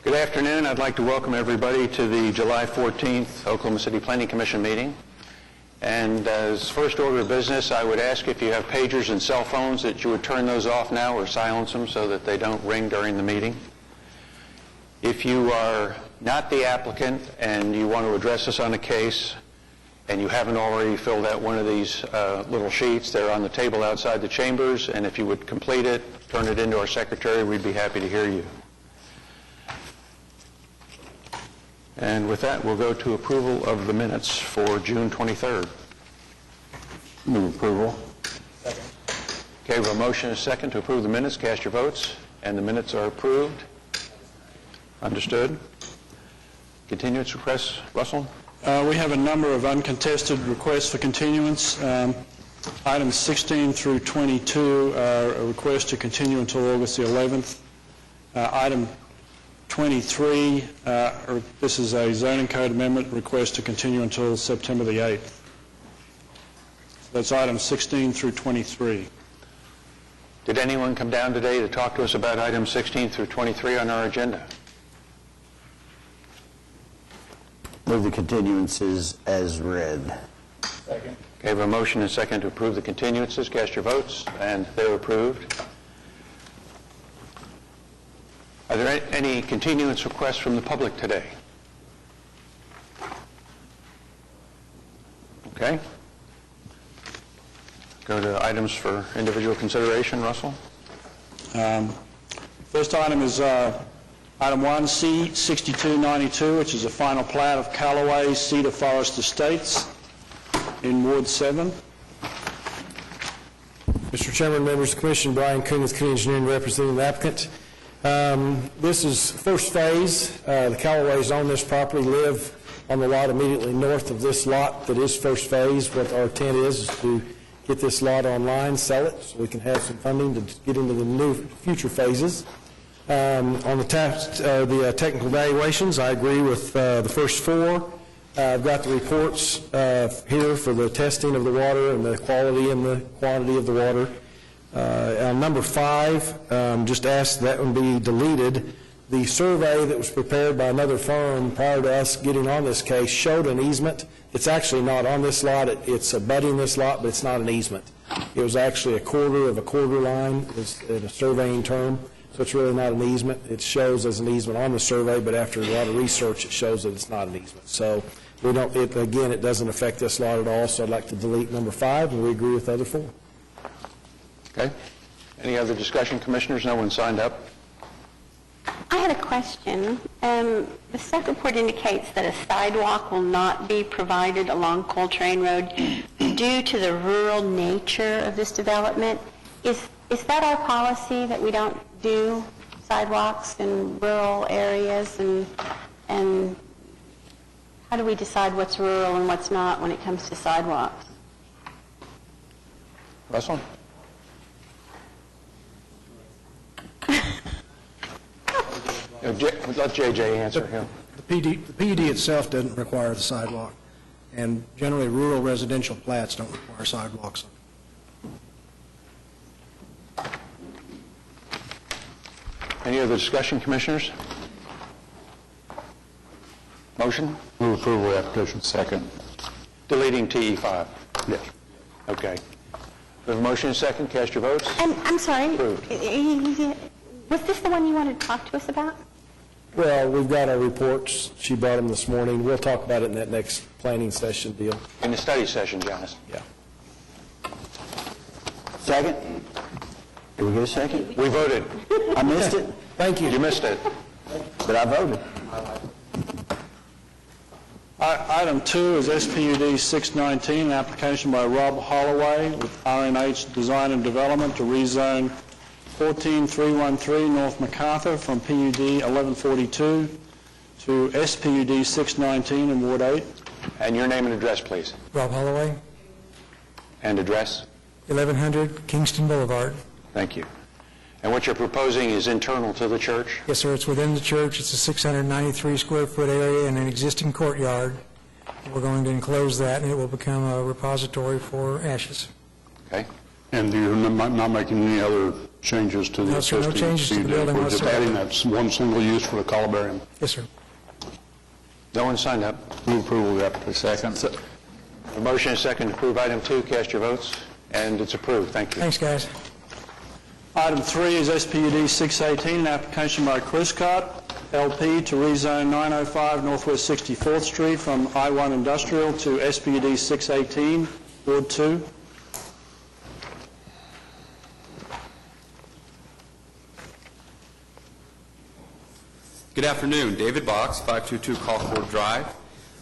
Good afternoon. I'd like to welcome everybody to the July 14th Oklahoma City Planning Commission meeting. And as first order of business, I would ask if you have pagers and cell phones that you would turn those off now or silence them so that they don't ring during the meeting. If you are not the applicant and you want to address us on a case and you haven't already filled out one of these little sheets, they're on the table outside the chambers, and if you would complete it, turn it into our secretary, we'd be happy to hear you. And with that, we'll go to approval of the minutes for June 23rd. Move approval. Second. Okay, we have a motion and a second to approve the minutes. Cast your votes. And the minutes are approved. Understood. Continuance requests. Russell? We have a number of uncontested requests for continuance. Items 16 through 22 are a request to continue until August the 11th. Item 23, this is a zoning code amendment request to continue until September the 8th. That's items 16 through 23. Did anyone come down today to talk to us about items 16 through 23 on our agenda? Move the continuances as read. Second. Okay, we have a motion and a second to approve the continuances. Cast your votes, and they're approved. Are there any continuance requests from the public today? Okay. Go to items for individual consideration. Russell? First item is item 1, C6292, which is a final plat of Callaway Cedar Forest Estates in Ward 7. Mr. Chairman, members of the Commission, Brian Kuhn with Kuhn Engineering representing the applicant. This is first phase. The Callaways on this property live on the lot immediately north of this lot that is first phase. What our intent is to get this lot online, sell it, so we can have some funding to get into the new future phases. On the technical evaluations, I agree with the first four. I've got the reports here for the testing of the water and the quality and the quantity of the water. On number 5, just asked that one be deleted. The survey that was prepared by another firm prior to us getting on this case showed an easement. It's actually not on this lot. It's abutting this lot, but it's not an easement. It was actually a quarter of a quarter line in a surveying term, so it's really not an easement. It shows as an easement on the survey, but after a lot of research, it shows that it's not an easement. So we don't. Again, it doesn't affect this lot at all. So I'd like to delete number 5, and we agree with the other 4. Okay. Any other discussion, Commissioners? No one signed up. I had a question. The staff report indicates that a sidewalk will not be provided along Coltrane Road due to the rural nature of this development. Is that our policy, that we don't do sidewalks in rural areas? And how do we decide what's rural and what's not when it comes to sidewalks? Russell? Let J.J. answer him. The PUD itself doesn't require the sidewalk, and generally rural residential plats don't require sidewalks. Any other discussion, Commissioners? Motion? Move approval of the application. Second. Deleting TE5. Yes. Okay. We have a motion and a second. Cast your votes. And I'm sorry, Approved. was this the one you wanted to talk to us about? Well, we've got our reports. She brought them this morning. We'll talk about it in that next planning session deal. In the study session, Janice. Yeah. Second. Did we get a second? We voted. I missed it, Thank you. You missed it. but I voted. Item 2 is SPUD 619, an application by Rob Holloway with RNH Design and Development to rezone 14313 North MacArthur from PUD 1142 to SPUD 619 in Ward 8. And your name and address, please. Rob Holloway, And address. 1100 Kingston Boulevard. Thank you. And what you're proposing is internal to the church? Yes, sir, it's within the church. It's a 693 square foot area in an existing courtyard. We're going to enclose that, and it will become a repository for ashes. Okay. And you're not making any other changes to the No, sir, no existing changes to the CUD. building We're just whatsoever. adding that one single use for the columbarium. Yes, sir. No one signed up. Move approval of the application. Second. A motion and a second to approve item 2. Cast your votes. And it's approved. Thank you. Thanks, guys. Item 3 is SPUD 618, an application by Criscott LP to rezone 905 Northwest 64th Street from I-1 Industrial to SPUD 618, Ward 2. Good afternoon. David Box, 522 Colcord Drive.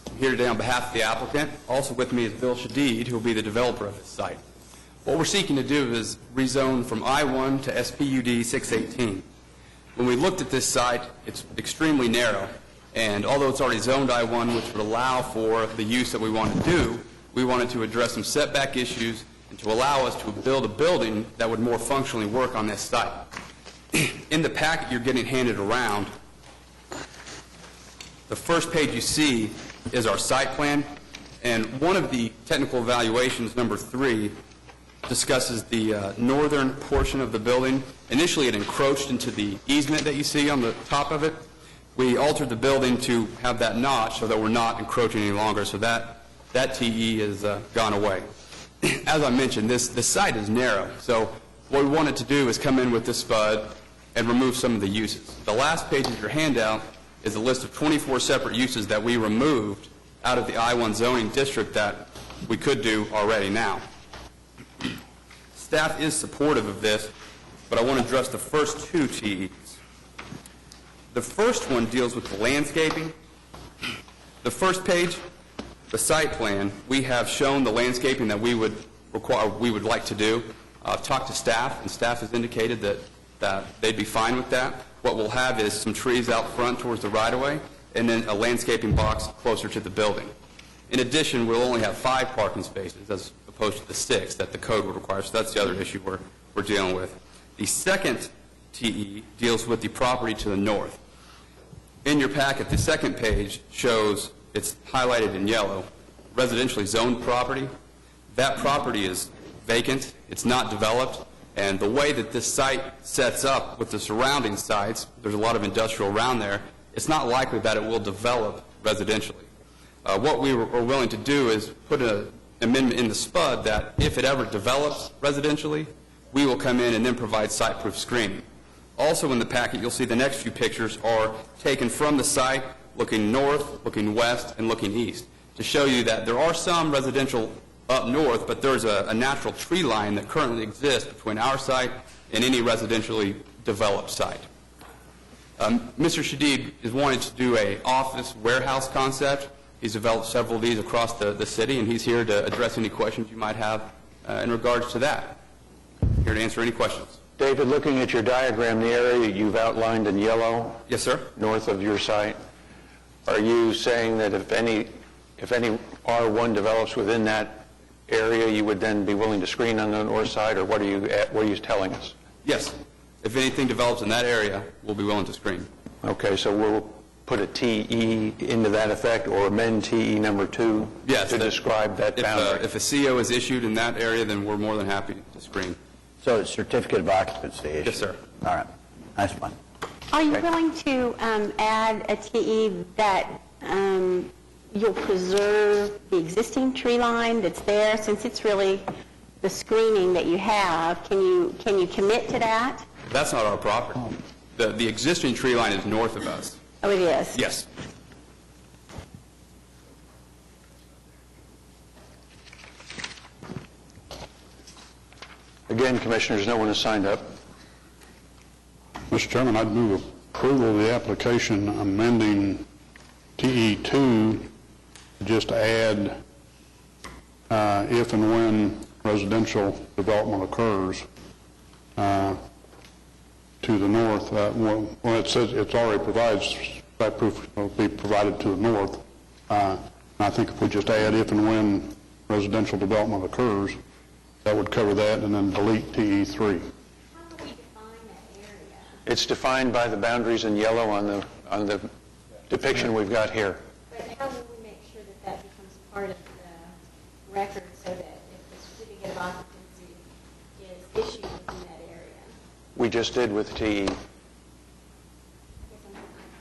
I'm here today on behalf of the applicant. Also with me is Bill Shadid, who will be the developer of this site. What we're seeking to do is rezone from I-1 to SPUD 618. When we looked at this site, it's extremely narrow, and although it's already zoned I-1, which would allow for the use that we want to do, we wanted to address some setback issues and to allow us to build a building that would more functionally work on this site. In the packet you're getting handed around, the first page you see is our site plan, and one of the technical evaluations, number 3, discusses the northern portion of the building. Initially, it encroached into the easement that you see on the top of it. We altered the building to have that notch so that we're not encroaching any longer, so that TE has gone away. As I mentioned, this site is narrow, so what we wanted to do is come in with this spud and remove some of the uses. The last page of your handout is a list of 24 separate uses that we removed out of the I-1 zoning district that we could do already now. Staff is supportive of this, but I want to address the first 2 TEs. The first one deals with the landscaping. The first page, the site plan, we have shown the landscaping that we would like to do. I've talked to staff, and staff has indicated that they'd be fine with that. What we'll have is some trees out front towards the right-of-way, and then a landscaping box closer to the building. In addition, we'll only have 5 parking spaces as opposed to the 6 that the code would require, so that's the other issue we're dealing with. The second TE deals with the property to the north. In your packet, the second page shows, it's highlighted in yellow, residentially zoned property. That property is vacant, it's not developed, and the way that this site sets up with the surrounding sites, there's a lot of industrial around there, it's not likely that it will develop residentially. What we are willing to do is put an amendment in the SPUD that if it ever develops residentially, we will come in and then provide site-proof screening. Also in the packet, you'll see the next few pictures are taken from the site, looking north, looking west, and looking east, to show you that there are some residential up north, but there's a natural tree line that currently exists between our site and any residentially developed site. Mr. Shadid is wanting to do an office warehouse concept. He's developed several of these across the city, and he's here to address any questions you might have in regards to that. Here to answer any questions. David, looking at your diagram, the area you've outlined in yellow, Yes, sir. north of your site, are you saying that if any R1 develops within that area, you would then be willing to screen on the north side, or what are you telling us? Yes. If anything develops in that area, we'll be willing to screen. Okay, so we'll put a TE into that effect, or amend TE number 2 Yes, to describe that boundary. If a CO is issued in that area, then we're more than happy to screen. So it's certificate of occupancy issue? Yes, sir. All right. That's fine. Are you willing to add a TE that you'll preserve the existing tree line that's there, since it's really the screening that you have? Can you commit to that? That's not our property. The existing tree line is north of us. Oh, it is? Yes. Again, Commissioners, no one has signed up. Mr. Chairman, I'd move approval of the application amending TE2 to just add if and when residential development occurs to the north. Well, it says it already provides site proof will be provided to the north. And I think if we just add if and when residential development occurs, that would cover that, and then delete TE3. How do we define that area? It's defined by the boundaries in yellow on the depiction we've got here. But how do we make sure that that becomes part of the record, so that if the certificate of occupancy is issued in that area? we just did with TE.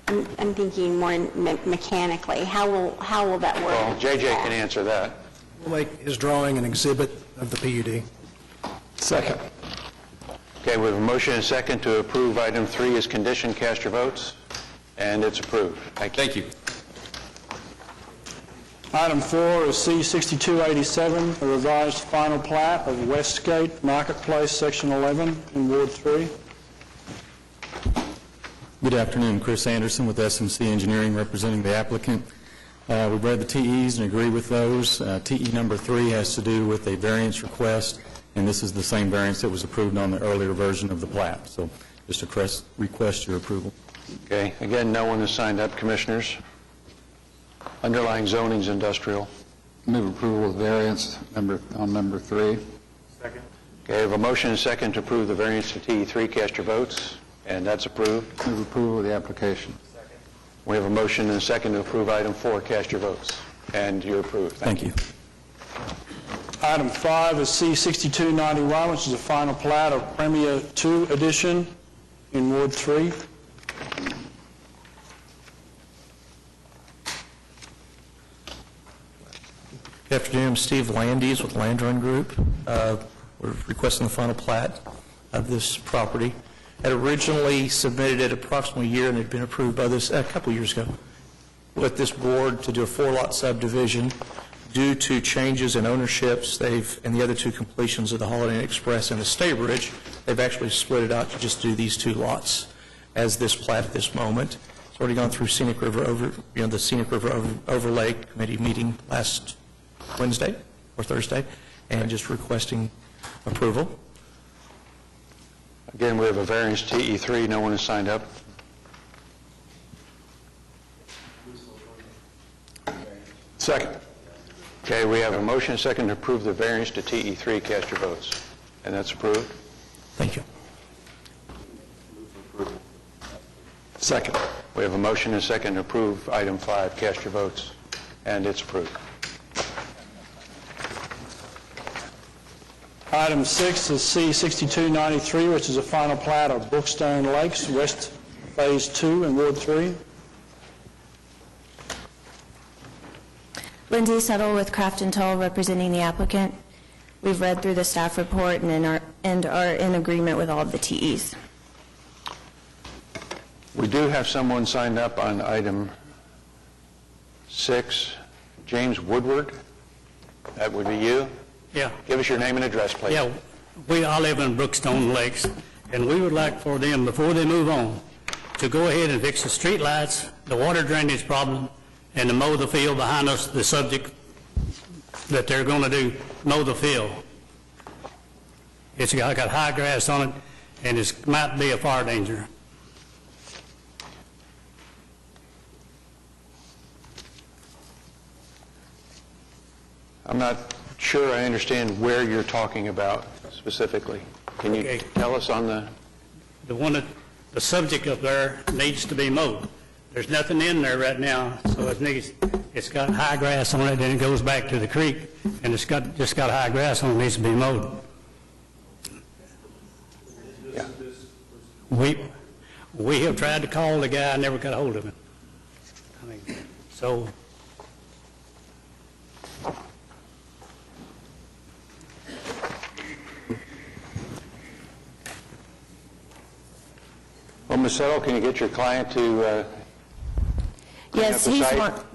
I'm thinking more mechanically. How will that work? Well, JJ can answer that. We'll make his drawing an exhibit of the PUD. Second. Okay, we have a motion and a second to approve item 3 as conditioned. Cast your votes. And it's approved. Thank you. Thank you. Item 4 is C-6287, the revised final plat of Westgate Marketplace, Section 11, in Ward 3. Good afternoon. Chris Anderson with SMC Engineering representing the applicant. We've read the TEs and agree with those. TE number 3 has to do with a variance request, and this is the same variance that was approved on the earlier version of the plat. So just request your approval. Okay, again, no one has signed up, Commissioners. Underlying zoning's industrial. Move approval of variance on number 3. Okay, I have a motion and a second to approve the variance to TE3. Cast your votes. And that's approved. Move approval of the application. We have a motion and a second to approve item 4. Cast your votes. And you're approved. Thank you. Item 5 is C-6291, which is a final plat of Premier 2 Edition in Ward 3. Good afternoon. I'm Steve Landes with Landrun Group. We're requesting the final plat of this property. Had originally submitted it approximately a year and had been approved by this a couple years ago with this board to do a 4-lot subdivision. Due to changes in ownerships, and the other 2 completions of the Holiday Inn Express and the Stay Bridge, they've actually split it out to just do these 2 lots as this plat at this moment. It's already gone through Scenic River the Scenic River Overlay Committee meeting last Wednesday or Thursday, and just requesting approval. Again, we have a variance TE3. No one has signed up. Second. Okay, we have a motion and a second to approve the variance to TE3. Cast your votes. And that's approved. Thank you. Second. We have a motion and a second to approve item 5. Cast your votes. And it's approved. Item 6 is C-6293, which is a final plat of Brookstone Lakes, West Phase 2 in Ward 3. Lindsay Settle with Craft and Toll representing the applicant. We've read through the staff report and are in agreement with all of the TEs. We do have someone signed up on item 6. James Woodward. That would be you. Yeah. Give us your name and address, please. Yeah, I live in Brookstone Lakes, and we would like for them, before they move on, to go ahead and fix the street lights, the water drainage problem, and to mow the field behind us, the subject that they're going to do, mow the field. It's got high grass on it, and it might be a fire danger. I'm not sure I understand where you're talking about specifically. Can you tell us on the... The subject up there needs to be mowed. There's nothing in there right now, so it's got high grass on it, and it goes back to the creek, and it's just got high grass on it, needs to be mowed. Yeah. We have tried to call the guy, never got a hold of him. So... Well, Ms. Settle, can you get your client to... Yes,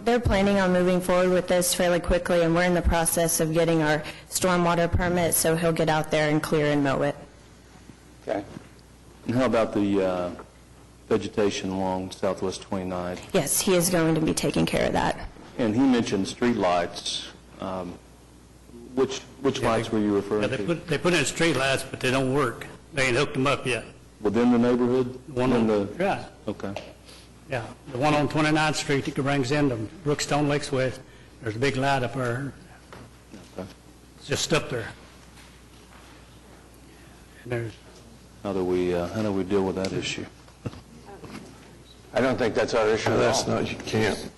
they're planning on moving forward with this fairly quickly, and we're in the process of getting our stormwater permit, so he'll get out there and clear and mow it. Okay. And how about the vegetation along Southwest 29th? Yes, he is going to be taking care of that. And he mentioned street lights. Which lights were you referring to? They put in street lights, but they don't work. They ain't hooked them up yet. Within the neighborhood? Right. Okay. Yeah, the one on 29th Street that brings into Brookstone Lakes West, there's a big light up there. Okay. It's just up there. And there's... How do we deal with that issue? I don't think that's our issue at all. That's not, you can't.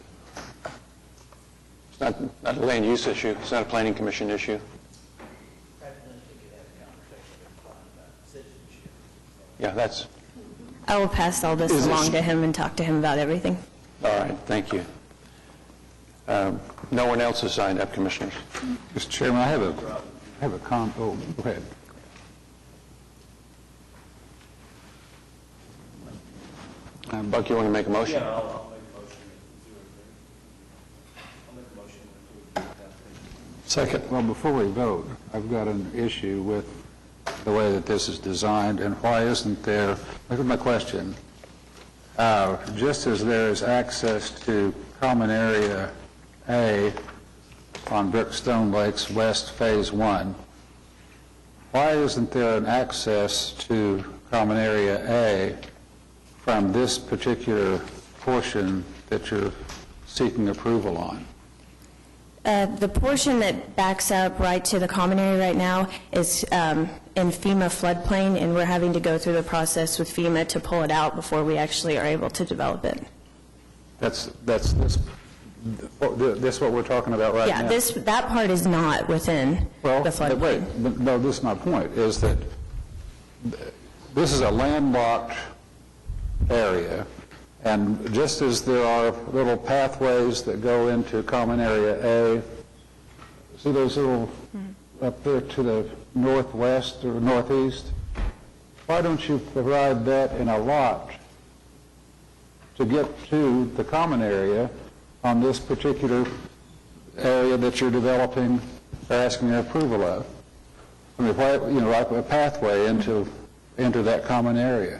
It's not a land use issue. It's not a planning commission issue. Yeah. Yeah, that's, I will pass all this along to him and talk to him about everything. all right, thank you. No one else has signed up, Commissioners. Mr. Chairman, I have a oh, go ahead. Buck, you want to make a motion? Yeah, I'll make a motion. I'll make a motion to approve that. Second. Well, before we vote, I've got an issue with the way that this is designed, and why isn't there, look at my question, just as there is access to common area A on Brookstone Lakes West Phase 1, why isn't there an access to common area A from this particular portion that you're seeking approval on? The portion that backs up right to the common area right now is in FEMA floodplain, and we're having to go through the process with FEMA to pull it out before we actually are able to develop it. That's this what we're talking about right now? Yeah, that part is not within the floodplain. Wait, no, this is my point, is that this is a landlocked area, and just as there are little pathways that go into common area A, see those little up there to the northwest or northeast? Why don't you provide that in a lot to get to the common area on this particular area that you're developing or asking approval of? I mean, why, like a pathway into that common area.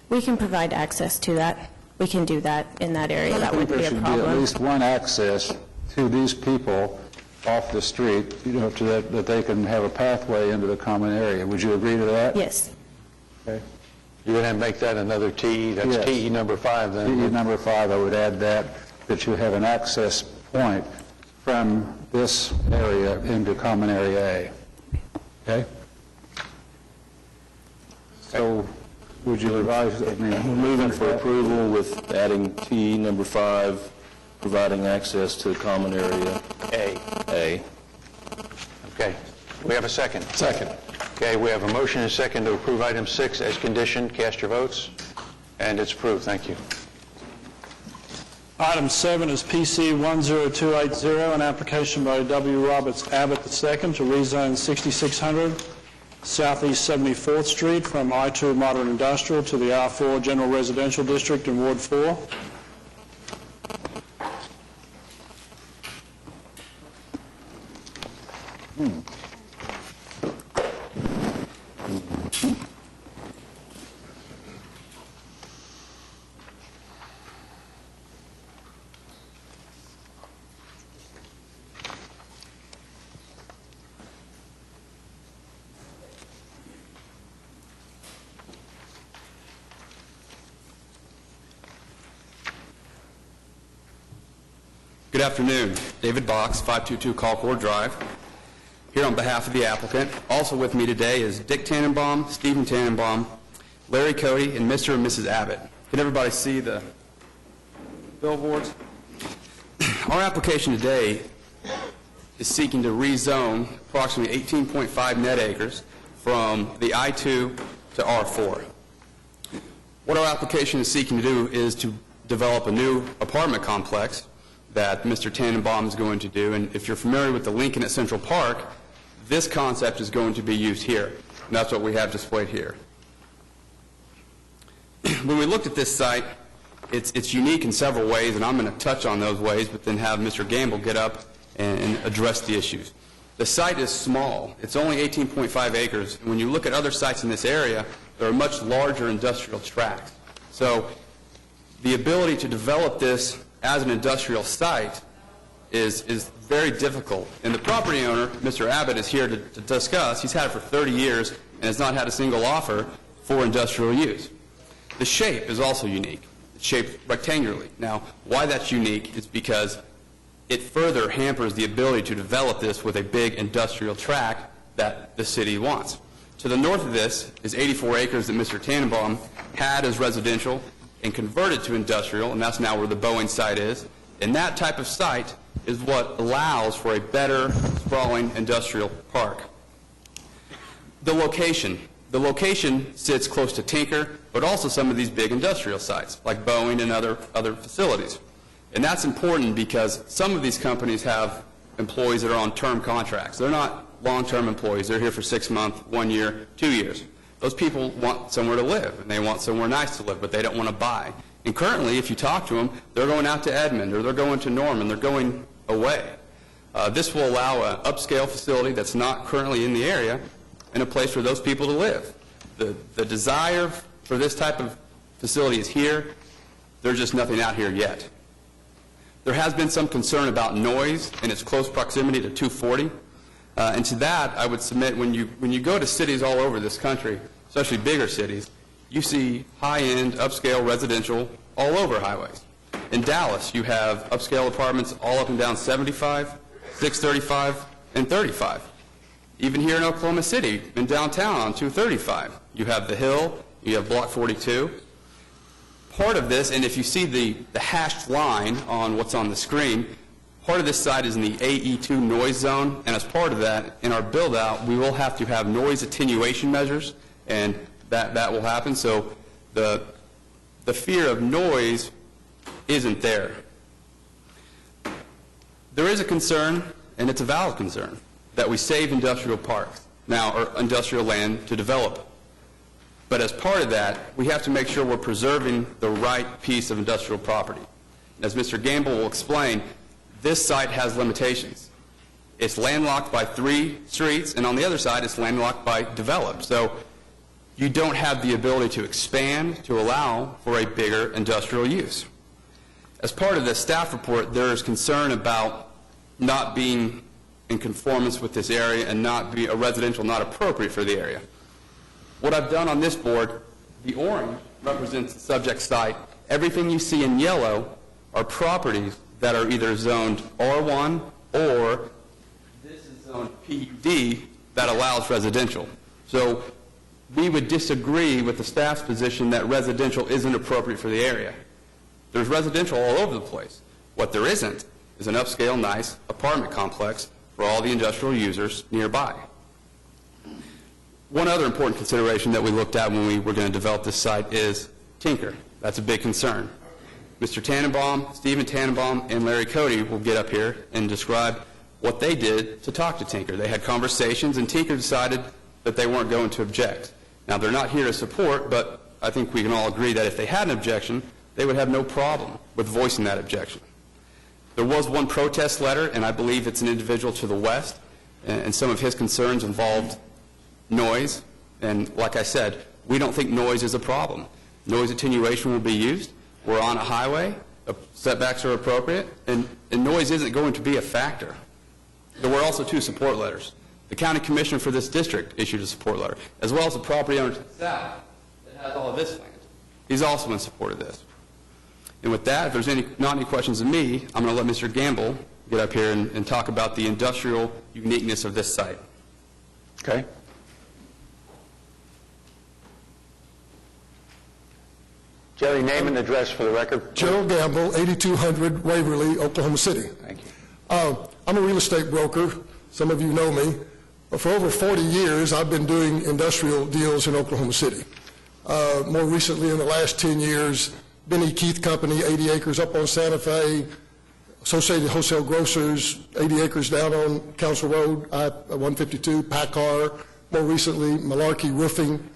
We can provide access to that. We can do that in that area. That wouldn't be a problem. There should be at least one access to these people off the street, that they can have a pathway into the common area. Would you agree to that? Yes. Okay. You're going to make that another TE? That's Yes. TE number 5 then? TE number 5, I would add that you have an access point from this area into common area A. Okay? So, would you revise it? We're moving for approval with adding T number 5, providing access to common area A. Okay. We have a second? Second. Okay, we have a motion and a second to approve item 6 as conditioned. Cast your votes. And it's approved. Thank you. Item 7 is PC 10280, an application by W. Roberts Abbott II to rezone 6600 Southeast 74th Street from I-2 Modern Industrial to the R4 General Residential District in Ward 4. Good afternoon. David Box, 522 Colcord Drive, here on behalf of the applicant. Also with me today is Dick Tannenbaum, Stephen Tannenbaum, Larry Cody, and Mr. and Mrs. Abbott. Can everybody see the billboards? Our application today is seeking to rezone approximately 18.5 net acres from the I-2 to R4. What our application is seeking to do is to develop a new apartment complex that Mr. Tannenbaum is going to do. And if you're familiar with the Lincoln at Central Park, this concept is going to be used here. And that's what we have displayed here. When we looked at this site, it's unique in several ways, and I'm going to touch on those ways, but then have Mr. Gamble get up and address the issues. The site is small. It's only 18.5 acres. And when you look at other sites in this area, there are much larger industrial tracts. So the ability to develop this as an industrial site is very difficult. And the property owner, Mr. Abbott, is here to discuss. He's had it for 30 years and has not had a single offer for industrial use. The shape is also unique. It's shaped rectangularly. Now, why that's unique is because it further hampers the ability to develop this with a big industrial tract that the city wants. To the north of this is 84 acres that Mr. Tannenbaum had as residential and converted to industrial, and that's now where the Boeing site is. And that type of site is what allows for a better sprawling industrial park. The location. the location sits close to Tinker, but also some of these big industrial sites, like Boeing and other facilities. And that's important because some of these companies have employees that are on term contracts. They're not long-term employees. They're here for 6 months, 1 year, 2 years. Those people want somewhere to live, and they want somewhere nice to live, but they don't want to buy. And currently, if you talk to them, they're going out to Edmond, or they're going to Norman, they're going away. This will allow an upscale facility that's not currently in the area and a place for those people to live. The desire for this type of facility is here. There's just nothing out here yet. There has been some concern about noise and its close proximity to 240. And to that, I would submit when you go to cities all over this country, especially bigger cities, you see high-end, upscale residential all over highways. In Dallas, you have upscale apartments all up and down 75, 635, and 35. Even here in Oklahoma City, in downtown on 235, you have The Hill, you have Block 42. Part of this, and if you see the hashed line on what's on the screen, part of this site is in the AE2 noise zone, and as part of that, in our build-out, we will have to have noise attenuation measures, and that will happen. So the fear of noise isn't there. There is a concern, and it's a valid concern, that we save industrial parks now, or industrial land to develop. But as part of that, we have to make sure we're preserving the right piece of industrial property. As Mr. Gamble will explain, this site has limitations. It's landlocked by 3 streets, and on the other side, it's landlocked by developed. So you don't have the ability to expand to allow for a bigger industrial use. As part of the staff report, there is concern about not being in conformance with this area and not be a residential not appropriate for the area. What I've done on this board, the orange represents the subject site. Everything you see in yellow are properties that are either zoned R1 or this is zoned PUD that allows residential. So we would disagree with the staff's position that residential isn't appropriate for the area. There's residential all over the place. What there isn't is an upscale, nice apartment complex for all the industrial users nearby. One other important consideration that we looked at when we were going to develop this site is Tinker. That's a big concern. Mr. Tannenbaum, Stephen Tannenbaum, and Larry Cody will get up here and describe what they did to talk to Tinker. They had conversations, and Tinker decided that they weren't going to object. Now, they're not here to support, but I think we can all agree that if they had an objection, they would have no problem with voicing that objection. There was one protest letter, and I believe it's an individual to the west, and some of his concerns involved noise. And like I said, we don't think noise is a problem. Noise attenuation will be used. We're on a highway. Setbacks are appropriate, and noise isn't going to be a factor. There were also 2 support letters. The county commissioner for this district issued a support letter, as well as the property owner to the south that has all of this land. He's also in support of this. And with that, if there's not any questions of me, I'm going to let Mr. Gamble get up here and talk about the industrial uniqueness of this site. Okay. Jerry, name and address for the record. Gerald Gamble, 8200 Waverly, Oklahoma City. Thank you. I'm a real estate broker. Some of you know me. For over 40 years, I've been doing industrial deals in Oklahoma City. More recently, in the last 10 years, Benny Keith Company, 80 acres up on Santa Fe, Associated Wholesale Grocers, 80 acres down on Council Road, I-152, PACCAR, more recently, Malarkey Roofing.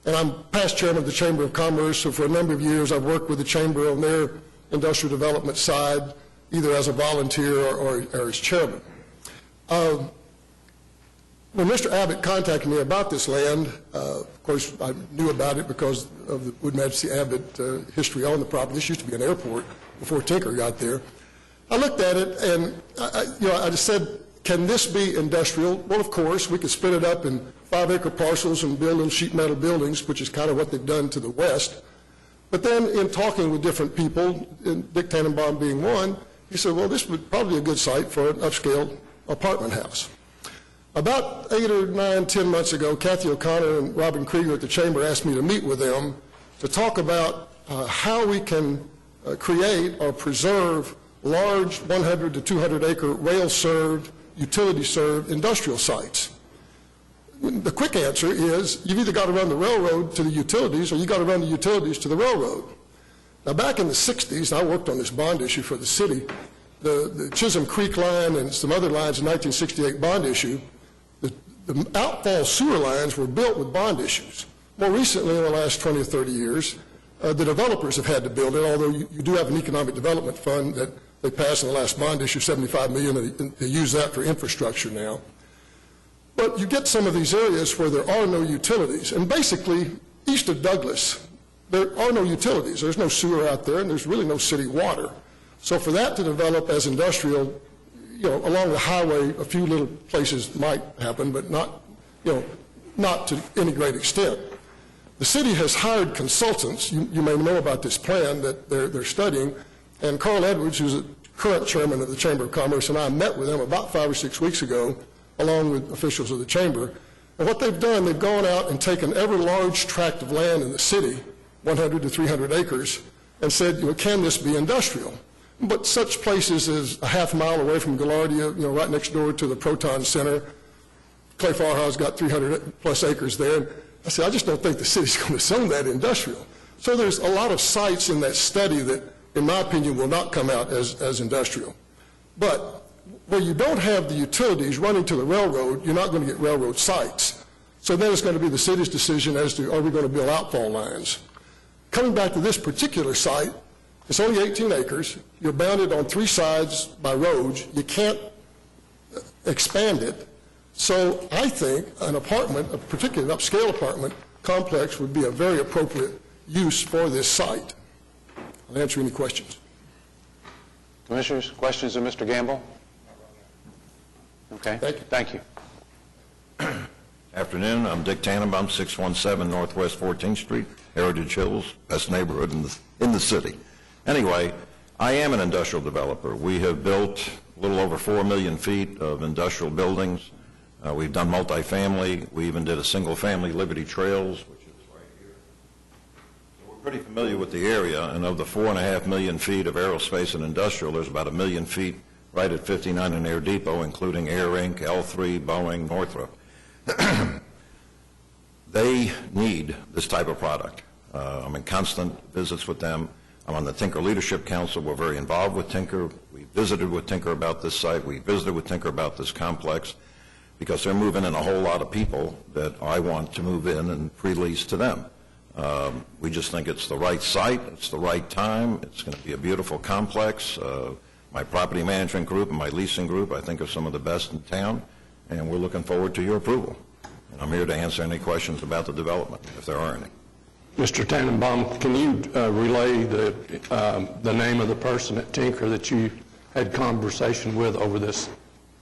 And I'm past chairman of the Chamber of Commerce, so for a number of years I've worked with the Chamber on their industrial development side, either as a volunteer or as chairman. When Mr. Abbott contacted me about this land, of course I knew about it because of the Wood Majesty Abbott history on the property. This used to be an airport before Tinker got there. I looked at it and I just said, can this be industrial? Well, of course, we could split it up in 5-acre parcels and build little sheet metal buildings, which is kind of what they've done to the west. But then in talking with different people, and Dick Tannenbaum being one, he said, well, this would probably be a good site for an upscale apartment house. About 8 or 9, 10 months ago, Kathy O'Connor and Robin Krieger at the Chamber asked me to meet with them to talk about how we can create or preserve large 100 to 200 acre rail-served, utility-served industrial sites. the quick answer is you've either got to run the railroad to the utilities or you got to run the utilities to the railroad. Now, back in the 60s, I worked on this bond issue for the city. The Chisholm Creek line and some other lines in 1968 bond issue, the outfall sewer lines were built with bond issues. More recently, in the last 20 or 30 years, the developers have had to build it, although you do have an economic development fund that they passed in the last bond issue, $75 million, and they use that for infrastructure now. But you get some of these areas where there are no utilities, and basically, east of Douglas, there are no utilities. There's no sewer out there, and there's really no city water. So for that to develop as industrial, along the highway, a few little places might happen, but not to any great extent. The city has hired consultants. You may know about this plan that they're studying, and Carl Edwards, who's the current chairman of the Chamber of Commerce, and I met with them about 5 or 6 weeks ago, along with officials of the Chamber. And what they've done, they've gone out and taken every large tract of land in the city, 100 to 300 acres, and said, can this be industrial? But such places as a half mile away from Gaillardia, right next door to the Proton Center, Clay Farhaw's got 300 plus acres there. And I said, I just don't think the city's going to zone that industrial. So there's a lot of sites in that study that, in my opinion, will not come out as industrial. But where you don't have the utilities running to the railroad, you're not going to get railroad sites. So then it's going to be the city's decision as to, are we going to build outfall lines? Coming back to this particular site, it's only 18 acres. You're bounded on 3 sides by roads. You can't expand it. So I think an apartment, a particularly an upscale apartment complex, would be a very appropriate use for this site. I'll answer any questions. Commissioners, questions of Mr. Gamble? Okay. Thank you. Afternoon. I'm Dick Tannenbaum, 617 Northwest 14th Street, Heritage Hills, best neighborhood in the city. Anyway, I am an industrial developer. We have built a little over 4 million feet of industrial buildings. We've done multifamily. We even did a single-family Liberty Trails, which is right here. So we're pretty familiar with the area, and of the 4.5 million feet of aerospace and industrial, there's about 1 million feet right at 59 and Air Depot, including Air Inc., L3, Boeing, Northrop. They need this type of product. I'm in constant visits with them. I'm on the Tinker Leadership Council. We're very involved with Tinker. We visited with Tinker about this site. We visited with Tinker about this complex because they're moving in a whole lot of people that I want to move in and pre-lease to them. We just think it's the right site. It's the right time. It's going to be a beautiful complex. My property management group and my leasing group, I think, are some of the best in town, and we're looking forward to your approval. And I'm here to answer any questions about the development, if there are any. Mr. Tannenbaum, can you relay the name of the person at Tinker that you had conversation with over this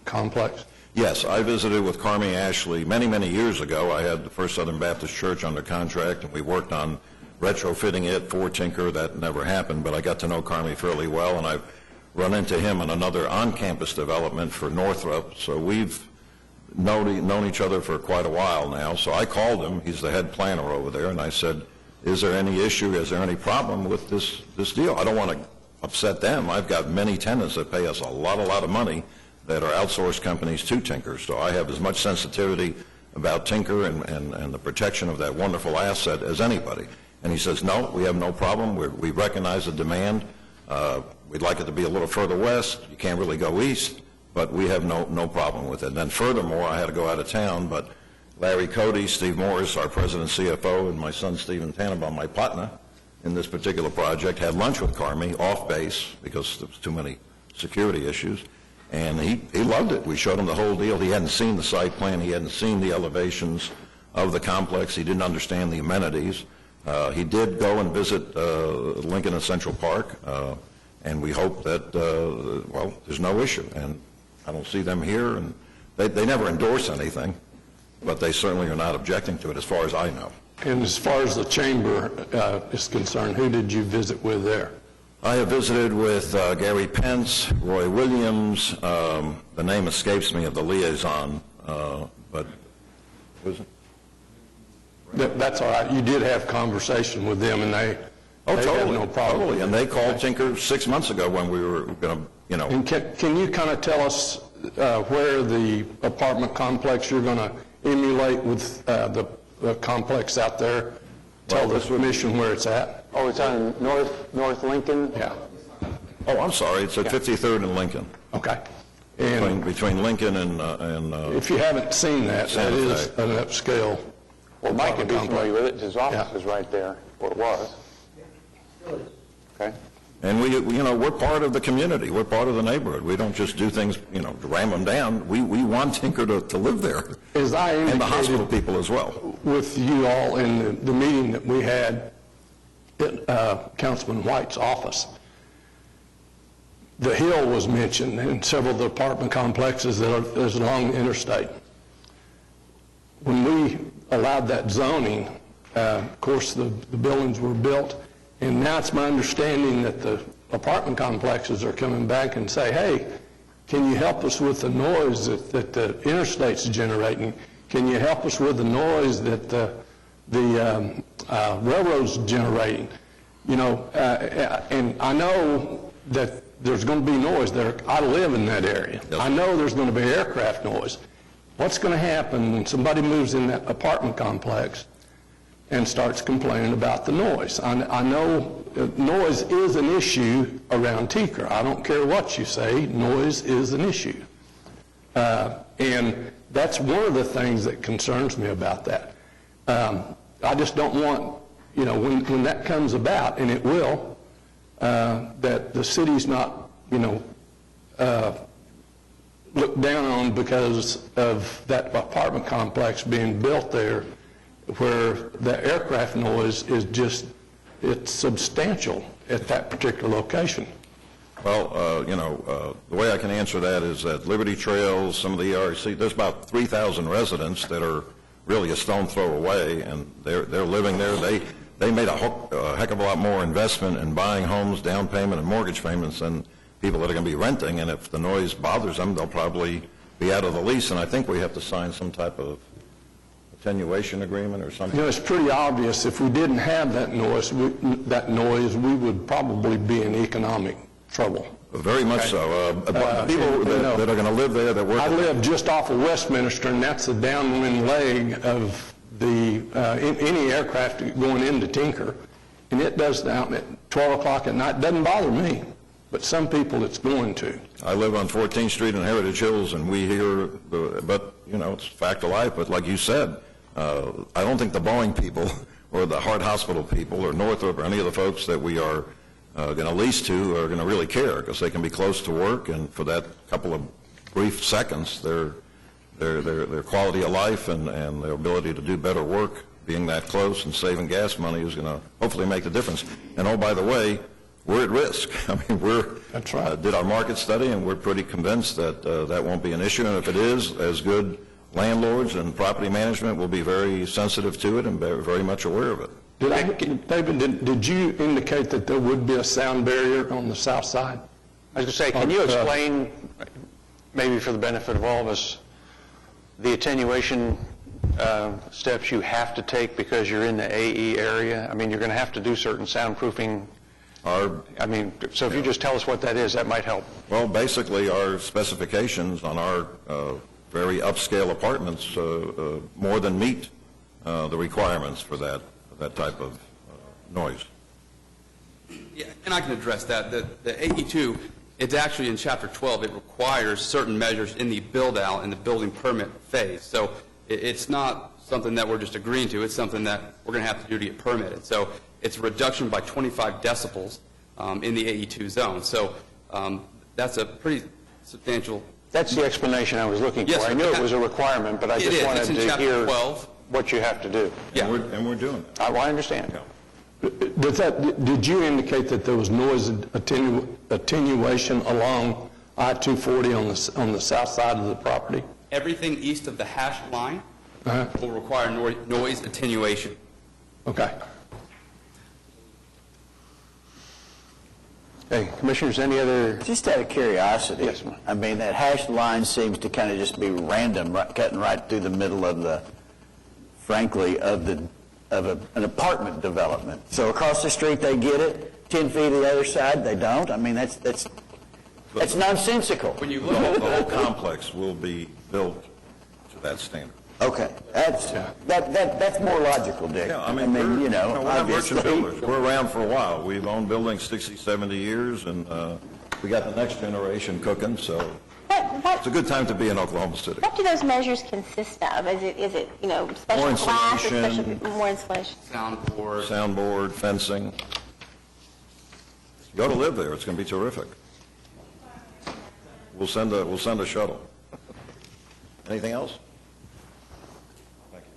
complex? Yes, I visited with Carmi Ashley many, many years ago. I had the First Southern Baptist Church under contract, and we worked on retrofitting it for Tinker. That never happened, but I got to know Carmi fairly well, and I've run into him on another on-campus development for Northrop. So we've known each other for quite a while now. So I called him. He's the head planner over there, and I said, is there any issue, is there any problem with this deal? I don't want to upset them. I've got many tenants that pay us a lot of money that are outsourced companies to Tinker. So I have as much sensitivity about Tinker and the protection of that wonderful asset as anybody. And he says, no, we have no problem. We recognize the demand. We'd like it to be a little further west. You can't really go east, but we have no problem with it. And then furthermore, I had to go out of town, but Larry Cody, Steve Morris, our president CFO, and my son Stephen Tannenbaum, my partner in this particular project, had lunch with Carmi off base because there was too many security issues. And he loved it. We showed him the whole deal. He hadn't seen the site plan. He hadn't seen the elevations of the complex. He didn't understand the amenities. He did go and visit Lincoln and Central Park, and we hope that, well, there's no issue. And I don't see them here, and they never endorse anything, but they certainly are not objecting to it as far as I know. And as far as the chamber is concerned, who did you visit with there? I have visited with Gary Pence, Roy Williams, the name escapes me of the liaison, but was it? That's all right. You did have conversation with them, and they had no problem. Totally, and they called Tinker 6 months ago when we were going to, And can you kind of tell us where the apartment complex you're going to emulate with the complex out there? Tell the commission where it's at? Oh, it's on North Lincoln? Yeah. Oh, I'm sorry, it's at 53rd and Lincoln. Okay. And Between Lincoln and if you haven't seen that, that Santa is Fe. an upscale. Well, Mike could be apartment familiar with complex. it. His office Yeah. is right there, or it was. Okay. And we're part of the community. We're part of the neighborhood. We don't just do things, ram them down. We want Tinker to live there. As I And the indicated hospital people as well. with you all in the meeting that we had at Councilman White's office, the Hill was mentioned in several of the apartment complexes that are along the interstate. When we allowed that zoning, of course, the buildings were built, and now it's my understanding that the apartment complexes are coming back and say, hey, can you help us with the noise that the interstate's generating? Can you help us with the noise that the railroad's generating? And I know that there's going to be noise there. I live in that area. Yes. I know there's going to be aircraft noise. What's going to happen when somebody moves in that apartment complex and starts complaining about the noise? I know noise is an issue around Tinker. I don't care what you say, noise is an issue. And that's one of the things that concerns me about that. I just don't want, when that comes about, and it will, that the city's not, looked down on because of that apartment complex being built there, where the aircraft noise is just, it's substantial at that particular location. Well, the way I can answer that is that Liberty Trails, some of the ERC, there's about 3,000 residents that are really a stone throw away, and they're living there. They made a heck of a lot more investment in buying homes, down payment, and mortgage payments than people that are going to be renting, and if the noise bothers them, they'll probably be out of the lease, and I think we have to sign some type of attenuation agreement or something. It's pretty obvious if we didn't have that noise, we would probably be in economic trouble. Very much so. People that are going to live there, that work. I live just off of Westminster, and that's the downwind leg of any aircraft going into Tinker, and it does down at 12 o'clock at night. Doesn't bother me, but some people it's going to. I live on 14th Street in Heritage Hills, and we hear, but, it's a fact of life, but like you said, I don't think the Boeing people or the Hart Hospital people or Northrop or any of the folks that we are going to lease to are going to really care, because they can be close to work, and for that couple of brief seconds, their quality of life and their ability to do better work, being that close and saving gas money, is going to hopefully make the difference. And oh, by the way, we're at risk. I mean, That's right. Did our market study, and we're pretty convinced that that won't be an issue. And if it is, as good landlords and property management will be very sensitive to it and very much aware of it. David, did you indicate that there would be a sound barrier on the south side? I was going to say, can you explain, maybe for the benefit of all of us, the attenuation steps you have to take because you're in the AE area? I mean, you're going to have to do certain soundproofing. So if you just tell us what that is, that might help. Well, basically, our specifications on our very upscale apartments more than meet the requirements for that type of noise. Yeah, and I can address that. The AE2, it's actually in Chapter 12. It requires certain measures in the build-out and the building permit phase. So it's not something that we're just agreeing to. It's something that we're going to have to do to get permitted. So it's a reduction by 25 decibels in the AE2 zone. So that's a pretty substantial. That's the explanation I was looking for. Yes, I knew it was a requirement, but I just wanted to hear what you have to do. Yeah. And we're doing it. Well, I understand. Did you indicate that there was noise attenuation along I-240 on the south side of the property? Everything east of the hashed line will require noise attenuation. Okay. Hey, Commissioners, any other? Just out of curiosity. Yes, ma'am. I mean, that hashed line seems to kind of just be random, cutting right through the middle of the, frankly, of an apartment development. So across the street they get it, 10 feet to the other side they don't. I mean, that's nonsensical. When you The whole complex will be built to that standard. Okay, that's more logical, Dick. Yeah, I mean, we're not merchant obviously. builders. We're around for a while. We've owned buildings 60, 70 years, and we got the next generation cooking, so it's a good time to be in Oklahoma City. What do those measures consist of? Is it special More glass or insulation. more insulation? Soundboard, fencing. You go to live there. It's going to be terrific. We'll send a shuttle. Anything else?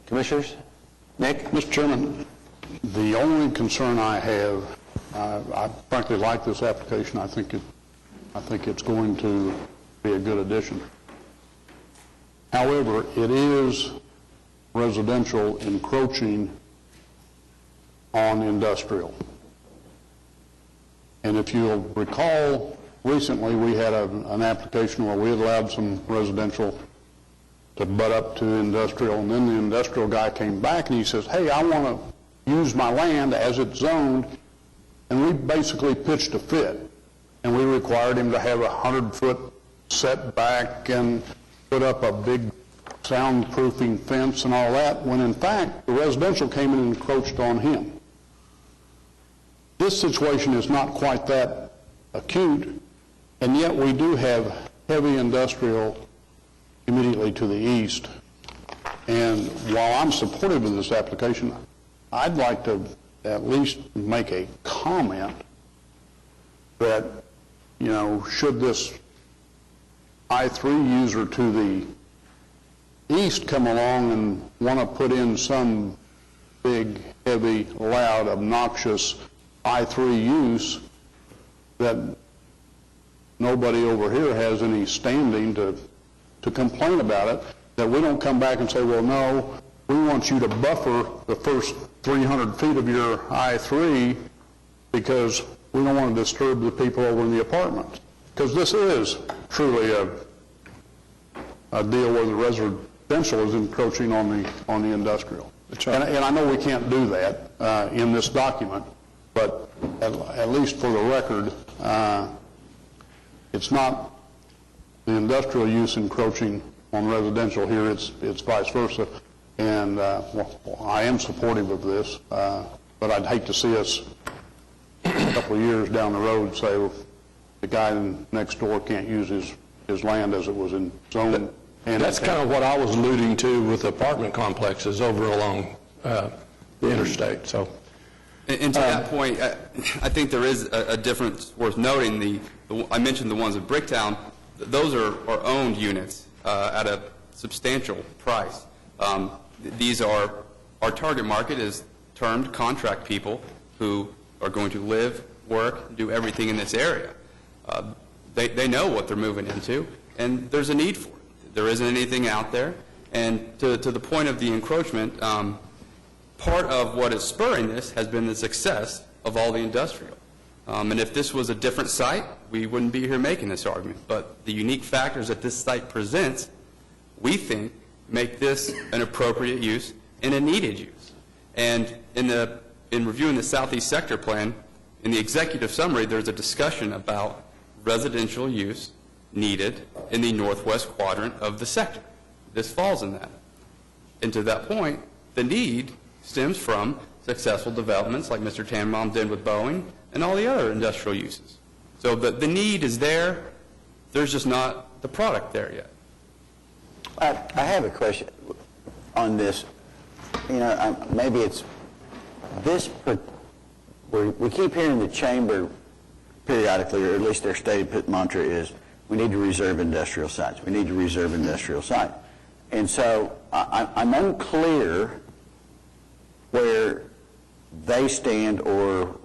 Commissioners? Nick? Mr. Chairman, the only concern I have, I frankly like this application. I think it's going to be a good addition. However, it is residential encroaching on industrial. And if you'll recall, recently we had an application where we had allowed some residential to butt up to industrial, and then the industrial guy came back and he says, hey, I want to use my land as it's zoned, and we basically pitched a fit, and we required him to have a 100-foot setback and put up a big soundproofing fence and all that, when in fact the residential came in and encroached on him. This situation is not quite that acute, and yet we do have heavy industrial immediately to the east. And while I'm supportive of this application, I'd like to at least make a comment that, should this I-3 user to the east come along and want to put in some big, heavy, loud, obnoxious I-3 use, that nobody over here has any standing to complain about it, that we don't come back and say, well, no, we want you to buffer the first 300 feet of your I-3 because we don't want to disturb the people over in the apartments. Because this is truly a deal where the residential is encroaching on the industrial. And I know we can't do that in this document, but at least for the record, it's not the industrial use encroaching on residential here, it's vice versa. And I am supportive of this, but I'd hate to see us a couple of years down the road say, well, the guy next door can't use his land as it was in zone. And that's kind of what I was alluding to with apartment complexes over along the interstate. So, and to that point, I think there is a difference worth noting. I mentioned the ones at Bricktown. Those are owned units at a substantial price. These are, our target market is termed contract people who are going to live, work, do everything in this area. They know what they're moving into, and there's a need for it. There isn't anything out there. And to the point of the encroachment, part of what is spurring this has been the success of all the industrial. And if this was a different site, we wouldn't be here making this argument. But the unique factors that this site presents, we think, make this an appropriate use and a needed use. And in reviewing the Southeast Sector Plan, in the executive summary, there's a discussion about residential use needed in the northwest quadrant of the sector. This falls in that. And to that point, the need stems from successful developments like Mr. Tannenbaum did with Boeing and all the other industrial uses. So the need is there. There's just not the product there yet. I have a question on this. Maybe it's this, we keep hearing the chamber periodically, or at least their stated mantra is, we need to reserve industrial sites. We need to reserve industrial sites. And so I'm unclear where they stand or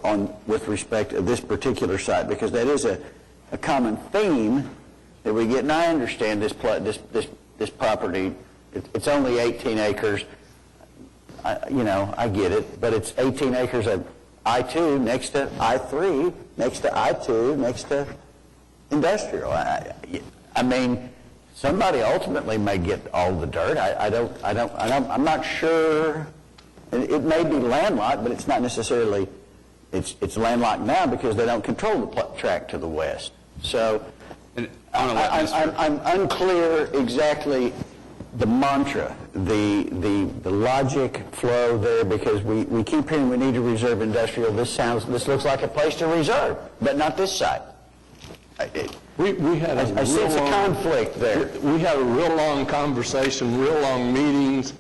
on with respect to this particular site, because that is a common theme that we get. And I understand this property. It's only 18 acres. I get it, but it's 18 acres of I-2 next to I-3, next to I-2, next to industrial. I mean, somebody ultimately may get all the dirt. I'm not sure. It may be landlocked, but it's not necessarily. It's landlocked now because they don't control the tract to the west. So I'm unclear exactly the mantra, the logic flow there, because we keep hearing we need to reserve industrial. This looks like a place to reserve, but not this site. We had a I sense a real long- conflict there. We had a real long conversation, real long meetings,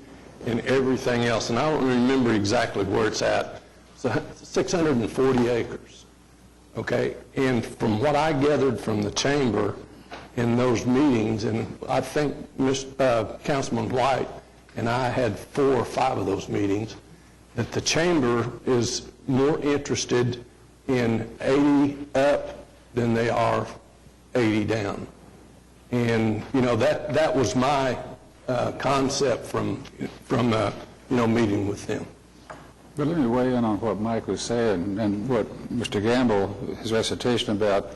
and everything else, and I don't remember exactly where it's at. So 640 acres, okay? And from what I gathered from the chamber in those meetings, and I think Councilman White and I had 4 or 5 of those meetings, that the chamber is more interested in 80 up than they are 80 down. And, that was my concept from meeting with them. But let me weigh in on what Mike was saying and what Mr. Gamble, his recitation about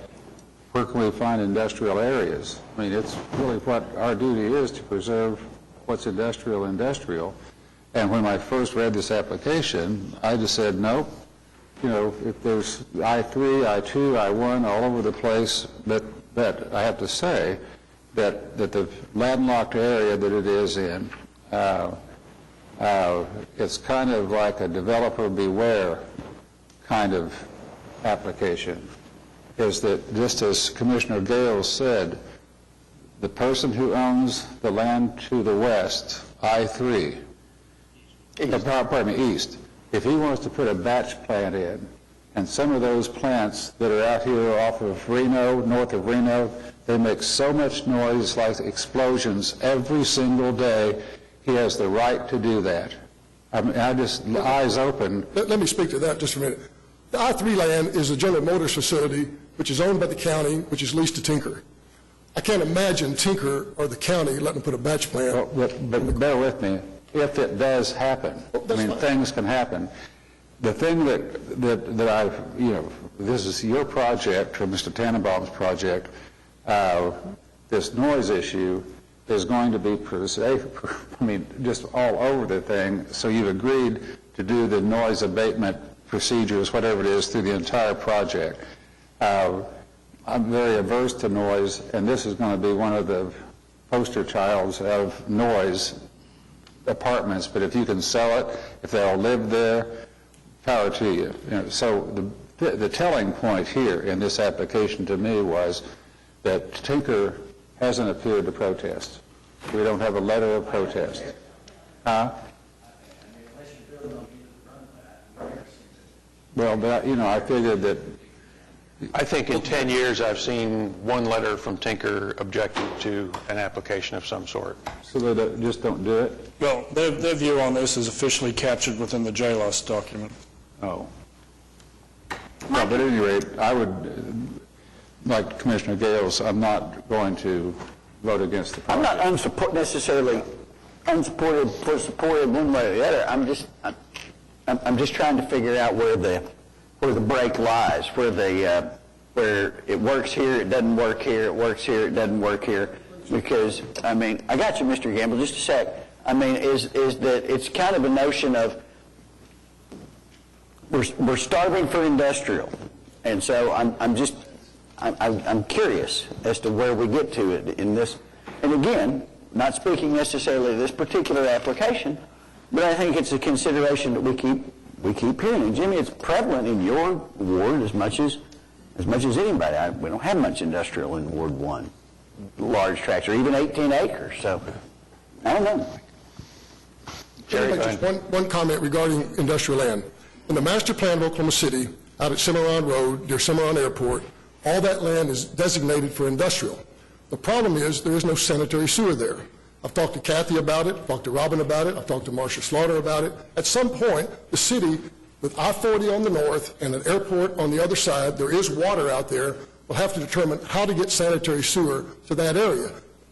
where can we find industrial areas. I mean, it's really what our duty is to preserve what's industrial. And when I first read this application, I just said, nope. If there's I-3, I-2, I-1 all over the place, but I have to say that the landlocked area that it is in, it's kind of like a developer beware kind of application. Is that, just as Commissioner Gales said, the person who owns the land to the west, I-3, east, if he wants to put a batch plant in, and some of those plants that are out here off of Reno, north of Reno, they make so much noise like explosions every single day, he has the right to do that. I mean, eyes open. Let me speak to that just for a minute. The I-3 land is a General Motors facility, which is owned by the county, which is leased to Tinker. I can't imagine Tinker or the county letting them put a batch plant. But bear with me. If it does happen, things can happen. The thing that I've, this is your project, or Mr. Tannenbaum's project, this noise issue is going to be, just all over the thing. So you've agreed to do the noise abatement procedures, whatever it is, through the entire project. I'm very averse to noise, and this is going to be one of the poster childs of noise apartments. But if you can sell it, if they'll live there, power to you. So the telling point here in this application to me was that Tinker hasn't appeared to protest. We don't have a letter of protest. Well, but, I figured that... I think in 10 years I've seen one letter from Tinker objecting to an application of some sort. So they just don't do it? Well, their view on this is officially captured within the JLOS document. Oh. Well, but at any rate, I would, like Commissioner Gales, I'm not going to vote against the project. I'm not necessarily unsupported for supported one way or the other. I'm just trying to figure out where the break lies, where it works here, it doesn't work here, it works here, it doesn't work here. Because, I got you, Mr. Gamble, just a sec. Is that it's kind of a notion of we're starving for industrial. And so I'm curious as to where we get to it in this. And again, not speaking necessarily of this particular application, but I think it's a consideration that we keep hearing. And Jimmy, it's prevalent in your ward as much as anybody. We don't have much industrial in Ward 1, large tracts, or even 18 acres. So, I don't know. Just one comment regarding industrial land. In the master plan of Oklahoma City, out at Cimarron Road, near Cimarron Airport, all that land is designated for industrial. The problem is there is no sanitary sewer there. I've talked to Kathy about it, I've talked to Robin about it, I've talked to Marcia Slaughter about it. At some point, the city, with I-40 on the north and an airport on the other side, there is water out there, will have to determine how to get sanitary sewer to that area.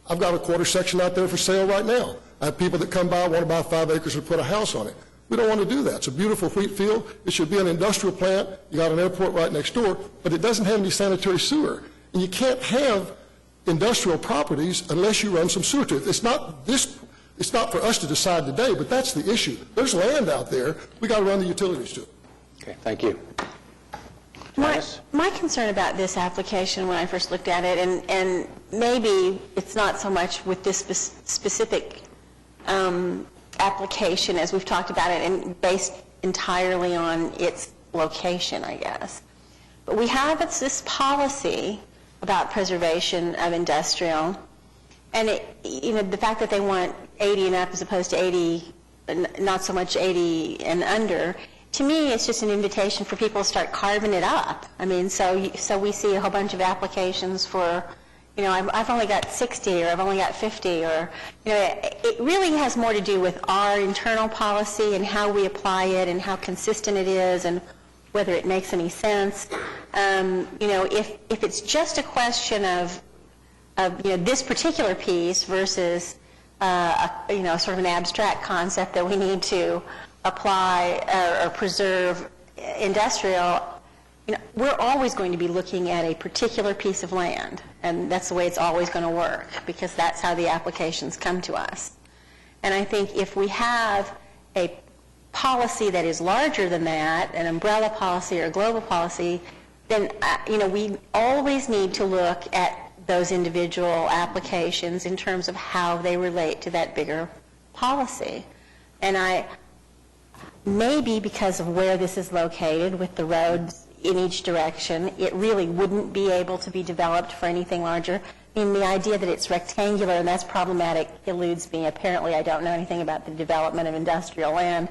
I've got a quarter section out there for sale right now. I have people that come by, want to buy 5 acres and put a house on it. We don't want to do that. It's a beautiful wheat field. It should be an industrial plant. You got an airport right next door, but it doesn't have any sanitary sewer. And you can't have industrial properties unless you run some sewer to it. It's not for us to decide today, but that's the issue. There's land out there. We got to run the utilities to it. Okay, thank you. My concern about this application when I first looked at it, and maybe it's not so much with this specific application, as we've talked about it, and based entirely on its location, I guess. But we have this policy about preservation of industrial, and the fact that they want 80 and up as opposed to 80, not so much 80 and under, to me, it's just an invitation for people to start carving it up. I mean, so we see a whole bunch of applications for, I've only got 60 or I've only got 50, or, it really has more to do with our internal policy and how we apply it and how consistent it is and whether it makes any sense. If it's just a question of this particular piece versus sort of an abstract concept that we need to apply or preserve industrial, we're always going to be looking at a particular piece of land, and that's the way it's always going to work, because that's how the applications come to us. And I think if we have a policy that is larger than that, an umbrella policy or a global policy, then we always need to look at those individual applications in terms of how they relate to that bigger policy. And maybe because of where this is located with the roads in each direction, it really wouldn't be able to be developed for anything larger. I mean, the idea that it's rectangular and that's problematic eludes me. Apparently, I don't know anything about the development of industrial land.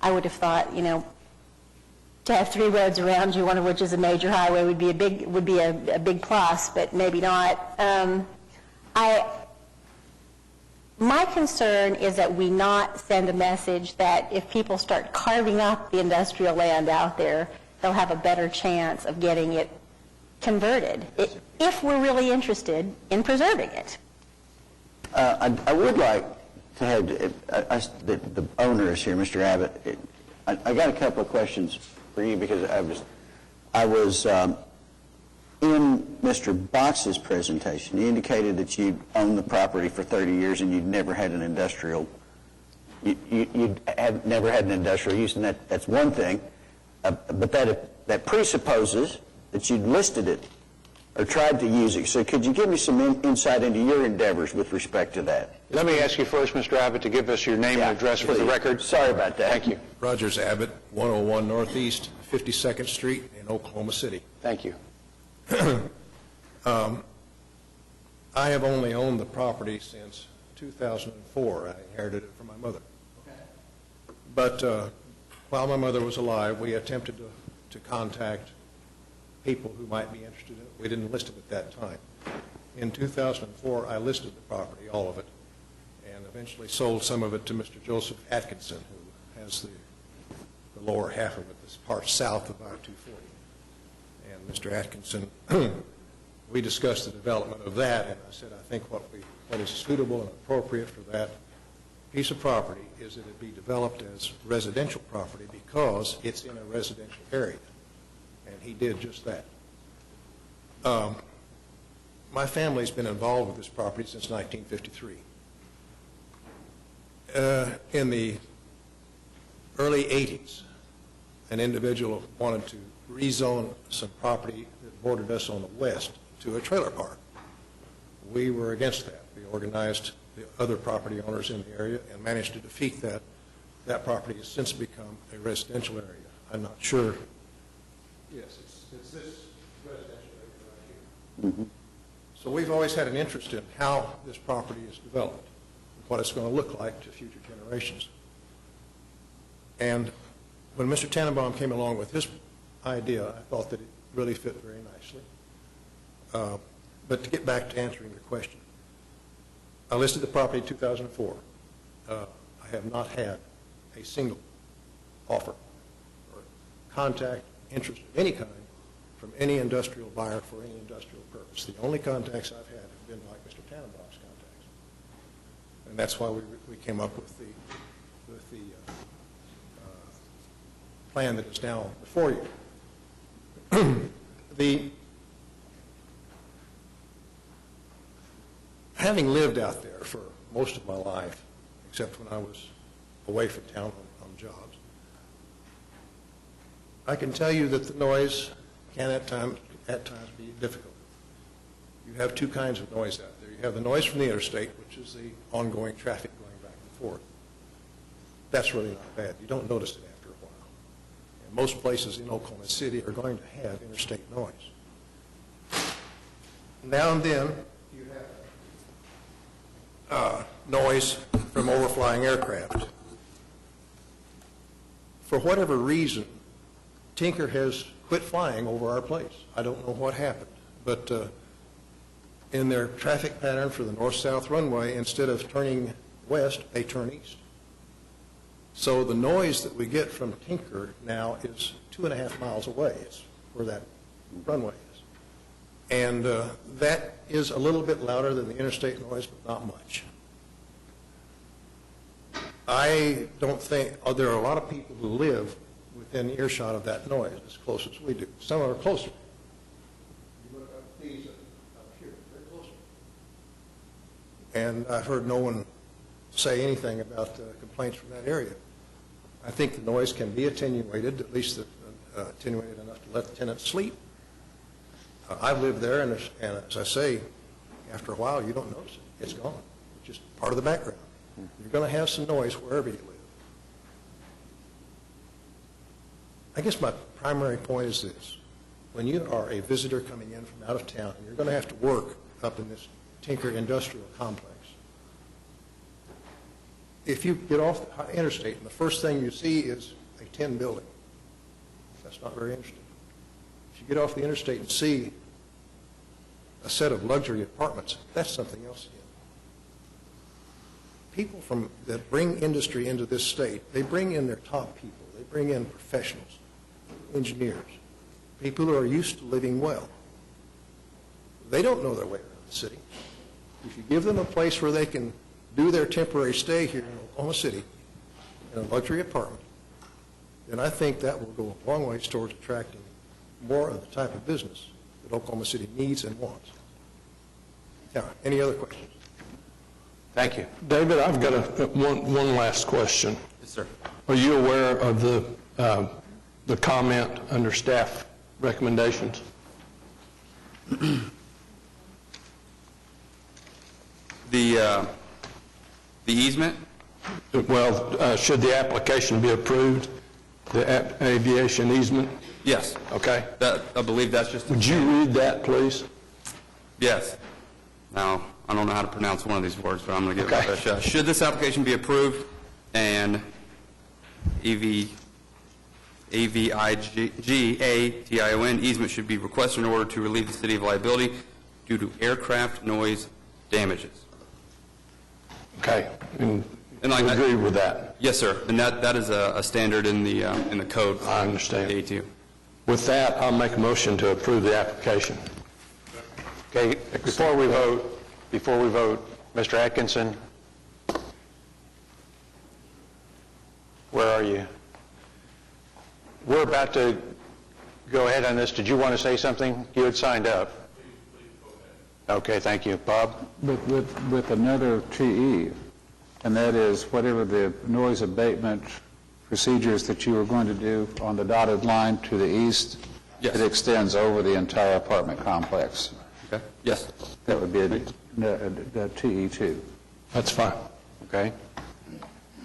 I would have thought, to have 3 roads around you, one of which is a major highway, would be a big plus, but maybe not. My concern is that we not send a message that if people start carving up the industrial land out there, they'll have a better chance of getting it converted, if we're really interested in preserving it. I would like to have, the owner is here, Mr. Abbott. I got a couple of questions for you, because I was in Mr. Box's presentation. He indicated that you'd owned the property for 30 years and you'd never had an industrial, you'd have never had an industrial use, and that's one thing. But that presupposes that you'd listed it or tried to use it. So could you give me some insight into your endeavors with respect to that? Let me ask you first, Mr. Abbott, to give us your name and address for the record. Sorry about that. Thank you. Rogers Abbott, 101 Northeast 52nd Street in Oklahoma City. Thank you. I have only owned the property since 2004. I inherited it from my mother. But while my mother was alive, we attempted to contact people who might be interested in it. We didn't list it at that time. In 2004, I listed the property, all of it, and eventually sold some of it to Mr. Joseph Atkinson, who has the lower half of it, this part south of I-240. And Mr. Atkinson, we discussed the development of that, and I said, I think what is suitable and appropriate for that piece of property is that it be developed as residential property because it's in a residential area. And he did just that. My family's been involved with this property since 1953. In the early 80s, an individual wanted to rezone some property that bordered us on the west to a trailer park. We were against that. We organized the other property owners in the area and managed to defeat that. That property has since become a residential area. I'm not sure. Yes, it's this residential area right here. So we've always had an interest in how this property is developed, what it's going to look like to future generations. And when Mr. Tannenbaum came along with his idea, I thought that it really fit very nicely. But to get back to answering your question, I listed the property in 2004. I have not had a single offer or contact, interest of any kind from any industrial buyer for any industrial purpose. The only contacts I've had have been like Mr. Tannenbaum's contacts. And that's why we came up with the plan that is now before you. Having lived out there for most of my life, except when I was away from town on jobs, I can tell you that the noise can at times be difficult. You have two kinds of noise out there. You have the noise from the interstate, which is the ongoing traffic going back and forth. That's really not bad. You don't notice it after a while. And most places in Oklahoma City are going to have interstate noise. Now and then, you have noise from overflying aircraft. For whatever reason, Tinker has quit flying over our place. I don't know what happened, but in their traffic pattern for the north-south runway, instead of turning west, they turn east. So the noise that we get from Tinker now is 2.5 miles away, is where that runway is. And that is a little bit louder than the interstate noise, but not much. I don't think, there are a lot of people who live within earshot of that noise as close as we do. Some are closer. You look up these up here, they're closer. And I've heard no one say anything about complaints from that area. I think the noise can be attenuated, at least attenuated enough to let the tenants sleep. I've lived there, and as I say, after a while, you don't notice it. It's gone. It's just part of the background. You're going to have some noise wherever you live. I guess my primary point is this. When you are a visitor coming in from out of town, and you're going to have to work up in this Tinker industrial complex, if you get off the interstate and the first thing you see is a tin building, that's not very interesting. If you get off the interstate and see a set of luxury apartments, that's something else again. People that bring industry into this state, they bring in their top people. They bring in professionals, engineers, people who are used to living well. They don't know their way around the city. If you give them a place where they can do their temporary stay here in Oklahoma City, in a luxury apartment, then I think that will go a long way towards attracting more of the type of business that Oklahoma City needs and wants. Now, any other questions? Thank you. David, I've got one last question. Yes, sir. Are you aware of the comment under staff recommendations? The easement? Well, should the application be approved, the aviation easement? Yes. Okay. I believe that's just... Would you read that, please? Yes. Now, I don't know how to pronounce one of these words, but I'm going to give it a shot. Should this application be approved and AVIGA-TION easement should be requested in order to relieve the city of liability due to aircraft noise damages. Okay. And I agree with that. Yes, sir. And that is a standard in the code. I understand. The ATU. With that, I'll make a motion to approve the application. Okay, before we vote, Mr. Atkinson, where are you? We're about to go ahead on this. Did you want to say something? You had signed up. Okay, thank you. Bob? With another TE, and that is whatever the noise abatement procedures that you were going to do on the dotted line to the east, yes. It extends over the entire apartment complex. Okay. Yes. That would be the TE2. That's fine. Okay.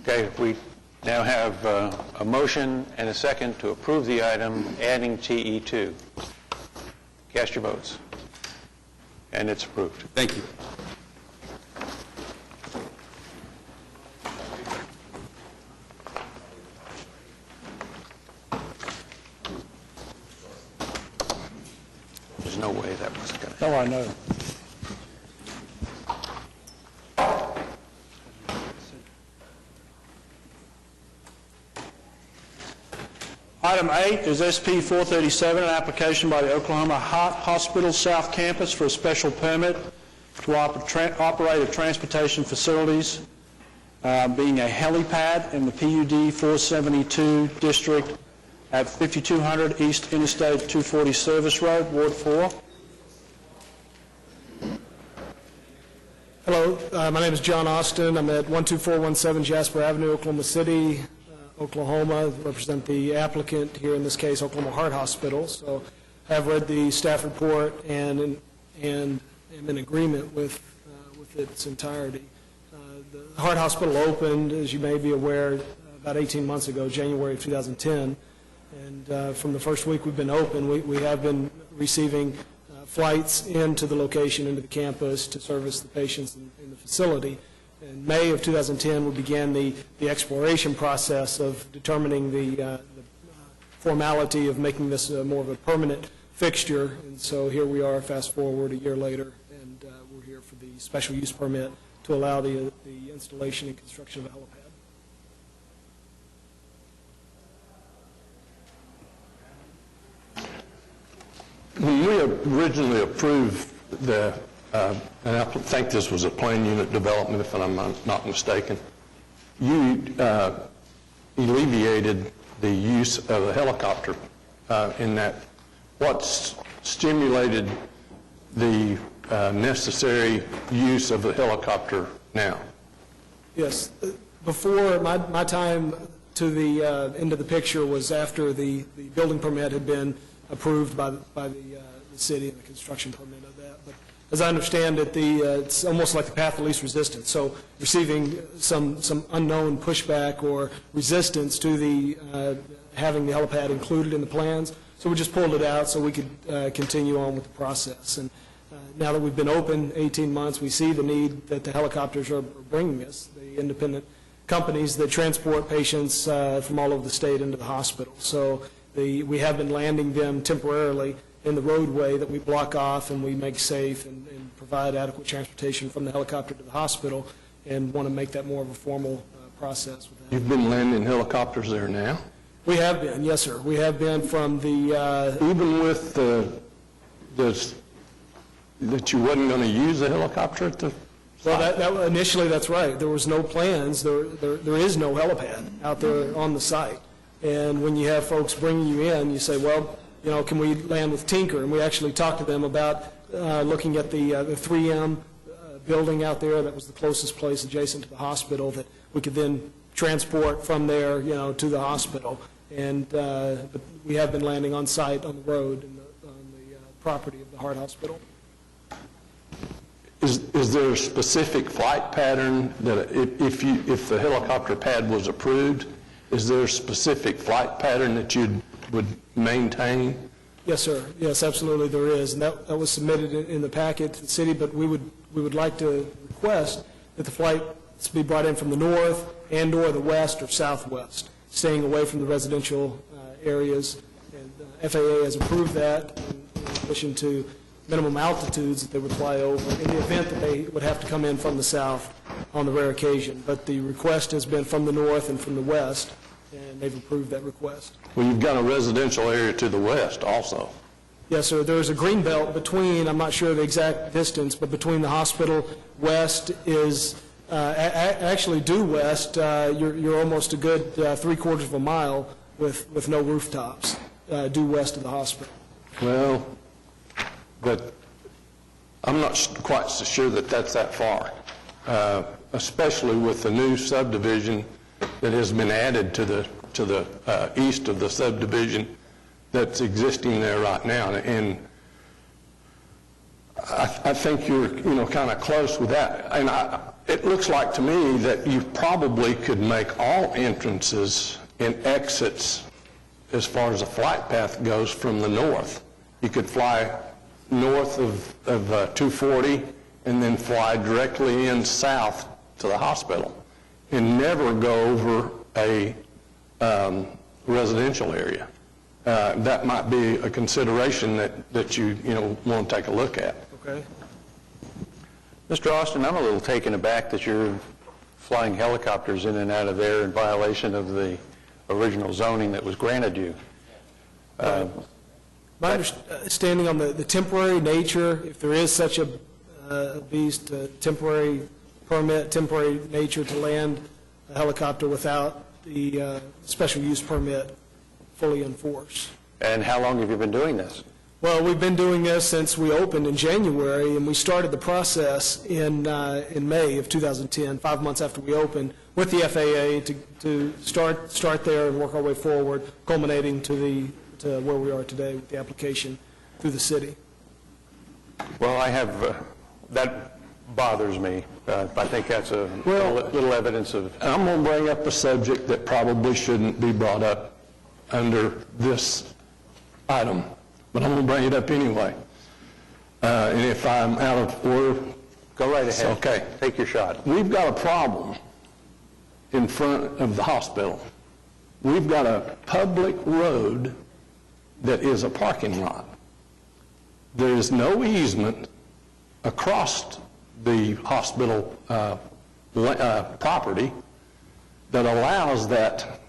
Okay, we now have a motion and a second to approve the item adding TE2. Cast your votes. And it's approved. Thank you. There's no way that wasn't going to Oh, I know. Item 8 is SP 437, an application by the Oklahoma Hospital South Campus for a special permit to operate a transportation facilities, being a helipad in the PUD 472 district at 5200 East Interstate 240 Service Road, Ward 4. Hello, my name is John Austin. I'm at 12417 Jasper Avenue, Oklahoma City, Oklahoma. I represent the applicant here, in this case, Oklahoma Heart Hospital. So I've read the staff report and am in agreement with its entirety. The Heart Hospital opened, as you may be aware, about 18 months ago, January of 2010. And from the first week we've been open, we have been receiving flights into the location, into the campus, to service the patients in the facility. In May of 2010, we began the exploration process of determining the formality of making this more of a permanent fixture. And so here we are, fast forward a year later, and we're here for the special use permit to allow the installation and construction of a helipad. When we originally approved the, and I think this was a plan unit development, if I'm not mistaken, you alleviated the use of a helicopter in that. What's stimulated the necessary use of the helicopter now? Yes. Before my time to the end of the picture was after the building permit had been approved by the city and the construction permit of that. But as I understand it, it's almost like the path of least resistance. So receiving some unknown pushback or resistance to the having the helipad included in the plans. So we just pulled it out so we could continue on with the process. And now that we've been open 18 months, we see the need that the helicopters are bringing us, the independent companies that transport patients from all over the state into the hospital. So we have been landing them temporarily in the roadway that we block off and we make safe and provide adequate transportation from the helicopter to the hospital, and want to make that more of a formal process with that. You've been landing helicopters there now? We have been, yes, sir. We have been from the... Even with that you wasn't going to use a helicopter at the site? Well, initially, that's right. There was no plans. There is no helipad out there on the site. And when you have folks bringing you in, you say, well, can we land with Tinker? And we actually talked to them about looking at the 3M building out there. That was the closest place adjacent to the hospital that we could then transport from there, to the hospital. And but we have been landing on site on the road and on the property of the Heart Hospital. Is there a specific flight pattern that if the helicopter pad was approved, is there a specific flight pattern that you would maintain? Yes, sir. Yes, absolutely there is. And that was submitted in the packet to the city, but we would like to request that the flights be brought in from the north and or the west or southwest, staying away from the residential areas. And FAA has approved that in addition to minimum altitudes that they would fly over in the event that they would have to come in from the south on the rare occasion. But the request has been from the north and from the west, and they've approved that request. Well, you've got a residential area to the west also. Yes, sir. There's a green belt between, I'm not sure the exact distance, but between the hospital west is actually due west. You're almost a good 3/4 of a mile with no rooftops due west of the hospital. Well, but I'm not quite so sure that that's that far, especially with the new subdivision that has been added to the east of the subdivision that's existing there right now. And I think you're kind of close with that. And it looks like to me that you probably could make all entrances and exits as far as the flight path goes from the north. You could fly north of 240 and then fly directly in south to the hospital and never go over a residential area. That might be a consideration that you want to take a look at. Okay. Mr. Austin, I'm a little taken aback that you're flying helicopters in and out of there in violation of the original zoning that was granted you. My understanding on the temporary nature, if there is such a beast, temporary permit, temporary nature to land a helicopter without the special use permit fully enforced. And how long have you been doing this? Well, we've been doing this since we opened in January, and we started the process in May of 2010, 5 months after we opened, with the FAA to start there and work our way forward, culminating to where we are today with the application through the city. Well, I have that bothers me. I think that's a little evidence of... I'm going to bring up a subject that probably shouldn't be brought up under this item, but I'm going to bring it up anyway. And if I'm out of order... Go right ahead. Okay. Take your shot. We've got a problem in front of the hospital. We've got a public road that is a parking lot. There is no easement across the hospital property that allows that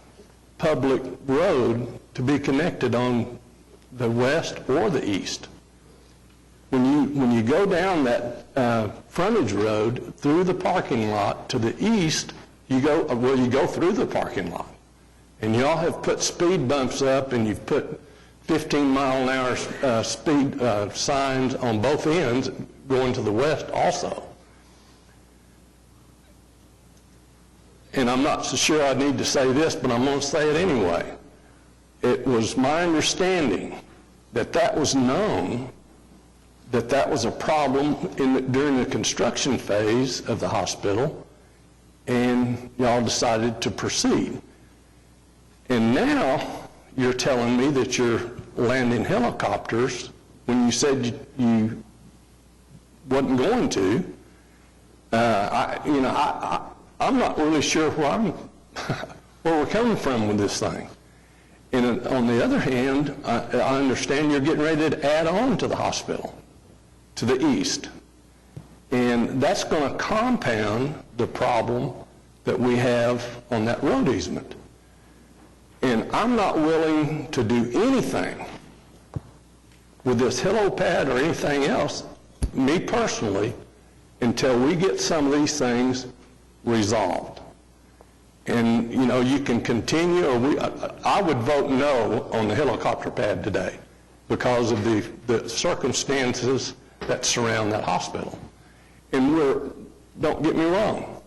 public road to be connected on the west or the east. When you go down that frontage road through the parking lot to the east, you go through the parking lot. And y'all have put speed bumps up, and you've put 15-mile-an-hour speed signs on both ends going to the west also. And I'm not so sure I need to say this, but I'm going to say it anyway. It was my understanding that that was known, that that was a problem during the construction phase of the hospital, and y'all decided to proceed. And now you're telling me that you're landing helicopters when you said you wasn't going to. I'm not really sure where we're coming from with this thing. And on the other hand, I understand you're getting ready to add on to the hospital to the east. And that's going to compound the problem that we have on that road easement. And I'm not willing to do anything with this helipad or anything else, me personally, until we get some of these things resolved. And, you can continue, I would vote no on the helicopter pad today because of the circumstances that surround that hospital. And don't get me wrong,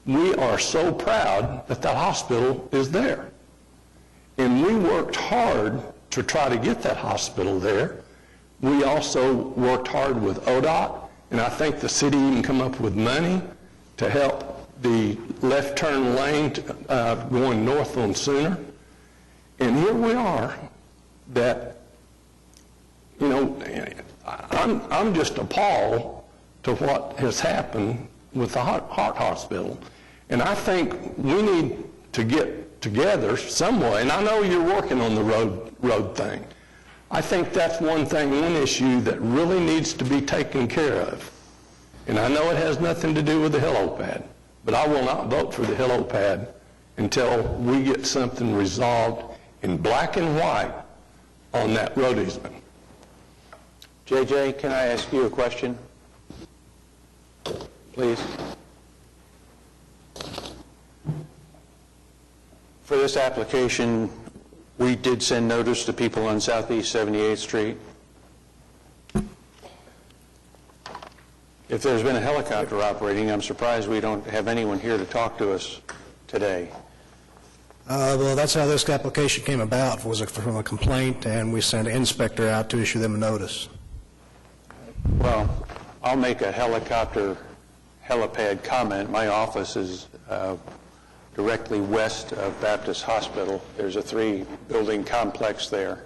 we are so proud that that hospital is there. And we worked hard to try to get that hospital there. We also worked hard with ODOT, and I think the city even come up with money to help the left turn lane going north on Sooner. And here we are that, I'm just appalled to what has happened with the heart hospital. And I think we need to get together some way, and I know you're working on the road thing. I think that's one issue that really needs to be taken care of. And I know it has nothing to do with the helipad, but I will not vote for the helipad until we get something resolved in black and white on that road easement. JJ, can I ask you a question? Please. For this application, we did send notice to people on Southeast 78th Street. If there's been a helicopter operating, I'm surprised we don't have anyone here to talk to us today. Well, that's how this application came about, was from a complaint, and we sent an inspector out to issue them a notice. Well, I'll make a helipad comment. My office is directly west of Baptist Hospital. There's a 3-building complex there.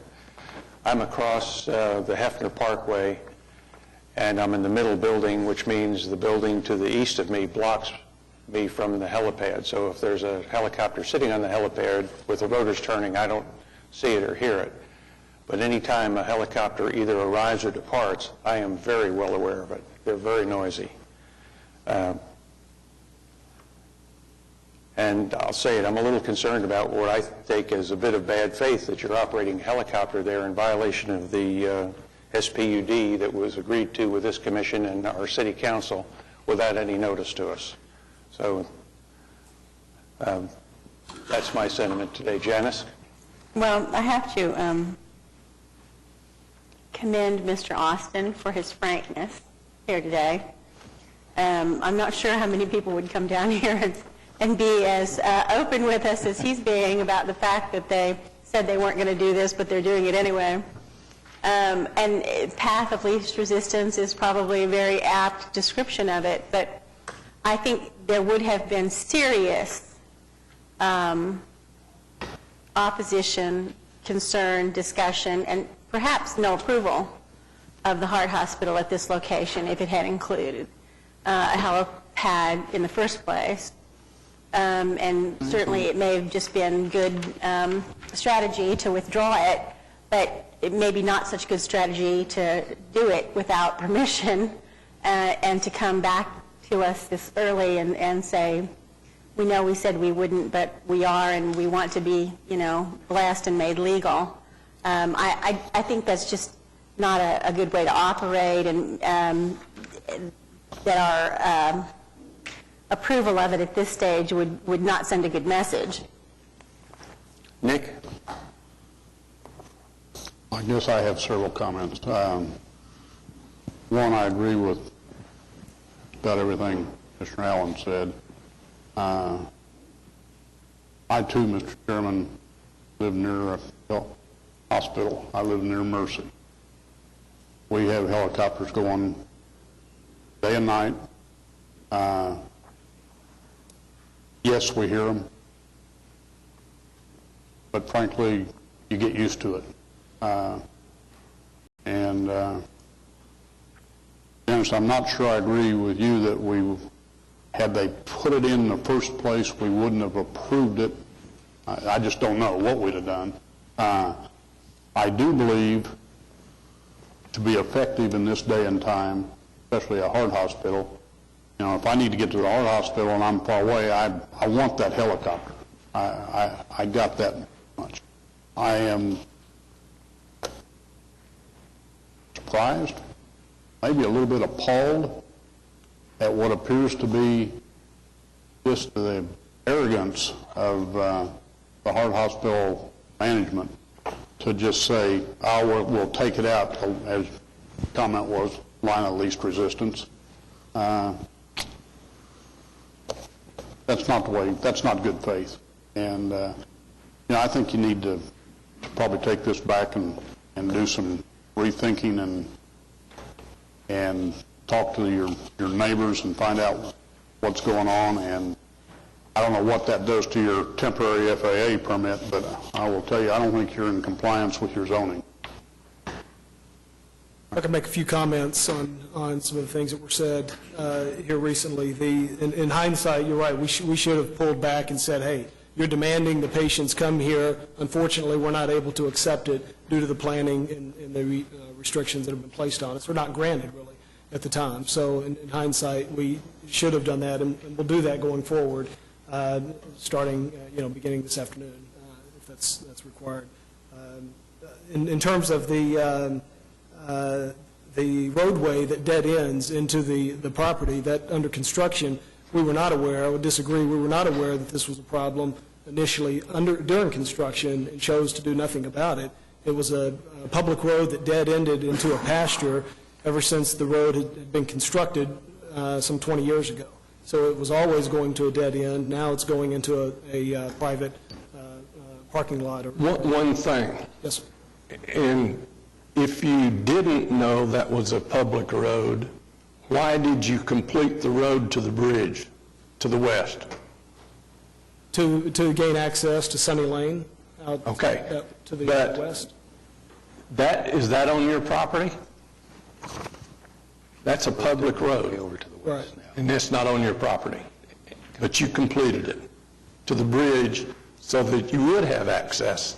I'm across the Hefner Parkway, and I'm in the middle building, which means the building to the east of me blocks me from the helipad. So if there's a helicopter sitting on the helipad with the rotors turning, I don't see it or hear it. But any time a helicopter either arrives or departs, I am very well aware of it. They're very noisy. And I'll say it, I'm a little concerned about what I take as a bit of bad faith that you're operating a helicopter there in violation of the SPUD that was agreed to with this commission and our city council without any notice to us. So that's my sentiment today. Janice? Well, I have to commend Mr. Austin for his frankness here today. I'm not sure how many people would come down here and be as open with us as he's being about the fact that they said they weren't going to do this, but they're doing it anyway. And path of least resistance is probably a very apt description of it, but I think there would have been serious opposition, concern, discussion, and perhaps no approval of the heart hospital at this location if it had included a helipad in the first place. And certainly it may have just been good strategy to withdraw it, but it may be not such good strategy to do it without permission and to come back to us this early and say, we know we said we wouldn't, but we are, and we want to be, blessed and made legal. I think that's just not a good way to operate, and that our approval of it at this stage would not send a good message. Nick? I guess I have several comments. One, I agree with about everything Mr. Allen said. I too, Mr. Chairman, live near a hospital. I live near Mercy. We have helicopters going day and night. Yes, we hear them, but frankly, you get used to it. Dennis, I'm not sure I agree with you that had they put it in the first place, we wouldn't have approved it. I just don't know what we'd have done. I do believe to be effective in this day and time, especially a heart hospital, if I need to get to the heart hospital and I'm far away, I want that helicopter. I got that much. I am surprised, maybe a little bit appalled at what appears to be just the arrogance of the heart hospital management to just say, we'll take it out, as the comment was, line of least resistance. That's not the way, that's not good faith. And, I think you need to probably take this back and do some rethinking and talk to your neighbors and find out what's going on. And I don't know what that does to your temporary FAA permit, but I will tell you, I don't think you're in compliance with your zoning. I can make a few comments on some of the things that were said here recently. In hindsight, you're right. We should have pulled back and said, hey, you're demanding the patients come here. Unfortunately, we're not able to accept it due to the planning and the restrictions that have been placed on us. We're not granted, really, at the time. So in hindsight, we should have done that, and we'll do that going forward, starting, beginning this afternoon, if that's required. In terms of the roadway that dead ends into the property that under construction, we were not aware. I would disagree. We were not aware that this was a problem initially during construction and chose to do nothing about it. It was a public road that dead ended into a pasture ever since the road had been constructed some 20 years ago. So it was always going to a dead end. Now it's going into a private parking lot. One thing. Yes, sir. And if you didn't know that was a public road, why did you complete the road to the bridge to the west? To gain access to Sunny Lane out Okay. To the But west. is that on your property? That's a public road. Right. And it's not on your property. But you completed it to the bridge so that you would have access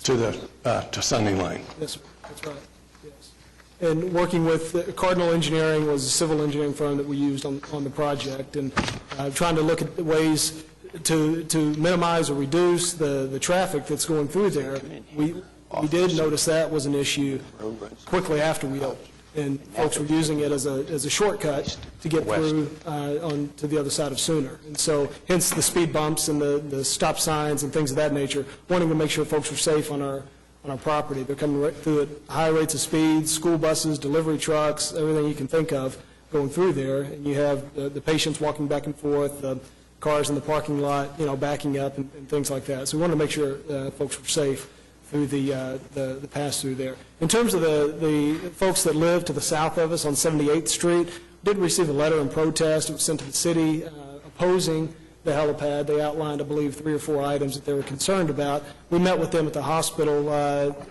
to Sunny Lane. Yes, sir. That's right. Yes. And working with Cardinal Engineering was a civil engineering firm that we used on the project, and trying to look at ways to minimize or reduce the traffic that's going through there. We did notice that was an issue quickly after we opened, and folks were using it as a shortcut to get through on to the other side of Sooner. And so hence the speed bumps and the stop signs and things of that nature, wanting to make sure folks were safe on our property. They're coming right through at high rates of speed, school buses, delivery trucks, everything you can think of going through there. And you have the patients walking back and forth, cars in the parking lot, backing up and things like that. So we wanted to make sure folks were safe. through the pass-through there. In terms of the folks that live to the south of us on 78th Street, did receive a letter in protest. It was sent to the city opposing the helipad. They outlined, I believe, 3 or 4 items that they were concerned about. We met with them at the hospital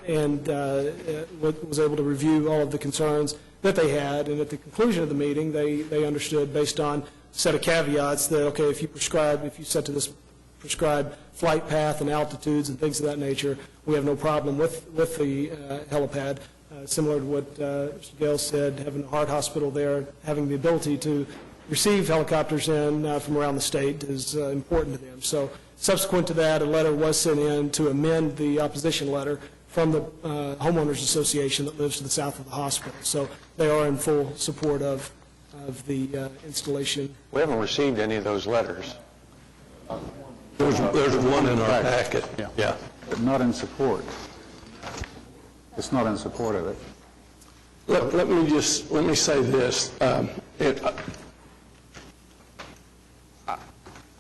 and was able to review all of the concerns that they had. And at the conclusion of the meeting, they understood, based on a set of caveats, that, okay, if you set to this prescribed flight path and altitudes and things of that nature, we have no problem with the helipad. Similar to what Mr. Gale said, having a heart hospital there, having the ability to receive helicopters in from around the state is important to them. So subsequent to that, a letter was sent in to amend the opposition letter from the homeowners association that lives to the south of the hospital. So they are in full support of the installation. We haven't received any of those letters. There's one in our packet. Yeah. But not in support. It's not in support of it. Let me say this.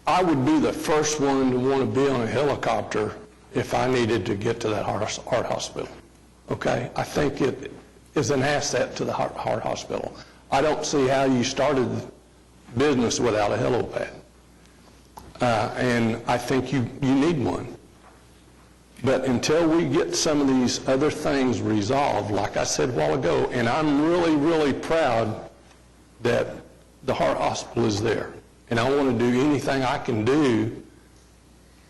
I would be the first one to want to be on a helicopter if I needed to get to that heart hospital. Okay? I think it is an asset to the heart hospital. I don't see how you started business without a helipad. And I think you need one. But until we get some of these other things resolved, like I said a while ago, and I'm really, really proud that the heart hospital is there. And I want to do anything I can do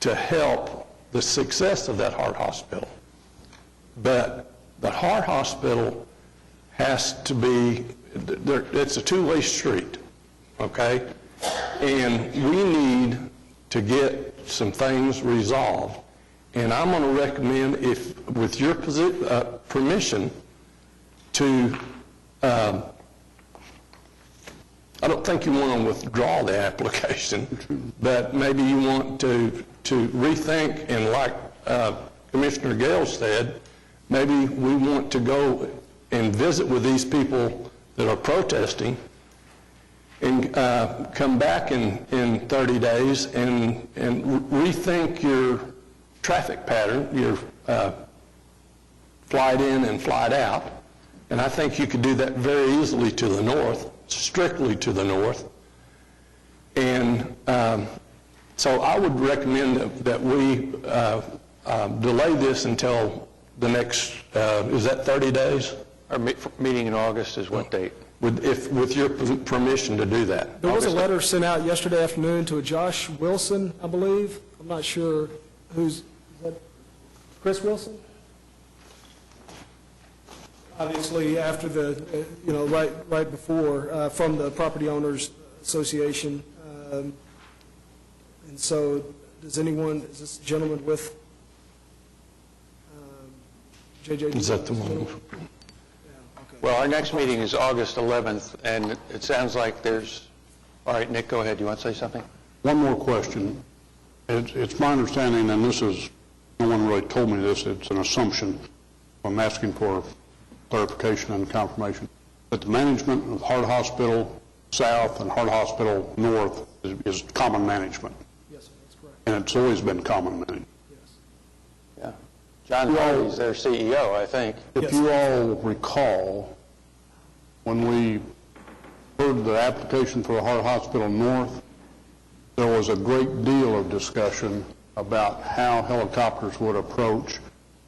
to help the success of that heart hospital. But the heart hospital has to be, it's a two-way street, okay? And we need to get some things resolved. And I'm going to recommend, if, with your permission, to, I don't think you want to withdraw the application, but maybe you want to rethink, and like Commissioner Gale said, maybe we want to go and visit with these people that are protesting and come back in 30 days and rethink your traffic pattern, your flight in and flight out. And I think you could do that very easily to the north, strictly to the north. And so I would recommend that we delay this until the next, is that 30 days? Our meeting in August is what date? With your permission to do that. There was a letter sent out yesterday afternoon to a Josh Wilson, I believe. I'm not sure who's, is that Chris Wilson? Obviously, after the, right before, from the Property Owners Association. And so, is this gentleman with JJ? Is that the one? Well, our next meeting is August 11th, and it sounds like there's, all right, Nick, go ahead. You want to say something? One more question. It's my understanding, and this is, no one really told me this, it's an assumption. I'm asking for clarification and confirmation, that the management of Heart Hospital South and Heart Hospital North is common management. Yes, that's correct. And it's always been common management. Yeah. John Hardy's their CEO, I think. If you all recall, when we heard the application for Heart Hospital North, there was a great deal of discussion about how helicopters would approach,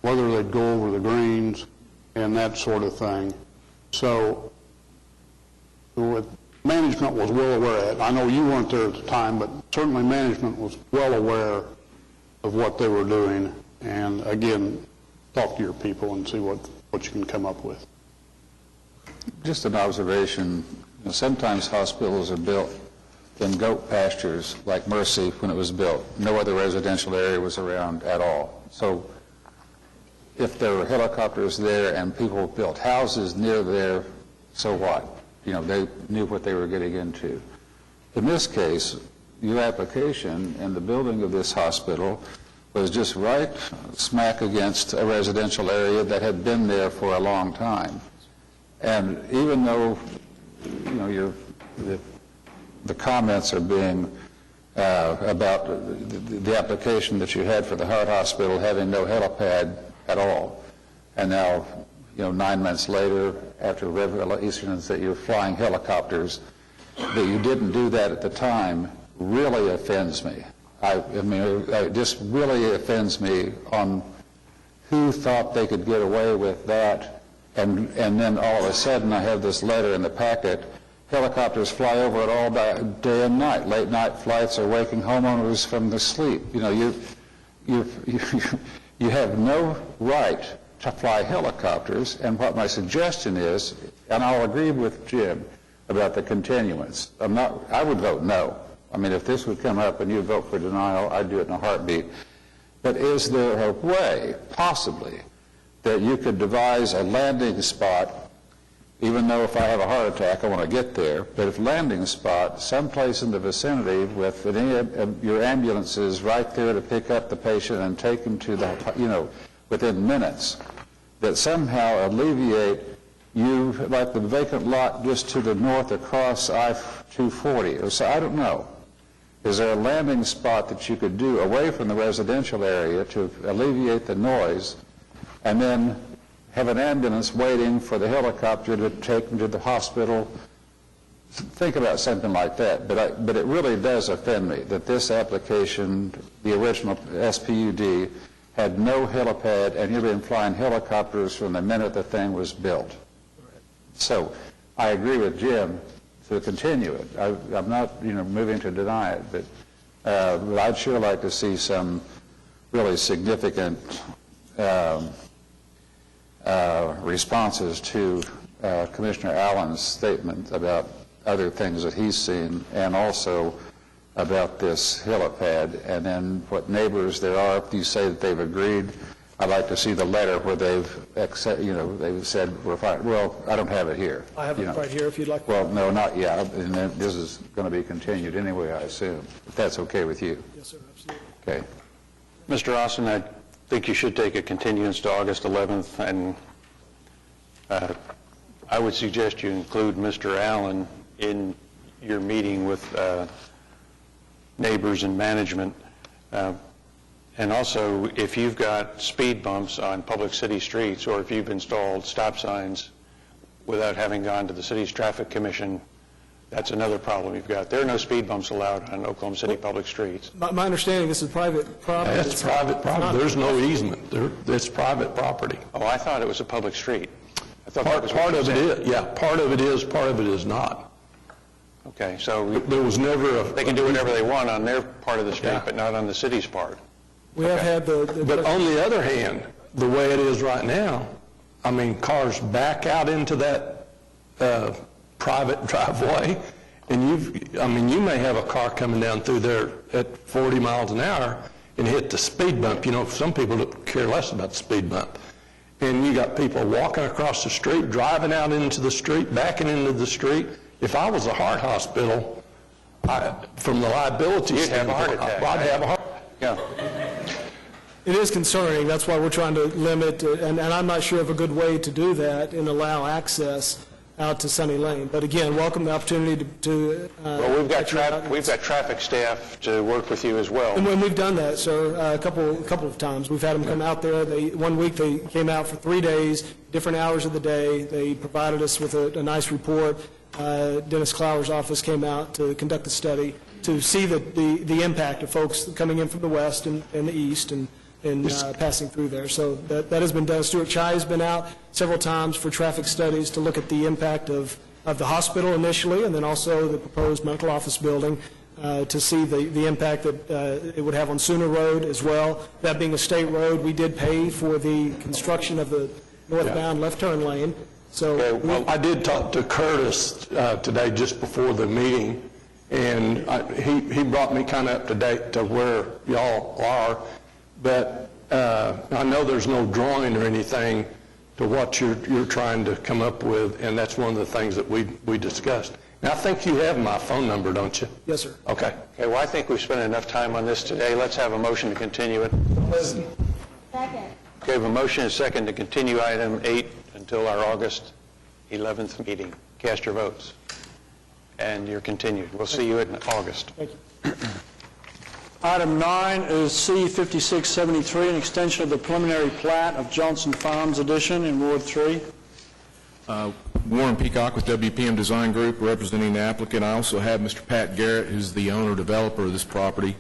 whether they'd go over the greens, and that sort of thing. So management was well aware of it. I know you weren't there at the time, but certainly management was well aware of what they were doing. And again, talk to your people and see what you can come up with. Just an observation, sometimes hospitals are built in goat pastures, like Mercy when it was built. No other residential area was around at all. So if there were helicopters there and people built houses near there, so what? They knew what they were getting into. In this case, your application and the building of this hospital was just right smack against a residential area that had been there for a long time. And even though, the comments are being about the application that you had for the heart hospital having no helipad at all. And now, 9 months later, after revelations that you're flying helicopters, that you didn't do that at the time really offends me. I mean, it just really offends me on who thought they could get away with that. And then all of a sudden I have this letter in the packet. Helicopters fly over it all day and night. Late night flights are waking homeowners from their sleep. You have no right to fly helicopters. And what my suggestion is, and I'll agree with Jim about the continuance. I would vote no. I mean, if this would come up and you vote for denial, I'd do it in a heartbeat. But is there a way, possibly, that you could devise a landing spot, even though if I have a heart attack, I want to get there, but if landing spot, someplace in the vicinity with any of your ambulances right there to pick up the patient and take him to the, within minutes, that somehow alleviate you, like the vacant lot just to the north across I-240, or so, I don't know. Is there a landing spot that you could do away from the residential area to alleviate the noise, and then have an ambulance waiting for the helicopter to take them to the hospital? Think about something like that. But it really does offend me that this application, the original SPUD, had no helipad, and you've been flying helicopters from the minute the thing was built. So I agree with Jim to continue it. I'm not, moving to deny it, but I'd sure like to see some really significant responses to Commissioner Allen's statement about other things that he's seen, and also about this helipad, and then what neighbors there are. If you say that they've agreed, I'd like to see the letter where they've said, we're fine. Well, I don't have it here. I have it right here if you'd like. Well, no, not yet. And then this is going to be continued anyway, I assume, if that's okay with you. Yes, sir, absolutely. Okay. Mr. Austin, I think you should take a continuance to August 11th, and I would suggest you include Mr. Allen in your meeting with neighbors and management. And also, if you've got speed bumps on public city streets, or if you've installed stop signs without having gone to the city's traffic commission, that's another problem you've got. There are no speed bumps allowed on Oklahoma City public streets. My understanding, this is private property. That's private property. There's no easement. It's private property. Oh, I thought it was a public street. I thought Part of it is, yeah. Part of it is not. Okay, so there was never a... They can do whatever they want on their part of the street, but not on the city's part. We have had But on the other hand, the way it is right now, I mean, cars back out into that private driveway, and you may have a car coming down through there at 40 miles an hour and hit the speed bump. Some people care less about the speed bump. And you got people walking across the street, driving out into the street, backing into the street. If I was a heart hospital, from the liability You'd have a heart attack. I'd have a heart attack. Yeah. It is concerning. That's why we're trying to limit, and I'm not sure of a good way to do that and allow access out to Sunny Lane. But again, welcome the opportunity to well, we've got traffic staff to work with you as well. And when we've done that, sir, a couple of times. We've had them come out there. One week they came out for 3 days, different hours of the day. They provided us with a nice report. Dennis Clower's office came out to conduct the study to see the impact of folks coming in from the west and the east and passing through there. So that has been done. Stuart Chai has been out several times for traffic studies to look at the impact of the hospital initially, and then also the proposed medical office building to see the impact that it would have on Sooner Road as well. That being a state road, we did pay for the construction of the northbound left turn lane. So I did talk to Curtis today just before the meeting, and he brought me kind of up to date to where y'all are. But I know there's no drawing or anything to what you're trying to come up with, and that's one of the things that we discussed. And I think you have my phone number, don't you? Yes, sir. Okay. Okay, well, I think we've spent enough time on this today. Let's have a motion to continue it. Second. Okay, we have a motion and a second to continue item 8 until our August 11th meeting. Cast your votes. And you're continued. We'll see you in August. Thank you. Item 9 is C-5673, an extension of the preliminary plat of Johnson Farms Addition in Ward 3. Warren Peacock with WPM Design Group, representing the applicant. I also have Mr. Pat Garrett, who's the owner-developer of this property.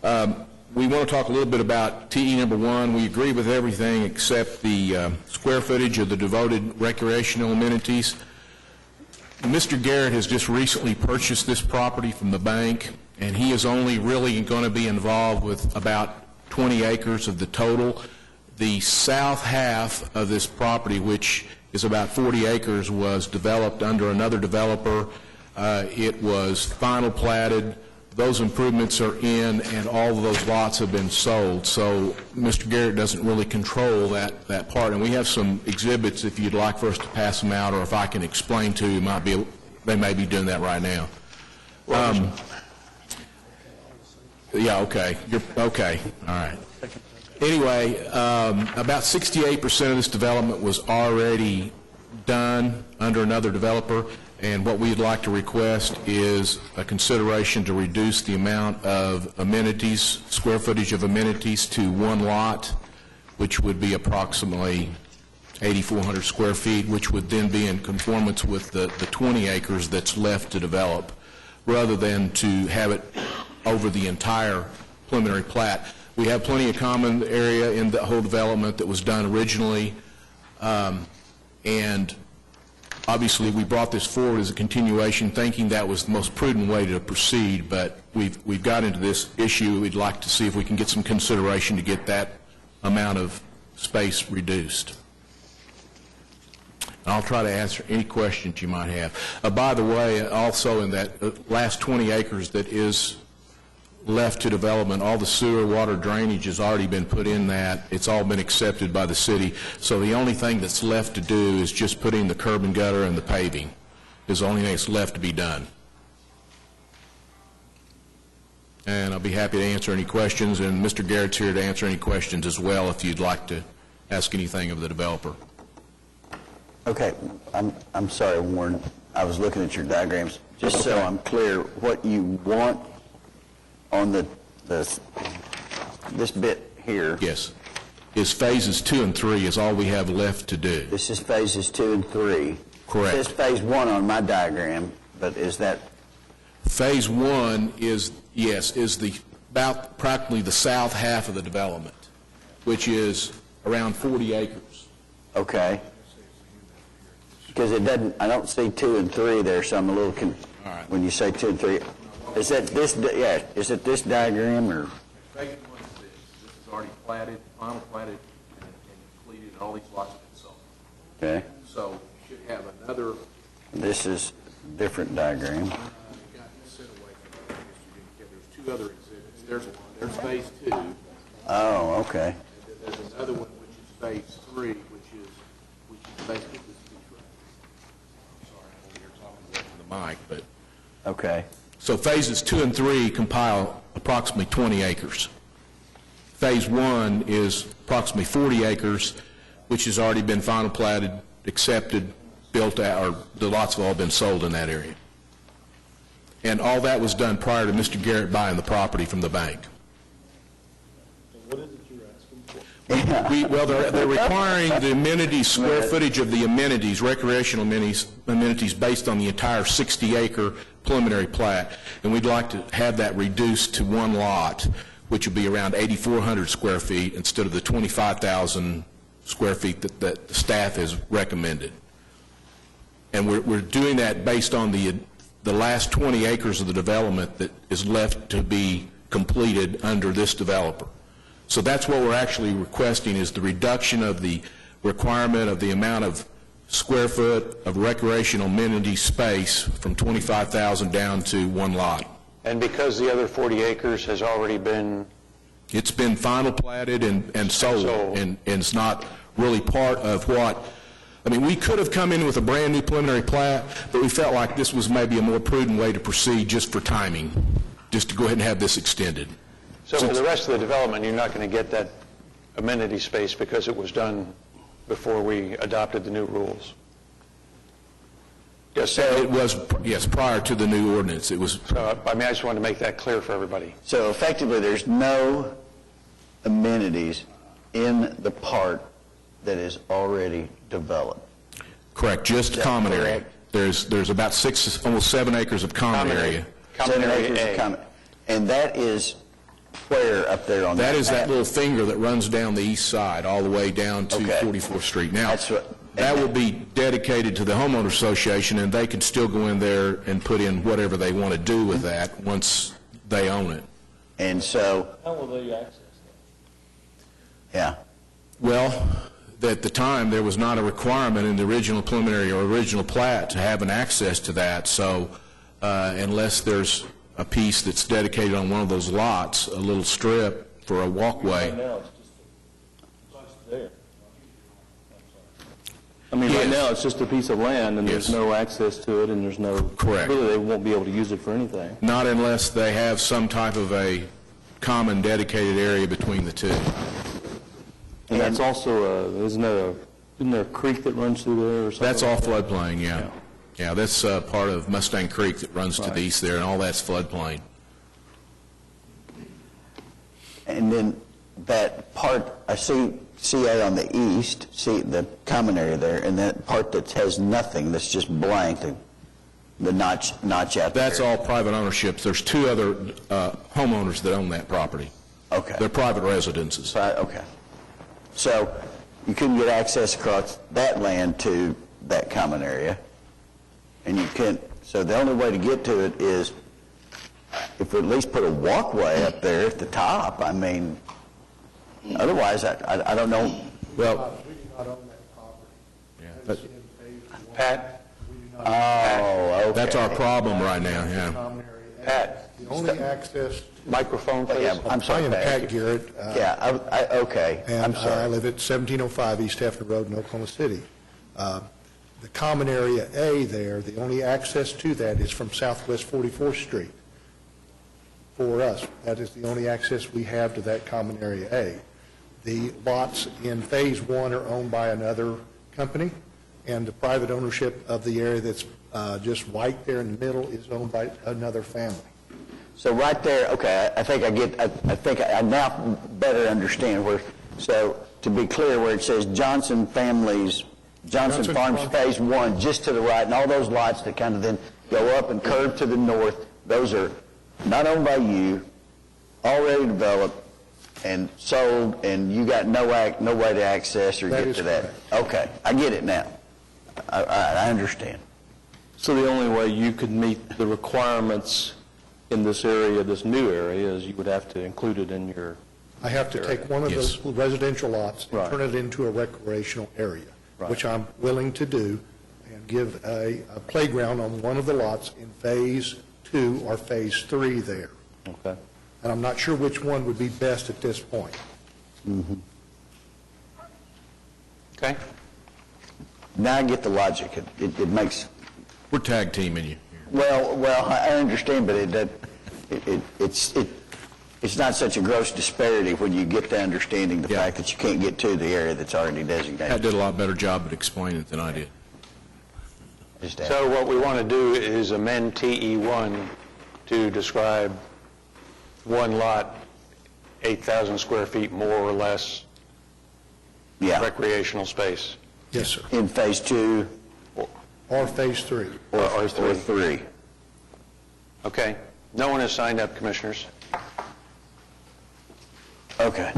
We want to talk a little bit about TE number 1. We agree with everything except the square footage of the devoted recreational amenities. Mr. Garrett has just recently purchased this property from the bank, and he is only really going to be involved with about 20 acres of the total. The south half of this property, which is about 40 acres, was developed under another developer. It was final platted. Those improvements are in, and all of those lots have been sold. So Mr. Garrett doesn't really control that part. And we have some exhibits if you'd like for us to pass them out, or if I can explain to you, they may be doing that right now. Yeah, okay. Okay, all right. Anyway, about 68% of this development was already done under another developer, and what we'd like to request is a consideration to reduce the amount of amenities, square footage of amenities, to one lot, which would be approximately 8,400 square feet, which would then be in conformance with the 20 acres that's left to develop, rather than to have it over the entire preliminary plat. We have plenty of common area in the whole development that was done originally, and obviously we brought this forward as a continuation, thinking that was the most prudent way to proceed, but we've got into this issue. We'd like to see if we can get some consideration to get that amount of space reduced. I'll try to answer any questions you might have. By the way, also in that last 20 acres that is left to development, all the sewer, water, drainage has already been put in that. It's all been accepted by the city. So the only thing that's left to do is just putting the curb and gutter and the paving is the only thing that's left to be done. And I'll be happy to answer any questions, and Mr. Garrett's here to answer any questions as well if you'd like to ask anything of the developer. Okay, I'm sorry, Warren. I was looking at your diagrams. Just so I'm clear, what you want on this bit here. Yes. Is phases 2 and 3 is all we have left to do. This is phases 2 and 3. Correct. It says phase 1 on my diagram, but is that? Phase 1 is, yes, is about practically the south half of the development, which is around 40 acres. Okay. Because it doesn't, I don't see 2 and 3 there, so I'm a little All right. when you say 2 and 3. Is that this, yeah, is it this diagram or? Phase 1 is this. This is already platted, final platted, and completed, and all these lots have been sold. Okay. So you should have another. This is a different diagram. There's 2 other exhibits. There's phase 2. Oh, okay. And then there's another one which is phase 3, which is basically this piece right here. I'm sorry, I'm over here talking away from the mic, but. Okay. So phases 2 and 3 compile approximately 20 acres. Phase 1 is approximately 40 acres, which has already been final platted, accepted, built out, or the lots have all been sold in that area. And all that was done prior to Mr. Garrett buying the property from the bank. What is it you're asking for? Well, they're requiring the amenities, square footage of the amenities, recreational amenities based on the entire 60-acre preliminary plat, and we'd like to have that reduced to one lot, which would be around 8,400 square feet instead of the 25,000 square feet that the staff has recommended. And we're doing that based on the last 20 acres of the development that is left to be completed under this developer. So that's what we're actually requesting, is the reduction of the requirement of the amount of square foot of recreational amenity space from 25,000 down to one lot. And because the other 40 acres has already been... It's been final platted and sold, and it's not really part of what... I mean, we could have come in with a brand-new preliminary plat, but we felt like this was maybe a more prudent way to proceed just for timing, just to go ahead and have this extended. So for the rest of the development, you're not going to get that amenity space because it was done before we adopted the new rules. It was, yes, prior to the new ordinance. It was, I just wanted to make that clear for everybody. So effectively, there's no amenities in the part that is already developed. correct, just common area. There's about almost 7 acres of common area. 7 acres of common. And that is where up there on that? That is that little finger that runs down the east side, all the way down to 44th Street. Now, that will be dedicated to the homeowner association, and they can still go in there and put in whatever they want to do with that once they own it. And so, How will they access that? yeah. Well, at the time, there was not a requirement in the original preliminary or original plat to have an access to that, so unless there's a piece that's dedicated on one of those lots, a little strip for a walkway. Right now, it's just there. I mean, right now, it's just a piece of land, and there's no access to it, and there's no... Correct. Really, they won't be able to use it for anything. Not unless they have some type of a common dedicated area between the two. And that's also, isn't there a creek that runs through there or something? That's all floodplain, yeah. Yeah, that's part of Mustang Creek that runs to the east there, and all that's floodplain. And then that part, I see CA on the east, see the common area there, and that part that has nothing, that's just blank, the notch out there. That's all private ownership. There's 2 other homeowners that own that property. Okay. They're private residences. Okay. So you couldn't get access across that land to that common area, and you can't, so the only way to get to it is if we at least put a walkway up there at the top. I mean, otherwise, I don't know. Well, We do not own that property. yeah, That's in phase 1. Pat? Oh, okay. that's our problem right now, yeah. Common area A. Pat? The only access to... Microphone, please. Yeah, I'm I sorry, am Pat Garrett. Yeah, okay. I'm And I sorry. live at 1705 East Hefner Road in Oklahoma City. The common area A there, the only access to that is from Southwest 44th Street. For us, that is the only access we have to that common area A. The lots in Phase 1 are owned by another company, and the private ownership of the area that's just white there in the middle is owned by another family. So right there, okay, I think I now better understand where, so to be clear, where it says Johnson Farms Phase 1, just to the right, and all those lots that kind of then go up and curve to the north, those are not owned by you, already developed and sold, and you got no way to access or get to that. Okay, I get it now. I understand. So the only way you could meet the requirements in this area, this new area, is you would have to include it in your... I have to take one of those residential lots and Right. turn it into a recreational area, which I'm willing to do, and give a playground on one of the lots in Phase 2 or Phase 3 there. Okay. And I'm not sure which one would be best at this point. Okay. Now I get the logic. It makes... We're tag teaming you. Well, I understand, but it's not such a gross disparity when you get to understanding the fact that you can't get to the area that's already designated. Pat did a lot better job at explaining it than I did. So what we want to do is amend TE1 to describe one lot, 8,000 square feet more or less recreational space. Yes, sir. In Phase 2? Or Phase 3. Or 3. Or 3. Okay. No one has signed up, Commissioners. Okay.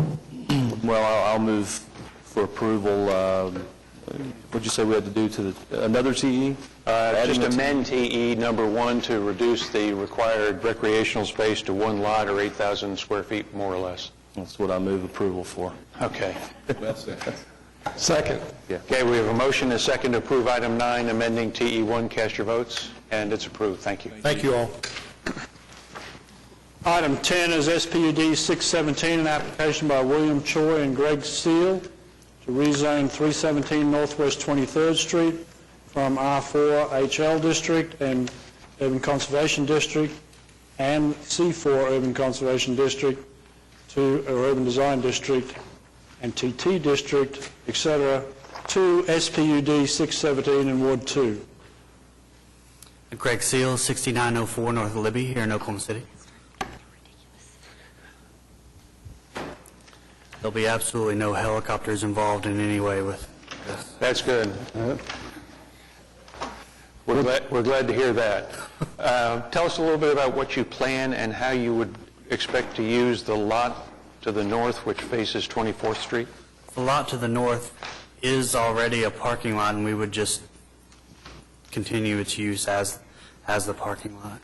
Well, I'll move for approval. What'd you say we had to do to another TE? Just amend TE number 1 to reduce the required recreational space to one lot or 8,000 square feet, more or less. That's what I move approval for. Okay. Second. Okay, we have a motion and a second to approve item 9, amending TE1. Cast your votes, and it's approved. Thank you. Thank you all. Item 10 is SPUD 617, an application by William Choi and Greg Steele to rezone 317 Northwest 23rd Street from R4 HL District and Urban Conservation District and C4 Urban Conservation District to Urban Design District and TT District, etc., to SPUD 617 in Ward 2. Greg Seals, 6904 North Libby, here in Oklahoma City. There'll be absolutely no helicopters involved in any way with this. That's good. We're glad to hear that. Tell us a little bit about what you plan and how you would expect to use the lot to the north, which faces 24th Street. The lot to the north is already a parking lot, and we would just continue its use as the parking lot.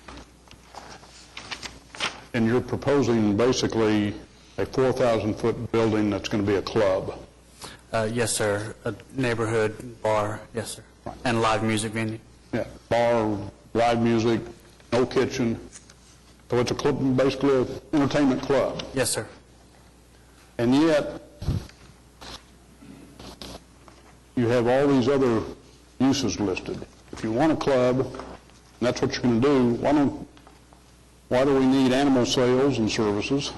And you're proposing basically a 4,000-foot building that's going to be a club. Yes, sir. A neighborhood bar, yes, sir. And live music venue. Yeah, bar, live music, no kitchen. So it's a club, basically an entertainment club. Yes, sir. And yet, you have all these other uses listed. If you want a club, and that's what you're going to do, why do we need animal sales and services,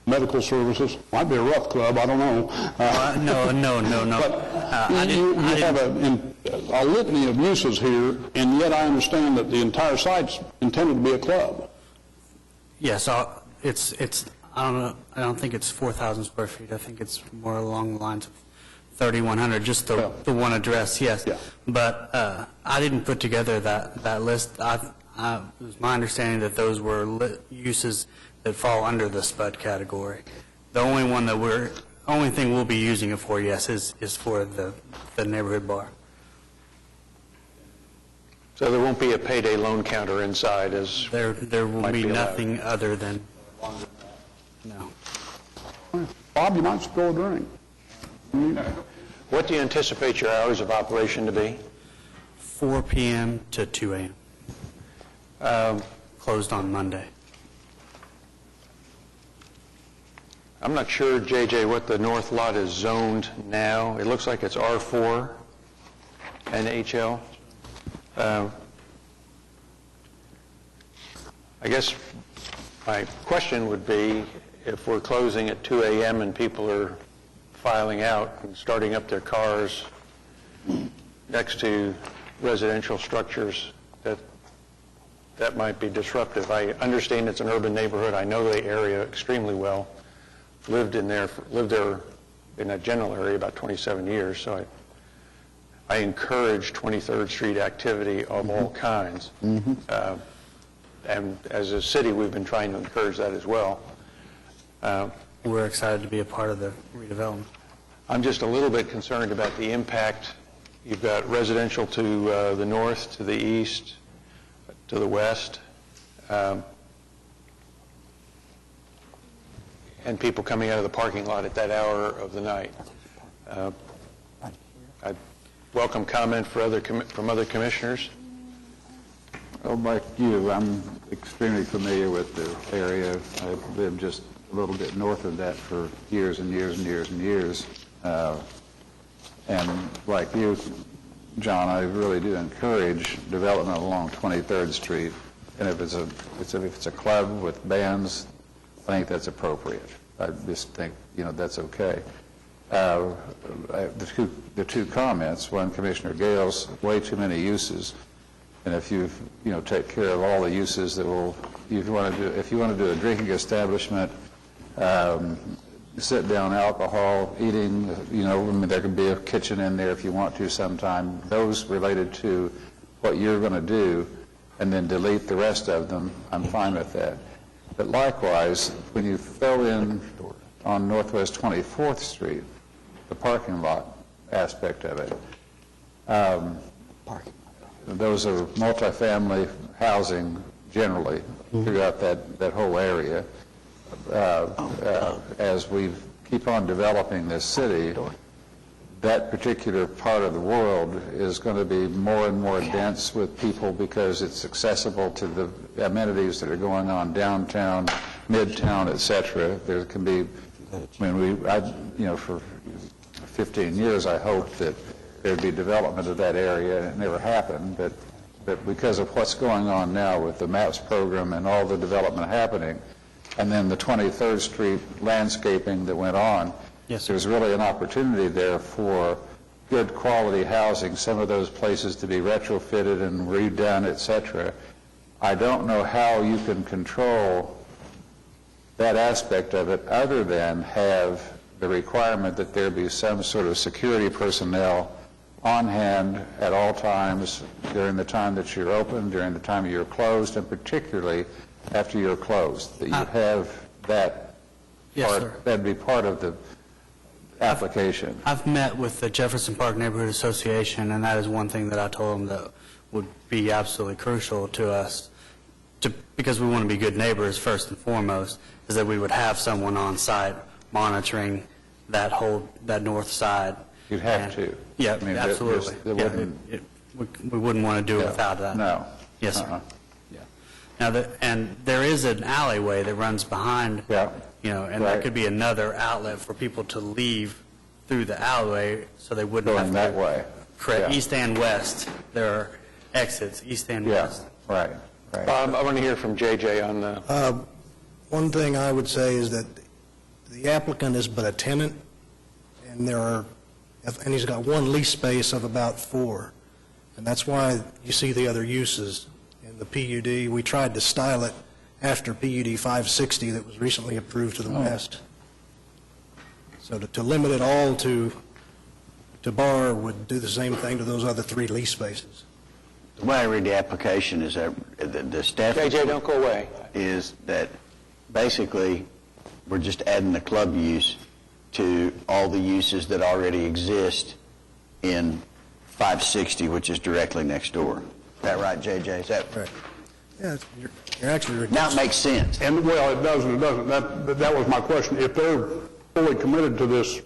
medical services? Might be a rough club, I don't know. No. But you have a litany of uses here, and yet I understand that the entire site's intended to be a club. Yes, it's. I don't know. I don't think it's 4,000 square feet. I think it's more along the lines of 3,100. Just the one address. Yes. Yeah. But I didn't put together that list. It was my understanding that those were uses that fall under the SPUD category. The only thing we'll be using it for, yes, is for the neighborhood bar. So there won't be a payday loan counter inside as there will be nothing other than Bob, you might spill a drink. What do you anticipate your hours of operation to be? 4 p.m. to 2 a.m. Closed on Monday. I'm not sure, JJ, what the north lot is zoned now. It looks like it's R4 and HL. I guess my question would be, if we're closing at 2 a.m. and people are filing out and starting up their cars next to residential structures, that might be disruptive. I understand it's an urban neighborhood. I know the area extremely well. Lived there in that general area about 27 years, so I encourage 23rd Street activity of all kinds. And as a city, we've been trying to encourage that as well. We're excited to be a part of the redevelopment. I'm just a little bit concerned about the impact. You've got residential to the north, to the east, to the west, and people coming out of the parking lot at that hour of the night. I welcome comment from other commissioners. Well, like you, I'm extremely familiar with the area. I've lived just a little bit north of that for years and years and years and years. And like you, John, I really do encourage development along 23rd Street. And if it's a club with bands, I think that's appropriate. I just think, that's okay. The two comments, one, Commissioner Gale's, way too many uses. And if you take care of all the uses that will, if you want to do a drinking establishment, sit down alcohol, eating, there could be a kitchen in there if you want to sometime. Those related to what you're going to do, and then delete the rest of them, I'm fine with that. But likewise, when you throw in on Northwest 24th Street, the parking lot aspect of it, those are multifamily housing generally throughout that whole area. As we keep on developing this city, that particular part of the world is going to be more and more dense with people because it's accessible to the amenities that are going on downtown, midtown, etc. There can be, for 15 years I hoped that there'd be development of that area, and it never happened, but because of what's going on now with the MAPS program and all the development happening, and then the 23rd Street landscaping that went on, there's really an opportunity there for good quality housing, some of those places to be retrofitted and redone, et cetera. I don't know how you can control that aspect of it other than have the requirement that there be some sort of security personnel on hand at all times during the time that you're open, during the time you're closed, and particularly after you're closed, that you have that Yes, part, sir. that'd be part of the application. I've met with the Jefferson Park Neighborhood Association, and that is one thing that I told them that would be absolutely crucial to us, because we want to be good neighbors first and foremost, is that we would have someone on site monitoring that north side. You'd have to. Yeah, I mean, absolutely. We wouldn't want to do it without that. No. Yes, sir. Yeah. Now, and there is an alleyway that runs behind, and that could be another outlet for people to leave through the alleyway, so they wouldn't have Going to. that way. Correct. Yeah. East and west. There are exits, east and west. Right. Bob, I want to hear from J.J. on the... One thing I would say is that the applicant is but a tenant, and he's got one lease space of about 4. And that's why you see the other uses in the PUD. We tried to style it after PUD 560 that was recently approved to the west. So to limit it all to bar would do the same thing to those other 3 lease spaces. The way I read the application is that the staff... J.J., don't go away. ...is that basically we're just adding the club use to all the uses that already exist in 560, which is directly next door. Is that right, J.J.? Is that right? Yeah, you're actually... Now it makes sense. And, well, it does and it doesn't. That was my question. If they're fully committed to this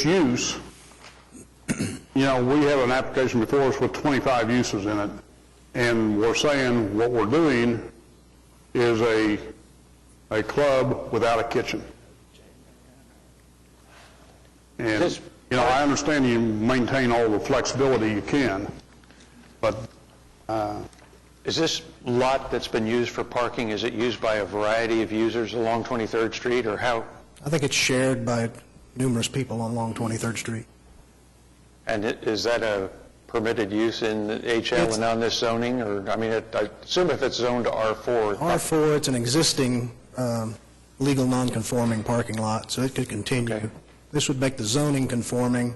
use, we have an application before us with 25 uses in it, and we're saying what we're doing is a club without a kitchen. And, I understand you maintain all the flexibility you can, but... Is this lot that's been used for parking, is it used by a variety of users along 23rd Street, or how? I think it's shared by numerous people along 23rd Street. And is that a permitted use in the HL and on this zoning? Or, I assume if it's zoned to R4... R4, it's an existing legal non-conforming parking lot, so it could continue. Okay. This would make the zoning conforming,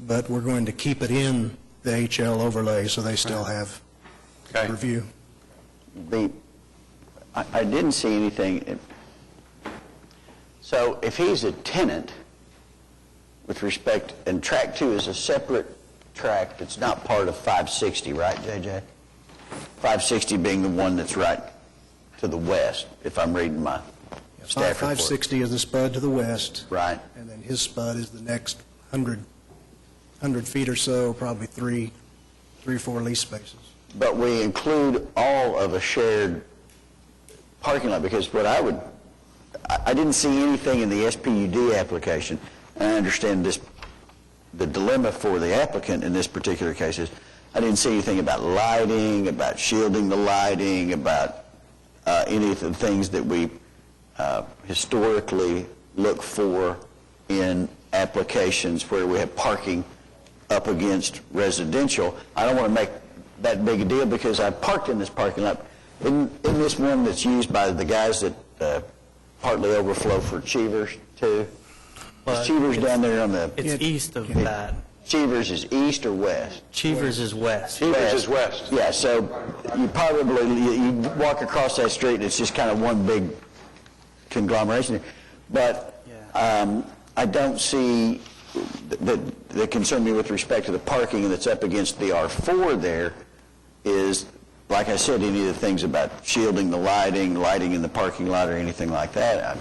but we're going to keep it in the HL overlay so they still have review. I didn't see anything. So if he's a tenant, with respect, and track 2 is a separate track that's not part of 560, right, JJ? 560 being the one that's right to the west, if I'm reading my staff report. 560 is the spud to the west. Right. And then his spud is the next 100 feet or so, probably three or four lease spaces. But we include all of a shared parking lot, because I didn't see anything in the SPUD application, and I understand the dilemma for the applicant in this particular case is I didn't see anything about lighting, about shielding the lighting, about any of the things that we historically look for in applications where we have parking up against residential. I don't want to make that big a deal because I parked in this parking lot. In this one that's used by the guys that partly overflow for Cheevers too. Is Cheevers down there on the... It's east of that. Cheevers is east or west? Cheevers is west. Cheevers is west. Yeah, so you probably, you walk across that street and it's just kind of one big conglomeration. But I don't see that concern me with respect to the parking that's up against the R4 there is, like I said, any of the things about shielding the lighting in the parking lot or anything like that.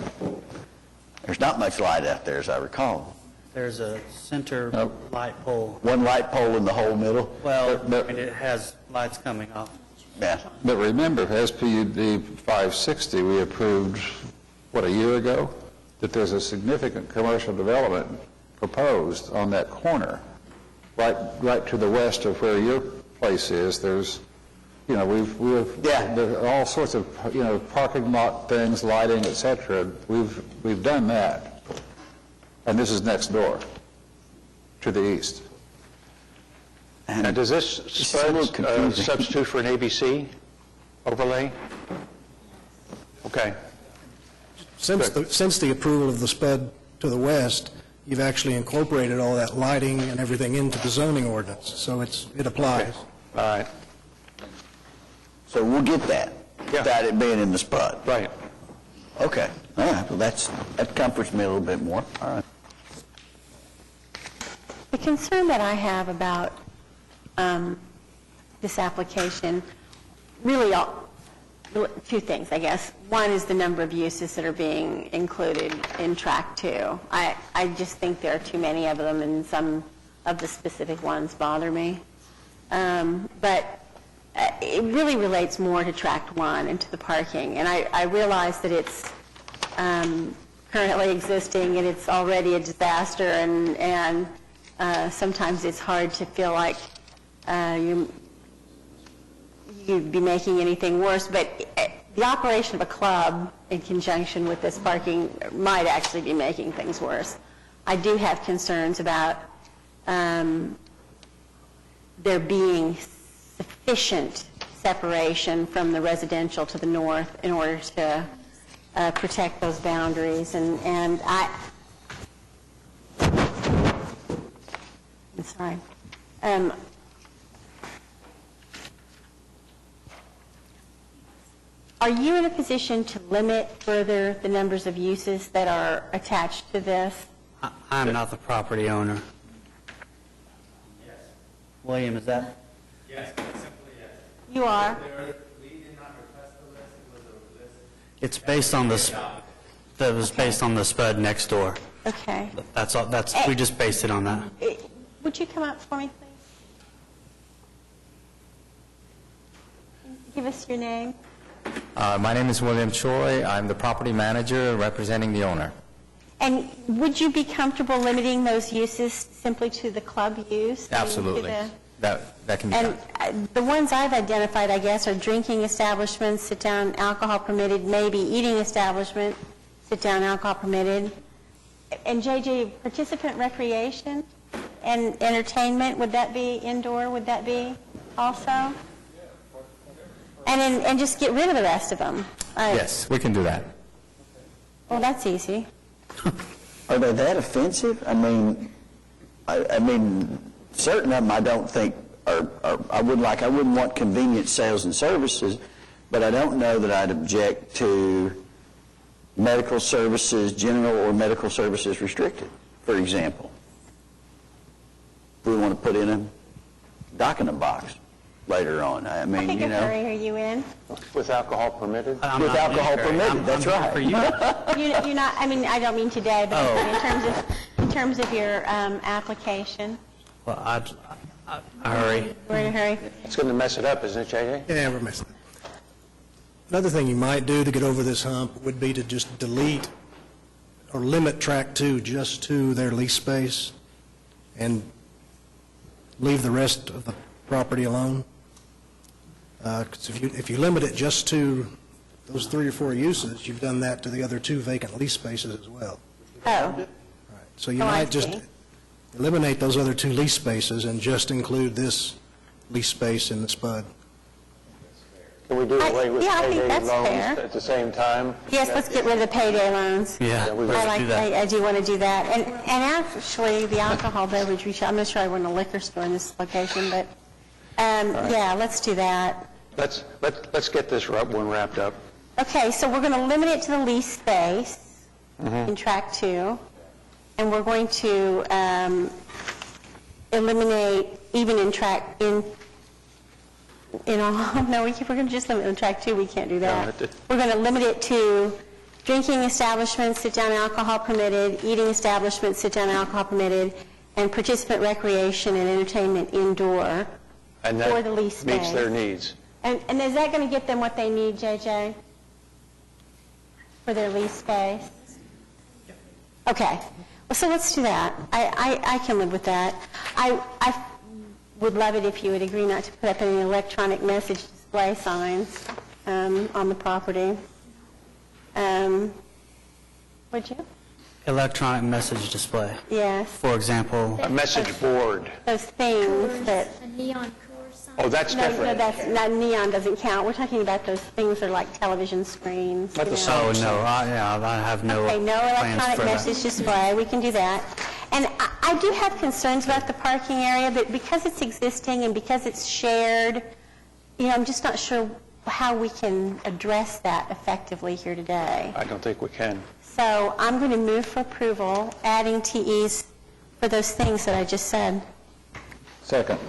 There's not much light out there as I recall. There's a center light pole. One light pole in the whole middle? Well, it has lights coming off. Yeah. But remember, SPUD 560, we approved, a year ago, that there's a significant commercial development proposed on that corner, right to the west of where your place is. There's, there are all sorts of, parking lot things, lighting, et cetera. We've done that. And this is next door. to the east. Now, does this SPUD substitute for an ABC overlay? Okay. Since the approval of the SPUD to the west, you've actually incorporated all that lighting and everything into the zoning ordinance, so it applies. Okay. All right. So we'll get that, without it being in the SPUD. Right. Okay. All right, well, that comforts me a little bit more. All right. The concern that I have about this application, really two things, I guess. One is the number of uses that are being included in Track 2. I just think there are too many of them, and some of the specific ones bother me. But it really relates more to Track 1 and to the parking. And I realize that it's currently existing and it's already a disaster, and sometimes it's hard to feel like you'd be making anything worse. But the operation of a club in conjunction with this parking might actually be making things worse. I do have concerns about there being sufficient separation from the residential to the north in order to protect those boundaries. And I'm sorry. Are you in a position to limit further the numbers of uses that are attached to this? I'm not the property owner. Yes. William, is that? Yes, simply yes. You are? We did not request the list, it was a list. It's based on the, that was based on the SPUD next door. Okay. That's all, we just based it on that. Would you come up for me, please? Give us your name. My name is William Choi. I'm the property manager representing the owner. And would you be comfortable limiting those uses simply to the club use? Absolutely. That can be done. And the ones I've identified, I guess, are drinking establishments, sit-down alcohol permitted, maybe eating establishment, sit-down alcohol permitted. And JJ, participant recreation and entertainment, would that be indoor? Would that be also? And just get rid of the rest of them. Yes, we can do that. Well, that's easy. Are they that offensive? I mean, certain of them I don't think I wouldn't want convenience sales and services, but I don't know that I'd object to medical services, general or medical services restricted, for example. If we want to put in a dock in a box later on. I mean, I think hurry are you in? With alcohol permitted? With alcohol permitted, that's right. You're not, I mean, I don't mean today, but in terms of your application. Well, I hurry. We're in a hurry. It's going to mess it up, isn't it, JJ? Yeah, we're messing it up. Another thing you might do to get over this hump would be to just delete or limit Track 2 just to their lease space and leave the rest of the property alone. Because if you limit it just to those 3 or 4 uses, you've done that to the other 2 vacant lease spaces as well. Oh. Right. So you might just eliminate those other 2 lease spaces and just include this lease space in the SPUD. Can we do away with I think payday that's loans fair. at the same time? Yes, let's get rid of the payday loans. Yeah, let's do that. I do want to do that. And actually, the alcohol beverage retail, I'm not sure I run a liquor store in this location, but yeah, let's do that. Let's get this one wrapped up. Okay, so we're going to limit it to the lease space in Track 2, and we're going to eliminate even in Track no, we're going to just limit it in Track 2. We can't do that. We're going to limit it to drinking establishments, sit-down alcohol permitted, eating establishments, sit-down alcohol permitted, and participant recreation and entertainment indoor for the lease space. Meets their needs. And is that going to get them what they need, JJ, for their lease space? Okay. Well, so let's do that. I can live with that. I would love it if you would agree not to put up any electronic message display signs on the property. Would you? Electronic message display. Yes, For example, A message board. those things that... A neon course sign. Oh, that's No, different. that's not, neon doesn't count. We're talking about those things that are like television screens. you know. oh, no, I have no Okay, no plans electronic for that. message display, we can do that. And I do have concerns about the parking area, but because it's existing and because it's shared, I'm just not sure how we can address that effectively here today. I don't think we can. So I'm going to move for approval, adding TEs for those things that I just said. Second.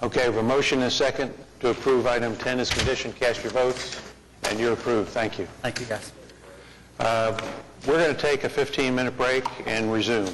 Okay, we have a motion and a second to approve item 10 as conditioned. Cast your votes, and you're approved. Thank you. Thank you, guys. We're going to take a 15-minute break and resume.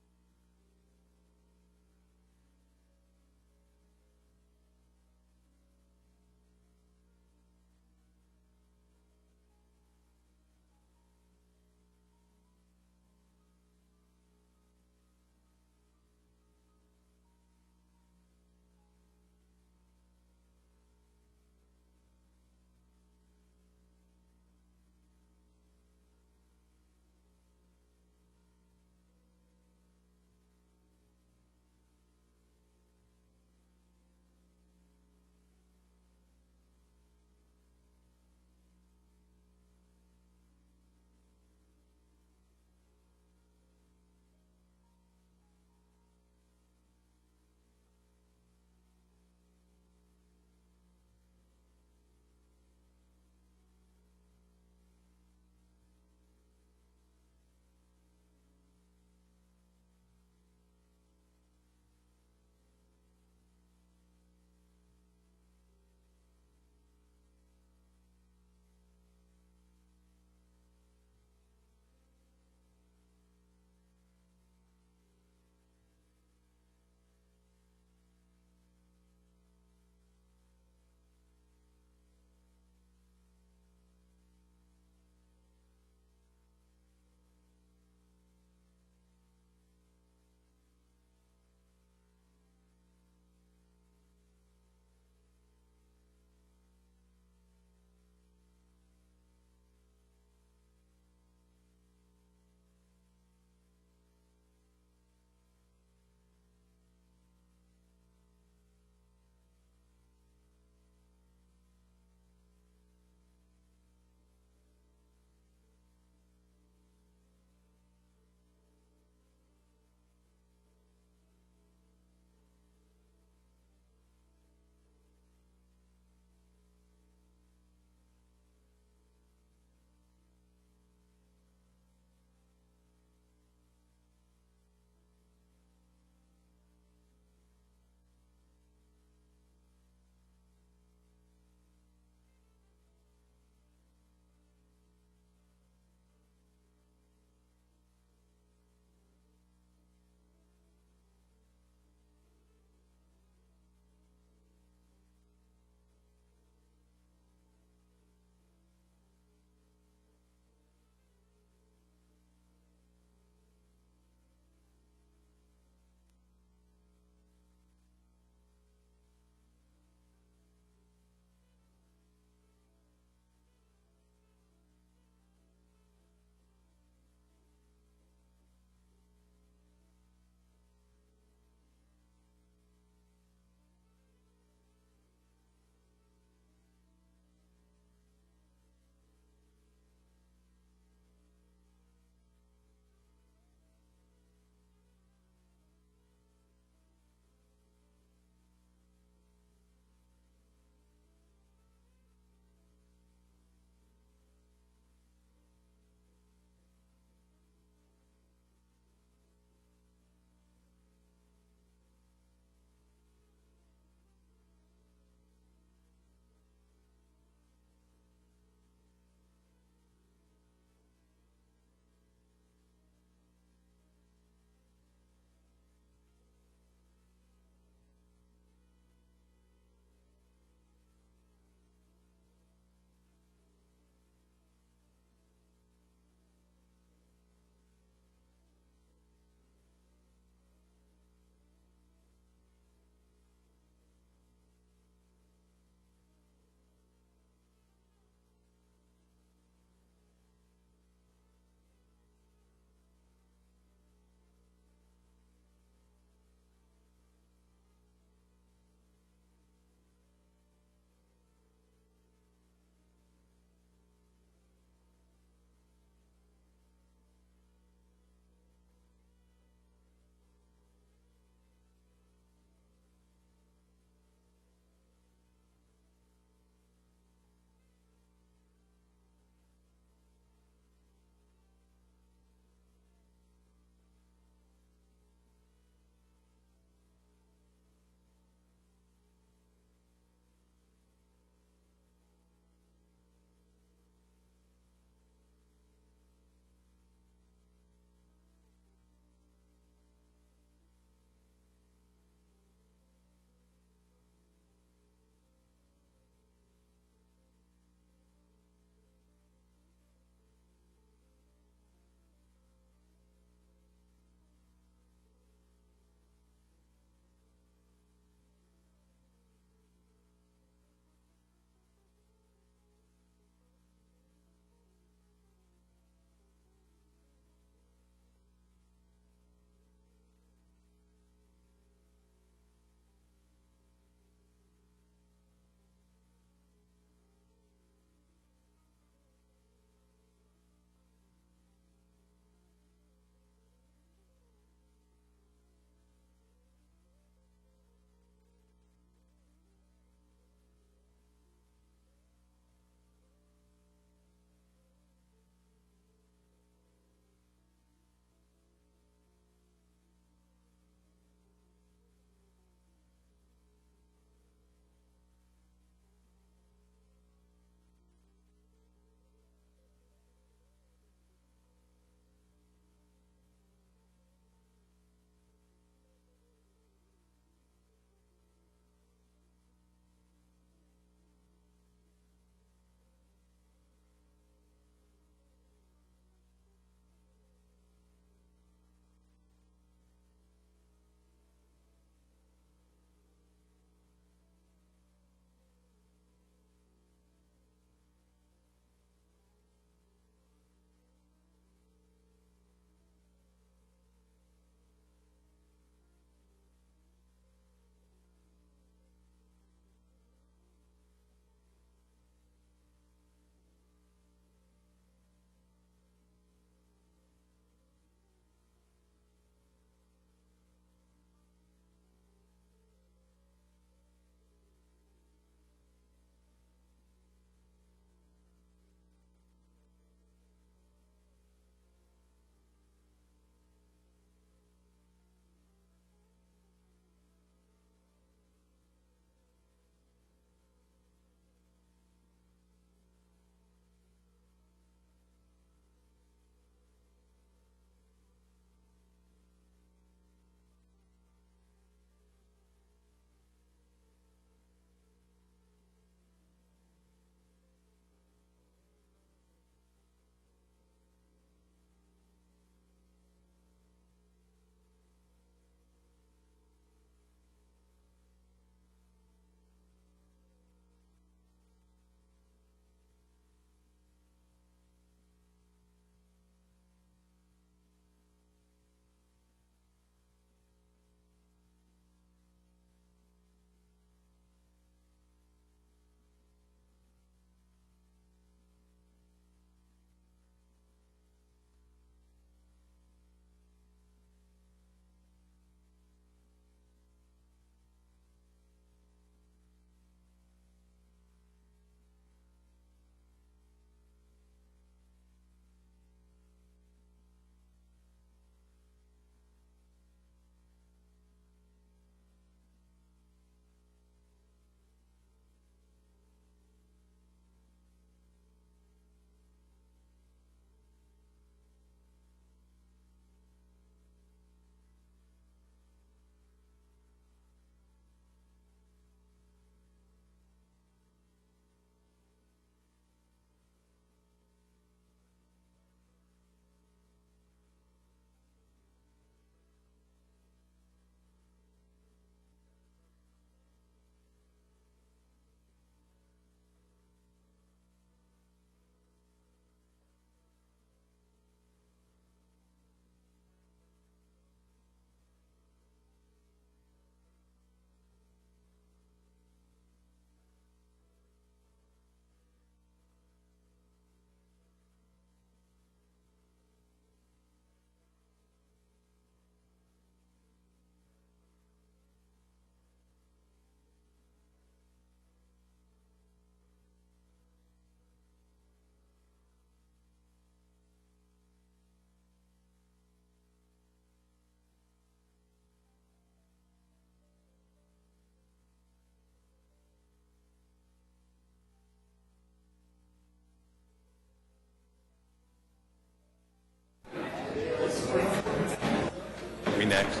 me next.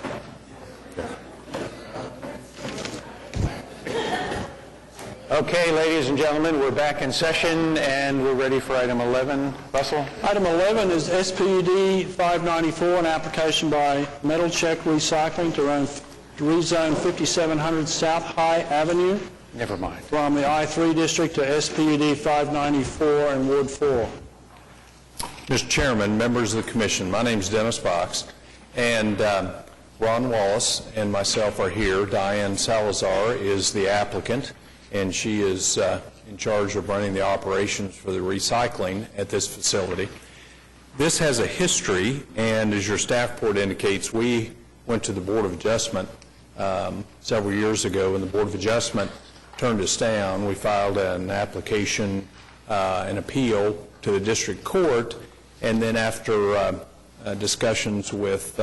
Okay, ladies and gentlemen, we're back in session, and we're ready for item 11. Russell? Item 11 is SPUD 594, an application by Metal Check Recycling to rezone 5700 South High Avenue Never mind. from the I-3 district to SPUD 594 in Ward 4. Mr. Chairman, members of the commission, my name is Dennis Box, and Ron Wallace and myself are here. Diane Salazar is the applicant, and she is in charge of running the operations for the recycling at this facility. This has a history, and as your staff report indicates, we went to the Board of Adjustment several years ago, and the Board of Adjustment turned us down. We filed an application, an appeal to the district court, and then after discussions with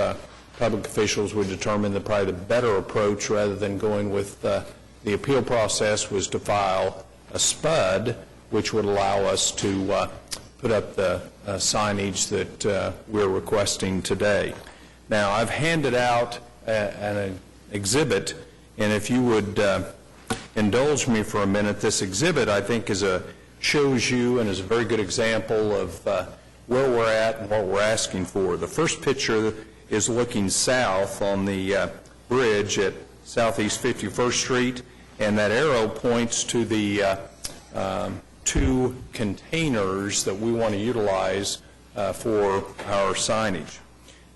public officials, we determined that probably the better approach, rather than going with the appeal process, was to file a SPUD, which would allow us to put up the signage that we're requesting today. Now, I've handed out an exhibit, and if you would indulge me for a minute, this exhibit, I think, shows you and is a very good example of where we're at and what we're asking for. The first picture is looking south on the bridge at Southeast 51st Street, and that arrow points to the two containers that we want to utilize for our signage.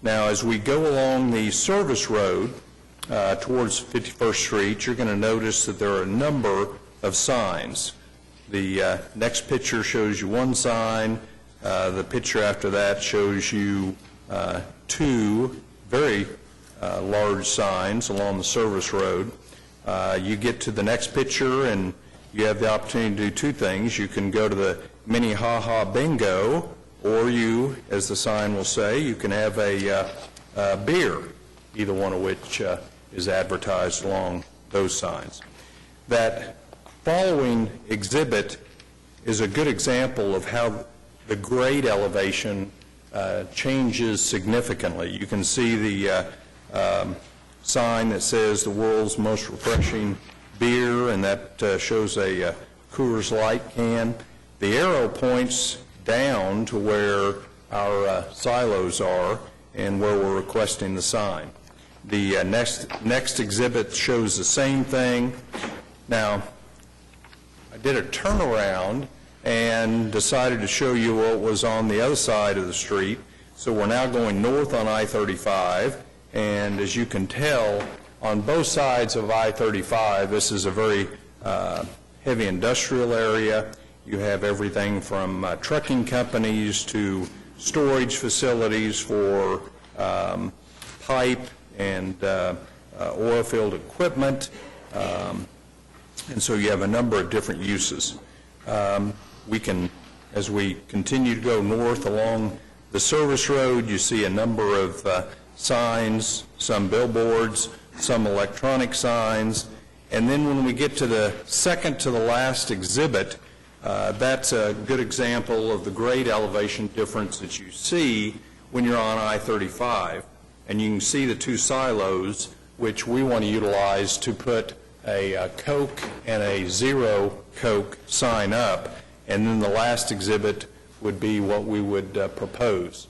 Now, as we go along the service road towards 51st Street, you're going to notice that there are a number of signs. The next picture shows you one sign. The picture after that shows you two very large signs along the service road. You get to the next picture and you have the opportunity to do two things. You can go to the Minnehaha Bingo, or you, as the sign will say, you can have a beer, either one of which is advertised along those signs. That following exhibit is a good example of how the grade elevation changes significantly. You can see the sign that says the world's most refreshing beer, and that shows a Coors Light can. The arrow points down to where our silos are and where we're requesting the sign. The next exhibit shows the same thing. Now, I did a turnaround and decided to show you what was on the other side of the street. So we're now going north on I-35, and as you can tell, on both sides of I-35, this is a very heavy industrial area. You have everything from trucking companies to storage facilities for pipe and oil-filled equipment, and so you have a number of different uses. We can, as we continue to go north along the service road, you see a number of signs, some billboards, some electronic signs, and then when we get to the second to the last exhibit, that's a good example of the grade elevation difference that you see when you're on I-35. And you can see the two silos, which we want to utilize to put a Coke and a Zero Coke sign up, and then the last exhibit would be what we would propose.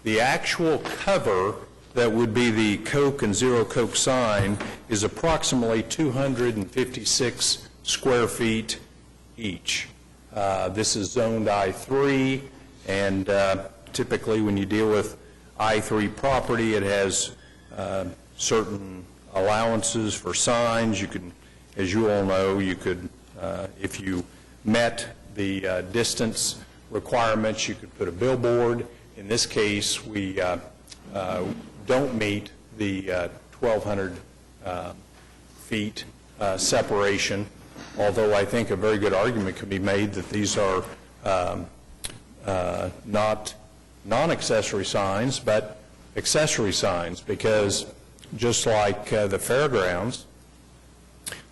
The actual cover that would be the Coke and Zero Coke sign is approximately 256 square feet each. This is zoned I-3, and typically when you deal with I-3 property, it has certain allowances for signs. You could, as you all know, you could, if you met the distance requirements, you could put a billboard. In this case, we don't meet the 1,200 feet separation, although I think a very good argument can be made that these are not non-accessory signs, but accessory signs, because just like the fairgrounds,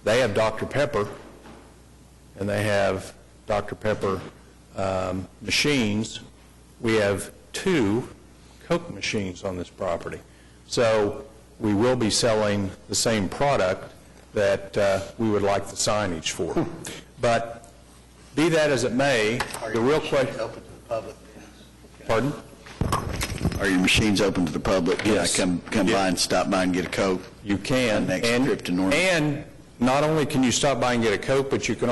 they have Dr. Pepper, and they have Dr. Pepper machines. We have two Coke machines on this property. So we will be selling the same product that we would like the signage for. But be that as it may, the real question... Open to the public? Pardon? Are your machines open to the public? Yes. Can I come by and stop by and get a Coke? You can. Next trip to Norman. And not only can you stop by and get a Coke, but you can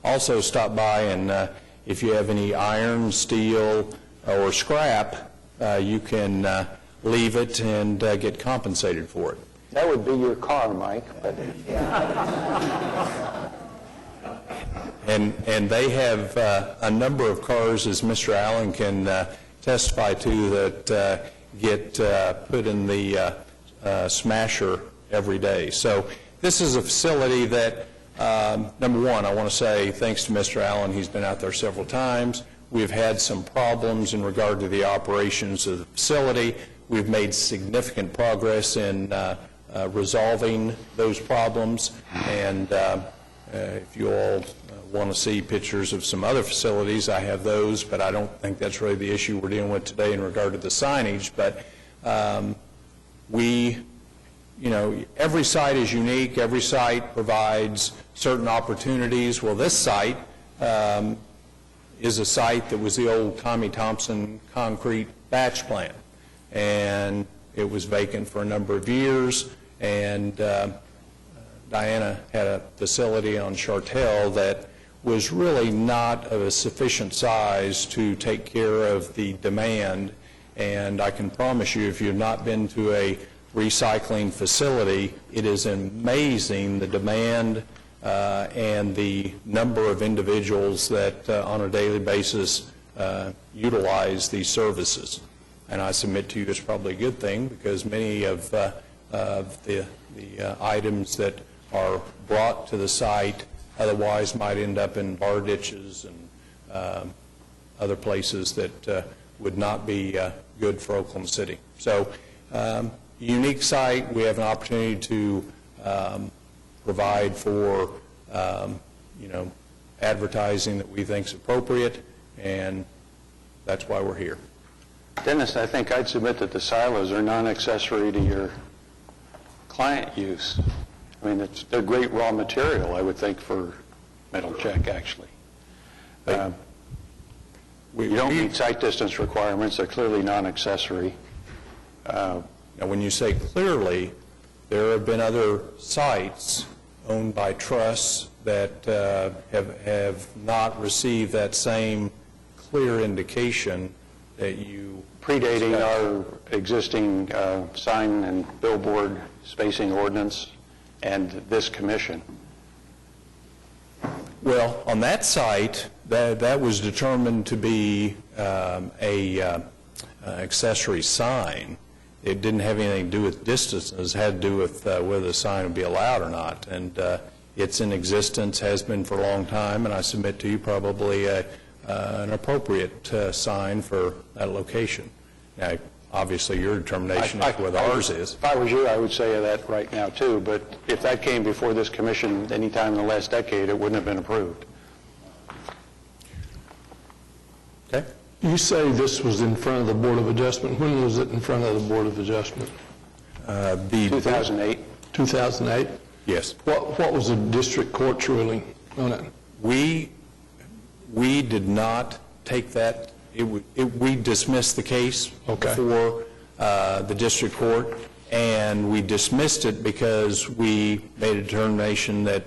also stop by and if you have any iron, steel, or scrap, you can leave it and get compensated for it. That would be your car, Mike. But And they have a number of cars, as Mr. Allen can testify to, that get put in the smasher every day. So this is a facility that, number one, I want to say thanks to Mr. Allen. He's been out there several times. We've had some problems in regard to the operations of the facility. We've made significant progress in resolving those problems. And if you all want to see pictures of some other facilities, I have those, but I don't think that's really the issue we're dealing with today in regard to the signage. But every site is unique. Every site provides certain opportunities. Well, this site is a site that was the old Tommy Thompson concrete batch plant, and it was vacant for a number of years, and Diana had a facility on Chartel that was really not of a sufficient size to take care of the demand. And I can promise you, if you've not been to a recycling facility, it is amazing the demand and the number of individuals that on a daily basis utilize these services. And I submit to you it's probably a good thing, because many of the items that are brought to the site otherwise might end up in bar ditches and other places that would not be good for Oklahoma City. So unique site. We have an opportunity to provide for advertising that we think is appropriate, and that's why we're here. Dennis, I think I'd submit that the silos are non-accessory to your client use. I mean, they're great raw material, I would think, for metal check, actually. You don't meet site distance requirements. They're clearly non-accessory. Now, when you say clearly, there have been other sites owned by trusts that have not received that same clear indication that you... Predating our existing sign and billboard spacing ordinance and this commission. Well, on that site, that was determined to be a accessory sign. It didn't have anything to do with distances. It had to do with whether the sign would be allowed or not. And it's in existence, has been for a long time, and I submit to you probably an appropriate sign for that location. Now, obviously, your determination is whether ours is. If I was you, I would say that right now, too. But if that came before this commission any time in the last decade, it wouldn't have been approved. Okay. You say this was in front of the Board of Adjustment. When was it in front of the Board of Adjustment? 2008. 2008? Yes. What was the district court's ruling on it? We did not take that. We dismissed the case before the district court, and we dismissed it because we made a determination that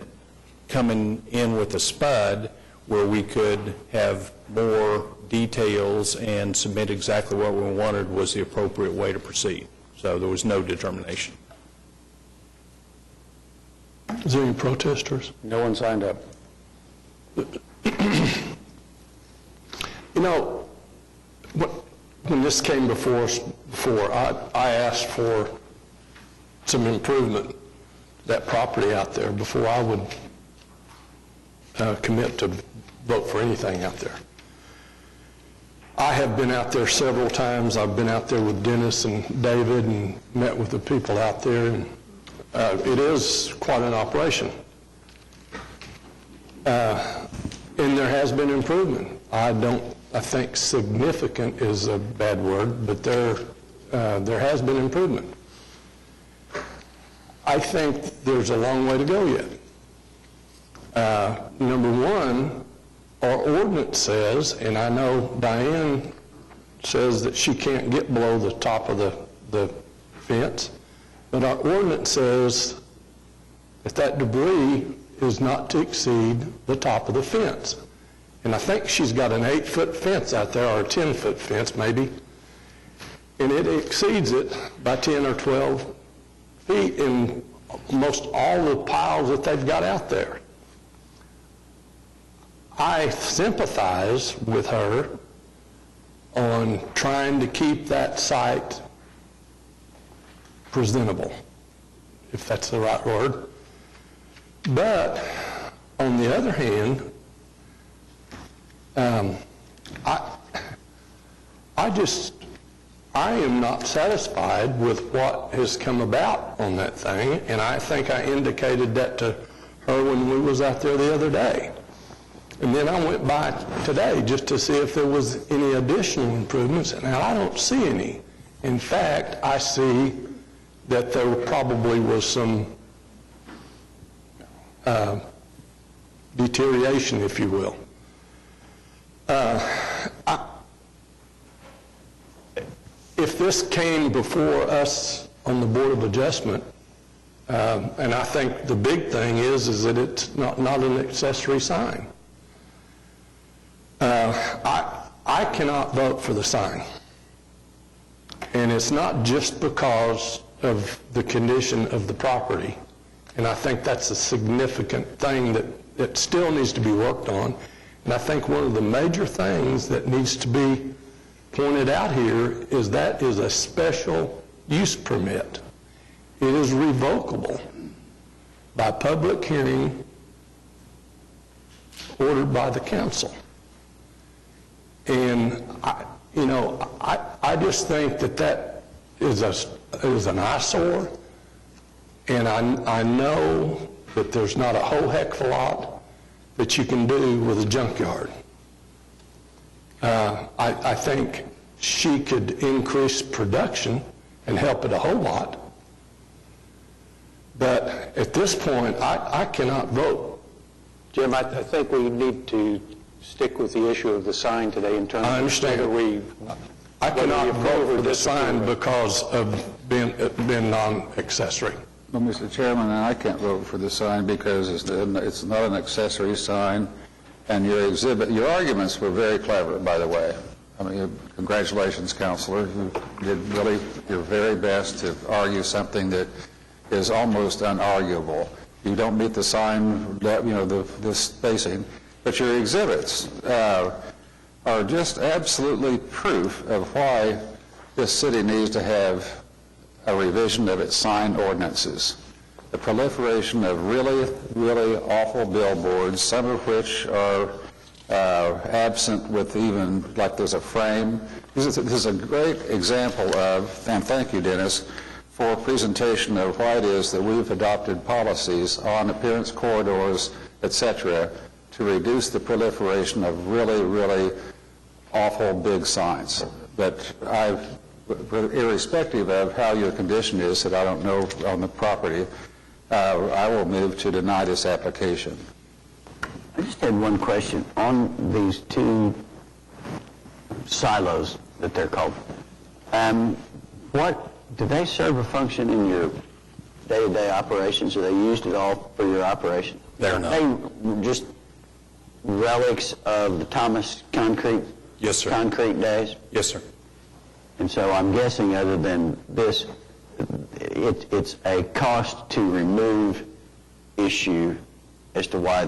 coming in with a SPUD where we could have more details and submit exactly what we wanted was the appropriate way to proceed. So there was no determination. Is there any protesters? No one signed up. You know, when this came before us before, I asked for some improvement to that property out there before I would commit to vote for anything out there. I have been out there several times. I've been out there with Dennis and David and met with the people out there, and it is quite an operation. And there has been improvement. I think significant is a bad word, but there has been improvement. I think there's a long way to go yet. Number one, our ordinance says, and I know Diane says that she can't get below the top of the fence, but our ordinance says that debris is not to exceed the top of the fence. And I think she's got an 8-foot fence out there, or a 10-foot fence maybe, and it exceeds it by 10 or 12 feet in most all the piles that they've got out there. I sympathize with her on trying to keep that site presentable, if that's the right word. But on the other hand, I am not satisfied with what has come about on that thing, and I think I indicated that to her when we was out there the other day. And then I went by today just to see if there was any additional improvements, and I don't see any. In fact, I see that there probably was some deterioration, if you will. If this came before us on the Board of Adjustment, and I think the big thing is that it's not an accessory sign. I cannot vote for the sign. And it's not just because of the condition of the property. And I think that's a significant thing that still needs to be worked on. And I think one of the major things that needs to be pointed out here is that is a special use permit. It is revocable by public hearing ordered by the council. And I just think that is an eyesore, and I know that there's not a whole heck of a lot that you can do with a junkyard. I think she could increase production and help it a whole lot. But at this point, I cannot vote. Jim, I think we need to stick with the issue of the sign today in terms of whether we... I cannot vote for the sign because of being non-accessory. Well, Mr. Chairman, I can't vote for the sign because it's not an accessory sign, and your arguments were very clever, by the way. I mean, congratulations, Counselor. You did really your very best to argue something that is almost unarguable. You don't meet the sign, the spacing, but your exhibits are just absolutely proof of why this city needs to have a revision of its sign ordinances. The proliferation of really, really awful billboards, some of which are absent with even, like there's a frame. This is a great example of, and thank you, Dennis, for presentation of why it is that we've adopted policies on appearance corridors, etc., to reduce the proliferation of really, really awful big signs. But irrespective of how your condition is, that I don't know on the property, I will move to deny this application. I just had one question. On these two silos that they're called, do they serve a function in your day-to-day operations? Are they used at all for your operation? They're not. Are they just relics of the Thomas concrete? Yes, sir. Concrete days? Yes, sir. And so I'm guessing other than this, it's a cost to remove issue as to why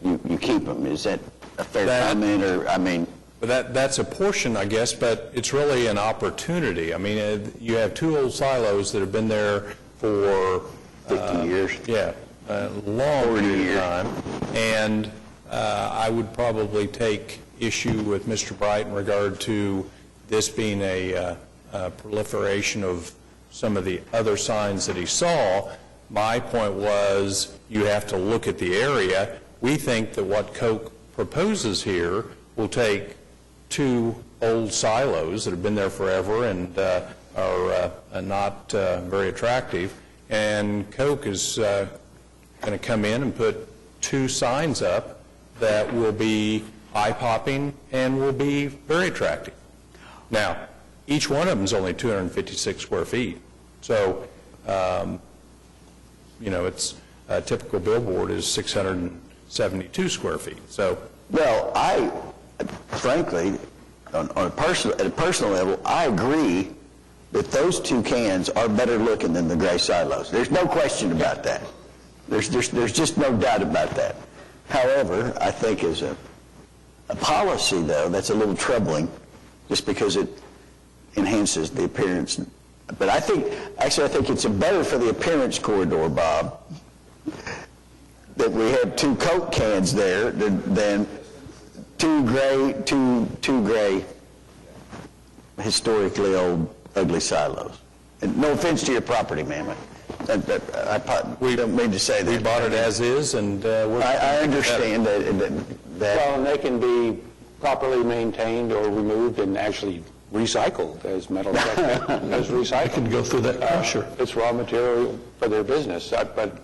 you keep them. Is that a fair comment, or, I mean... That's a portion, I guess, but it's really an opportunity. I mean, you have two old silos that have been there for... 50 years. Yeah, a long period of time. And I would probably take issue with Mr. Bright in regard to this being a proliferation of some of the other signs that he saw. My point was you have to look at the area. We think that what Koch proposes here will take two old silos that have been there forever and are not very attractive and Coke is going to come in and put 2 signs up that will be eye-popping and will be very attractive. Now, each one of them is only 256 square feet, so, it's a typical billboard is 672 square feet, so. Well, frankly, at a personal level, I agree that those 2 cans are better looking than the gray silos. There's no question about that. There's just no doubt about that. However, I think as a policy, though, that's a little troubling, just because it enhances the appearance. But I think it's better for the appearance corridor, Bob, that we have 2 Coke cans there than 2 gray, historically old, ugly silos. And no offense to your property, ma'am. I don't mean to say that. We bought it as is, and I understand that. Well, and they can be properly maintained or removed and actually recycled as metal as recycled. I can go through that pressure. It's raw material for their business, but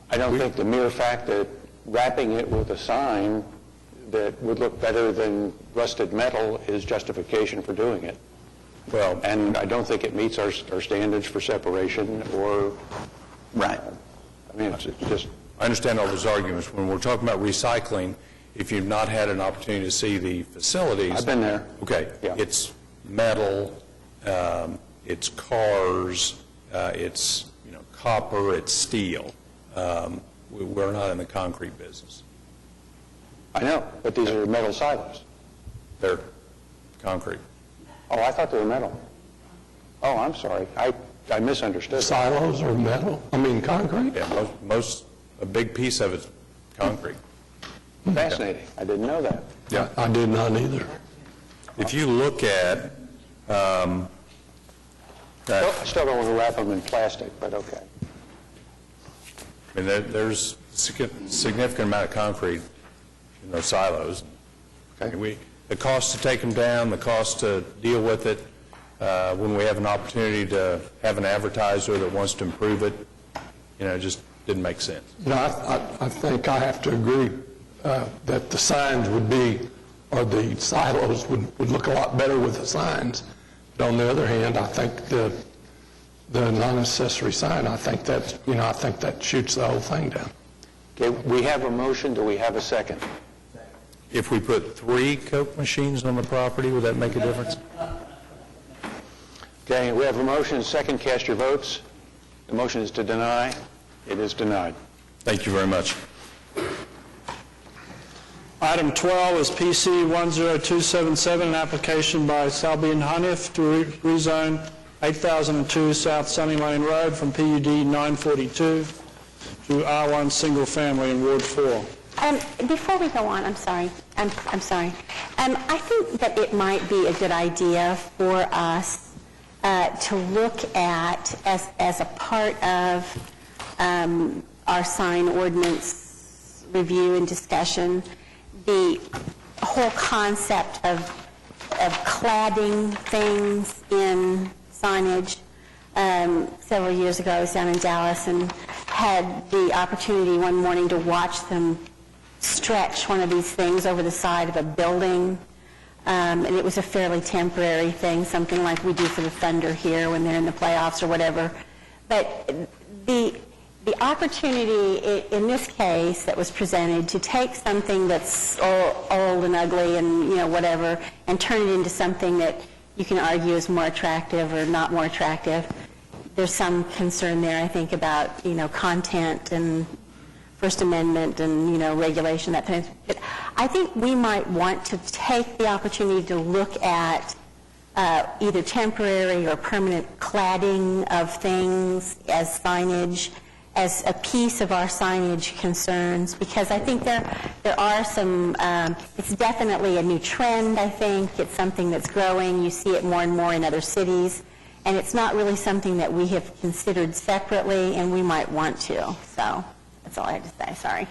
I don't think the mere fact that wrapping it with a sign that would look better than rusted metal is justification for doing it. Well, and I don't think it meets our standards for separation or... Right. I mean, it's just... I understand all those arguments. When we're talking about recycling, if you've not had an opportunity to see the facilities... I've been there. Okay. Yeah. It's metal, it's cars, it's copper, it's steel. We're not in the concrete business. I know, but these are metal silos. They're concrete. Oh, I thought they were metal. Oh, I'm sorry. I misunderstood. Silos are metal? I mean concrete? Yeah, a big piece of it's concrete. Fascinating. I didn't know that. Yeah, I did not either. If you look at... I still don't want to wrap them in plastic, but okay. I mean, there's a significant amount of concrete in those silos. Okay. The cost to take them down, the cost to deal with it, when we have an opportunity to have an advertiser that wants to improve it, it just didn't make sense. I think I have to agree that the signs would be, or the silos would look a lot better with the signs. But on the other hand, I think the non-accessory sign, I think that shoots the whole thing down. Okay, we have a motion. Do we have a second? If we put 3 Coke machines on the property, would that make a difference? Okay, we have a motion and a second. Cast your votes. The motion is to deny. It is denied. Thank you very much. Item 12 is PC 10277, an application by Salbian Hanif to rezone 8002 South Sunny Lane Road from PUD 942 to R1 Single Family in Ward 4. Before we go on, I'm sorry. I think that it might be a good idea for us to look at, as a part of our sign ordinance review and discussion, the whole concept of cladding things in signage. Several years ago, I was down in Dallas and had the opportunity one morning to watch them stretch one of these things over the side of a building, and it was a fairly temporary thing, something like we do for the Thunder here when they're in the playoffs or whatever. But the opportunity in this case that was presented to take something that's old and ugly and whatever and turn it into something that you can argue is more attractive or not more attractive. There's some concern there, I think, about content and First Amendment and, regulation, that kind of thing. But I think we might want to take the opportunity to look at either temporary or permanent cladding of things as signage, as a piece of our signage concerns, because I think there are some, it's definitely a new trend, I think. It's something that's growing. You see it more and more in other cities. And it's not really something that we have considered separately, and we might want to. So that's all I had to say. Sorry.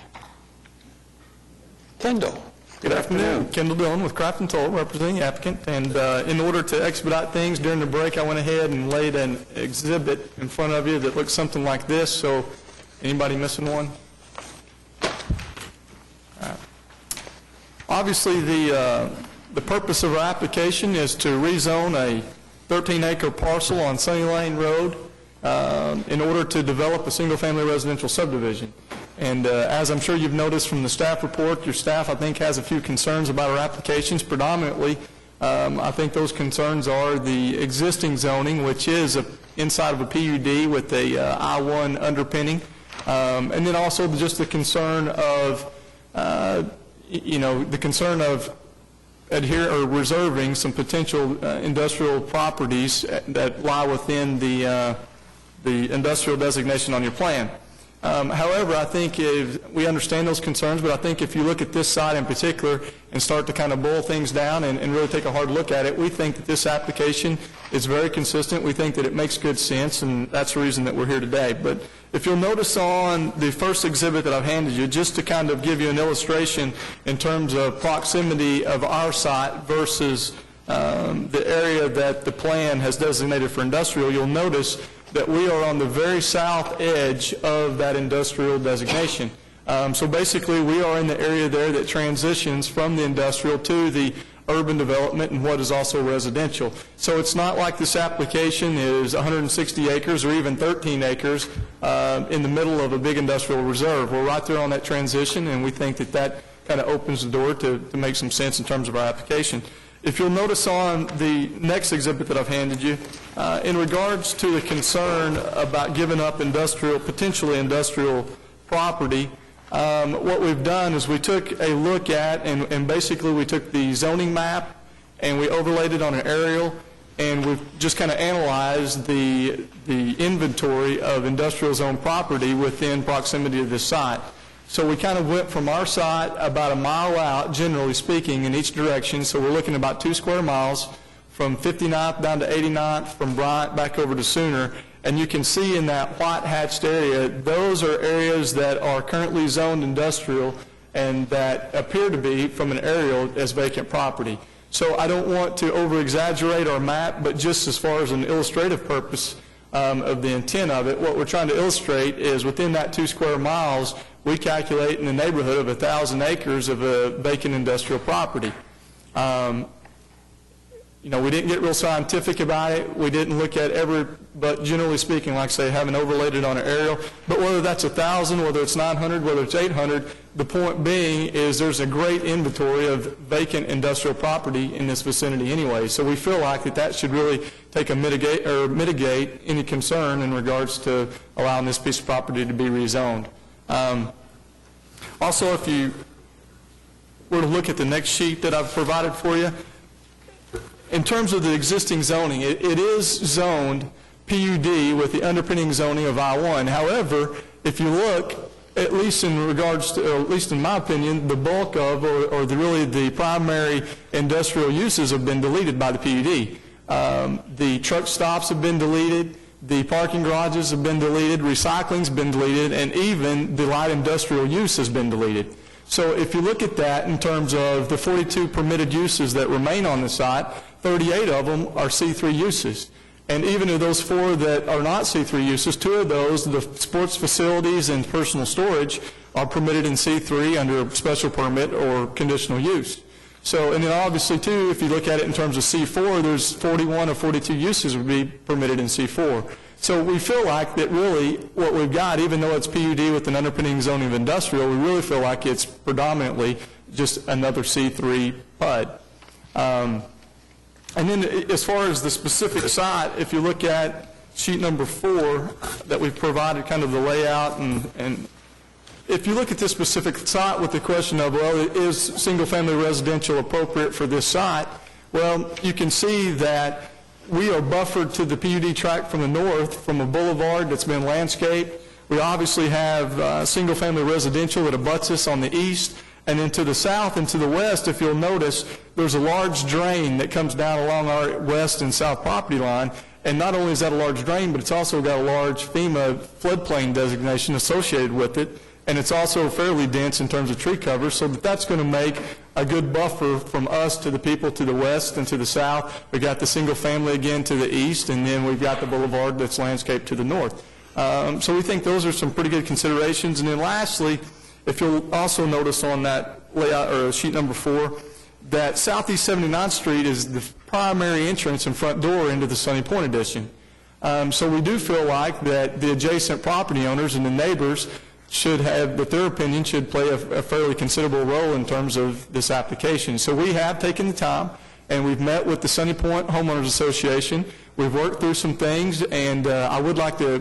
Kendall. Good afternoon. Kendall Dillon with Craft & Toll, representing the applicant. And in order to expedite things during the break, I went ahead and laid an exhibit in front of you that looks something like this. So anybody missing one? Obviously, the purpose of our application is to rezone a 13-acre parcel on Sunny Lane Road in order to develop a single-family residential subdivision. And as I'm sure you've noticed from the staff report, your staff, I think, has a few concerns about our applications. Predominantly, I think those concerns are the existing zoning, which is inside of a PUD with a I-1 underpinning, and then also just the concern of, reserving some potential industrial properties that lie within the industrial designation on your plan. However, I think we understand those concerns, but I think if you look at this site in particular and start to kind of boil things down and really take a hard look at it, we think that this application is very consistent. We think that it makes good sense, and that's the reason that we're here today. But if you'll notice on the first exhibit that I've handed you, just to kind of give you an illustration in terms of proximity of our site versus the area that the plan has designated for industrial, you'll notice that we are on the very south edge of that industrial designation. So basically, we are in the area there that transitions from the industrial to the urban development and what is also residential. So it's not like this application is 160 acres or even 13 acres in the middle of a big industrial reserve. We're right there on that transition, and we think that that kind of opens the door to make some sense in terms of our application. If you'll notice on the next exhibit that I've handed you, in regards to the concern about giving up potentially industrial property, what we've done is we took a look at, and basically we took the zoning map and we overlaid it on an aerial, and we've just kind of analyzed the inventory of industrial zone property within proximity to this site. So we kind of went from our site about a mile out, generally speaking, in each direction. So we're looking at about 2 square miles from 59th down to 89th, from Bryant back over to Sooner. And you can see in that white hatched area, those are areas that are currently zoned industrial and that appear to be, from an aerial, as vacant property. So I don't want to over-exaggerate our map, but just as far as an illustrative purpose of the intent of it, what we're trying to illustrate is within that 2 square miles, we calculate in the neighborhood of 1,000 acres of a vacant industrial property. We didn't get real scientific about it. We didn't look at but generally speaking, like I say, having overlaid it on an aerial. But whether that's 1,000, whether it's 900, whether it's 800, the point being is there's a great inventory of vacant industrial property in this vicinity anyway. So we feel like that should really mitigate any concern in regards to allowing this piece of property to be rezoned. Also, if you were to look at the next sheet that I've provided for you, in terms of the existing zoning, it is zoned PUD with the underpinning zoning of I-1. However, if you look, at least in regards to, or at least in my opinion, the bulk of, or really the primary industrial uses have been deleted by the PUD. The truck stops have been deleted. The parking garages have been deleted, recycling's been deleted, and even the light industrial use has been deleted. So if you look at that in terms of the 42 permitted uses that remain on the site, 38 of them are C3 uses. And even of those 4 that are not C3 uses, 2 of those, the sports facilities and personal storage, are permitted in C3 under a special permit or conditional use. So, and then obviously too, if you look at it in terms of C4, there's 41 or 42 uses would be permitted in C4. So we feel like that really what we've got, even though it's PUD with an underpinning zoning of industrial, we really feel like it's predominantly just another C3 PUD. And then as far as the specific site, if you look at sheet number 4 that we've provided kind of the layout, and if you look at this specific site with the question of, well, is single-family residential appropriate for this site? Well, you can see that we are buffered to the PUD tract from the north from a boulevard that's been landscaped. We obviously have single-family residential that abuts us on the east. And then to the south and to the west, if you'll notice, there's a large drain that comes down along our west and south property line. And not only is that a large drain, but it's also got a large FEMA floodplain designation associated with it. And it's also fairly dense in terms of tree cover, so that's going to make a good buffer from us to the people to the west and to the south. We've got the single family again to the east, and then we've got the boulevard that's landscaped to the north. So we think those are some pretty good considerations. And then lastly, if you'll also notice on that layout, or sheet number 4, that Southeast 79th Street is the primary entrance and front door into the Sunny Point addition. So we do feel like that the adjacent property owners and the neighbors should have, that their opinion should play a fairly considerable role in terms of this application. So we have taken the time, and we've met with the Sunny Point Homeowners Association. We've worked through some things, and I would like to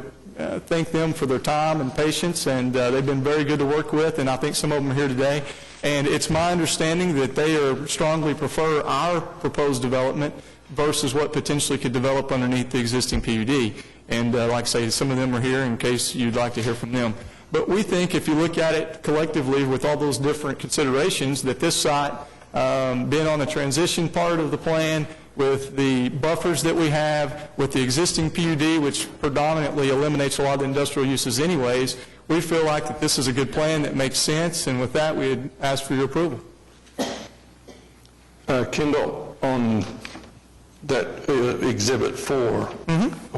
thank them for their time and patience, and they've been very good to work with, and I think some of them are here today. And it's my understanding that they strongly prefer our proposed development versus what potentially could develop underneath the existing PUD. And like I say, some of them are here in case you'd like to hear from them. But we think if you look at it collectively with all those different considerations, that this site, being on the transition part of the plan, with the buffers that we have, with the existing PUD, which predominantly eliminates a lot of the industrial uses anyways, we feel like that this is a good plan that makes sense, and with that, we'd ask for your approval. Kendall, on that Exhibit 4,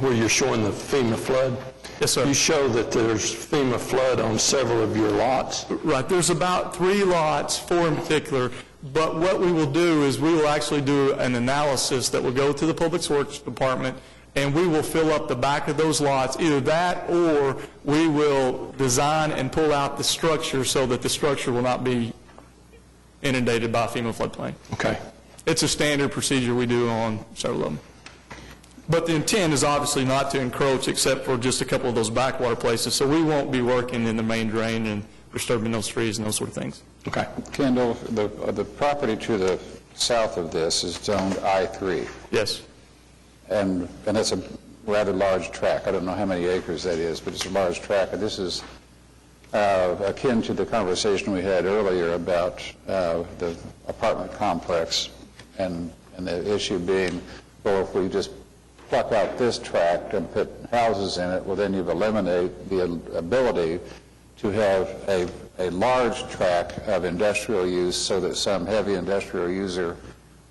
where you're showing the FEMA flood, yes, sir. You show that there's FEMA flood on several of your lots. Right. There's about 3 lots, 4 in particular. But what we will do is we will actually do an analysis that will go to the Public Works Department, and we will fill up the back of those lots, either that or we will design and pull out the structure so that the structure will not be inundated by FEMA floodplain. Okay. It's a standard procedure we do on several of them. But the intent is obviously not to encroach except for just a couple of those backwater places, so we won't be working in the main drain and disturbing those trees and those sort of things. Okay. Kendall, the property to the south of this is zoned I-3. Yes. And it's a rather large tract. I don't know how many acres that is, but it's a large tract. And this is akin to the conversation we had earlier about the apartment complex and the issue being, well, if we just pluck out this tract and put houses in it, well, then you've eliminated the ability to have a large tract of industrial use so that some heavy industrial user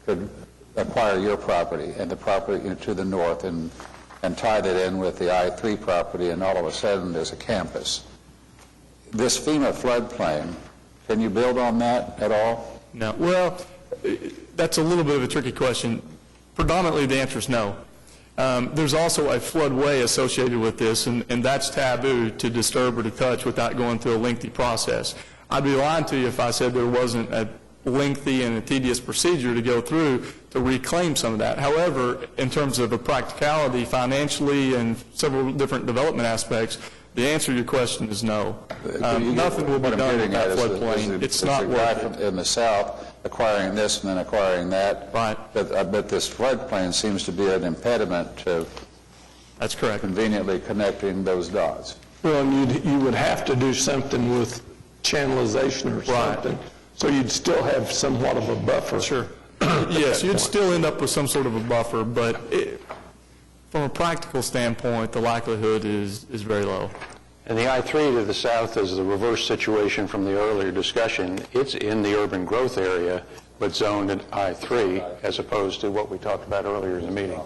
could acquire your property and the property to the north and tie that in with the I-3 property, and all of a sudden there's a campus. This FEMA floodplain, can you build on that at all? No. Well, that's a little bit of a tricky question. Predominantly the answer is no. There's also a floodway associated with this, and that's taboo to disturb or to touch without going through a lengthy process. I'd be lying to you if I said there wasn't a lengthy and a tedious procedure to go through to reclaim some of that. However, in terms of a practicality, financially, and several different development aspects, the answer to your question is no. Nothing will be done with that floodplain. It's not worth it. In the south, acquiring this and then acquiring that. Right. But this floodplain seems to be an impediment to That's correct. Conveniently connecting those dots. Well, and you would have to do something with channelization or something. So you'd still have somewhat of a buffer. Sure. Yes, you'd still end up with some sort of a buffer, but from a practical standpoint, the likelihood is very low. And the I-3 to the south is the reverse situation from the earlier discussion. It's in the urban growth area, but zoned in I-3, as opposed to what we talked about earlier in the meeting.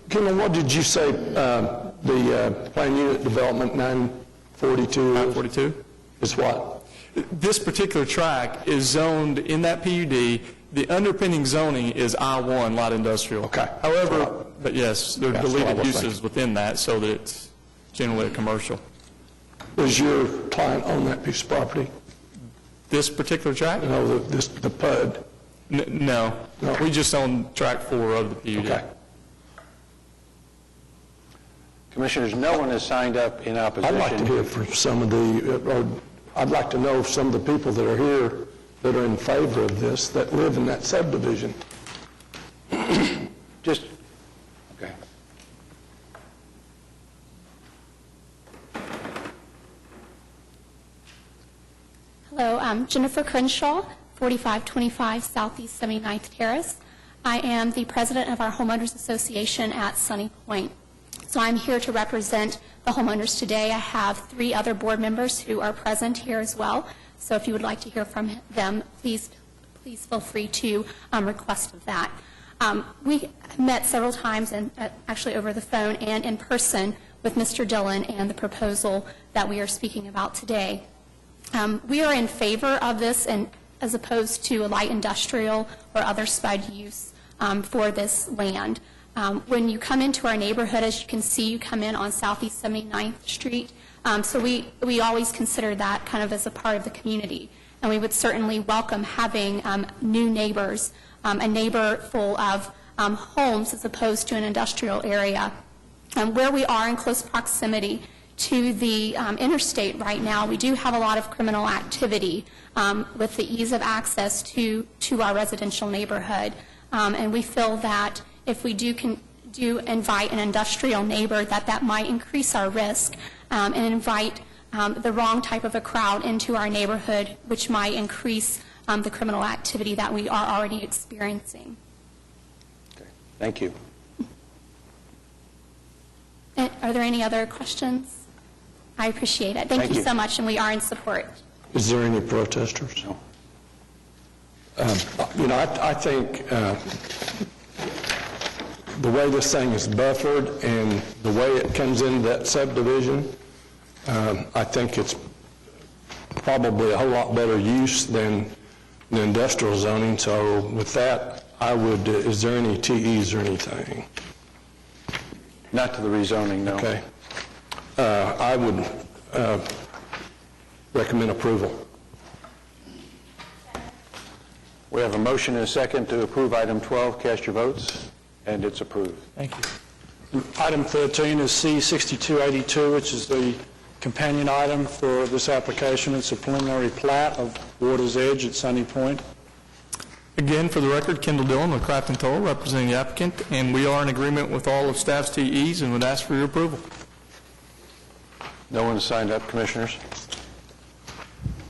Kendall, what did you say the plan unit development 942? 942? Is what? This particular tract is zoned in that PUD. The underpinning zoning is I-1, light industrial. Okay. However, but yes, there are That's deleted what I was uses thinking. within that so that it's generally a commercial. Does your client own that piece of property? This particular tract? No, the PUD. No. We just own tract 4 of the PUD. Okay. Commissioners, no one has signed up in opposition. I'd like to hear from some of the, I'd like to know some of the people that are here that are in favor of this, that live in that subdivision. Just, okay. Hello, I'm Jennifer Crenshaw, 4525 Southeast 79th Terrace. I am the president of our homeowners association at Sunny Point. So I'm here to represent the homeowners today. I have 3 other board members who are present here as well. So if you would like to hear from them, please feel free to request of that. We met several times, and actually over the phone and in person, with Mr. Dillon and the proposal that we are speaking about today. We are in favor of this, and as opposed to a light industrial or other spud use for this land. When you come into our neighborhood, as you can see, you come in on Southeast 79th Street. So we always consider that kind of as a part of the community. And we would certainly welcome having new neighbors, a neighbor full of homes as opposed to an industrial area. Where we are in close proximity to the interstate right now, we do have a lot of criminal activity with the ease of access to our residential neighborhood. And we feel that if we do invite an industrial neighbor, that might increase our risk and invite the wrong type of a crowd into our neighborhood, which might increase the criminal activity that we are already experiencing. Okay. Thank you. Are there any other questions? I appreciate it. Thank you so much, and we are in support. Is there any protesters? No. I think the way this thing is buffered and the way it comes into that subdivision, I think it's probably a whole lot better use than the industrial zoning. So with that, is there any TEs or anything? Not to the rezoning, no. Okay. I would recommend approval. We have a motion and a second to approve item 12. Cast your votes, and it's approved. Thank you. Item 13 is C-6282, which is the companion item for this application. It's a preliminary plat of Water's Edge at Sunny Point. Again, for the record, Kendall Dillon with Crafton Toll, representing the applicant, and we are in agreement with all of staff's TEs and would ask for your approval. No one signed up, Commissioners?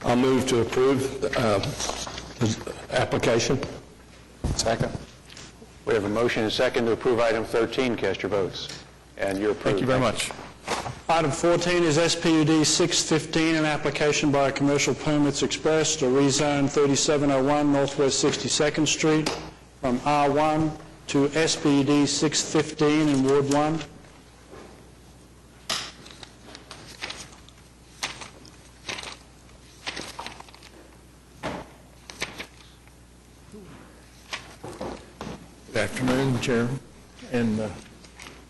I'll move to approve the application. Second. We have a motion and a second to approve item 13. Cast your votes, and you're approved. Thank you very much. Item 14 is SPUD 615, an application by Commercial Permits Express to rezone 3701 Northwest 62nd Street from R1 to SPUD 615 in Ward 1. Good afternoon, Chairman and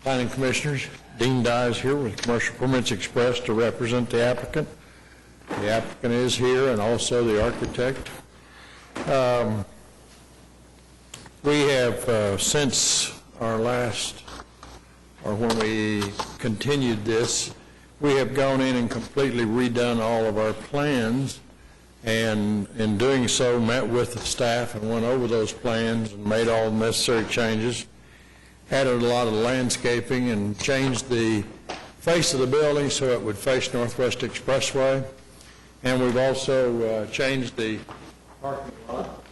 Planning Commissioners. Dean Dye is here with Commercial Permits Express to represent the applicant. The applicant is here and also the architect. We have, since our last, or when we continued this, we have gone in and completely redone all of our plans, and in doing so met with the staff and went over those plans and made all the necessary changes, added a lot of landscaping and changed the face of the building so it would face Northwest Expressway. And we've also changed the parking lot.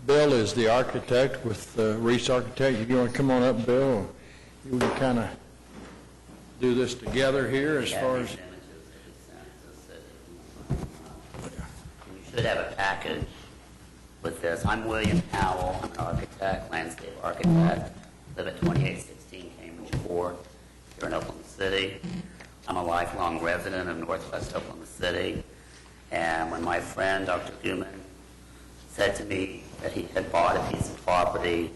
Bill is the architect with Reese Architect. You want to come on up, Bill? You can kind of do this together here as far as... You should have a package with this. I'm William Powell. I'm an architect, landscape architect. Live at 2816 Cambridge Court here in Oklahoma City. I'm a lifelong resident of Northwest Oklahoma City. And when my friend, Dr. Guman, said to me that he had bought a piece of property,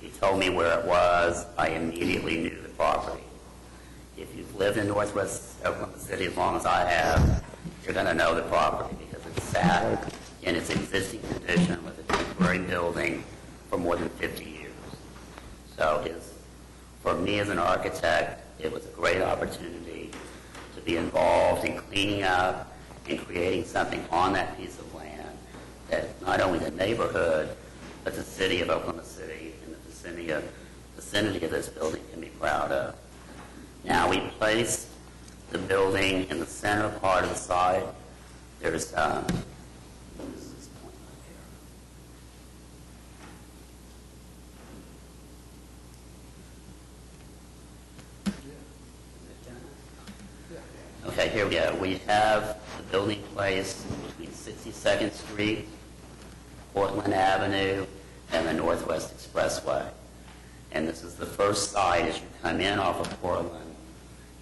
he told me where it was, I immediately knew the property. If you've lived in Northwest Oklahoma City as long as I have, you're going to know the property because it's sat in its existing condition with a temporary building for more than 50 years. So for me as an architect, it was a great opportunity to be involved in cleaning up and creating something on that piece of land that not only the neighborhood, but the city of Oklahoma City and the vicinity of this building can be proud of. Now, we placed the building in the center part of the site. There's Okay, here we go. We have the building placed between 62nd Street, Portland Avenue, and the Northwest Expressway. And this is the first site as you come in off of Portland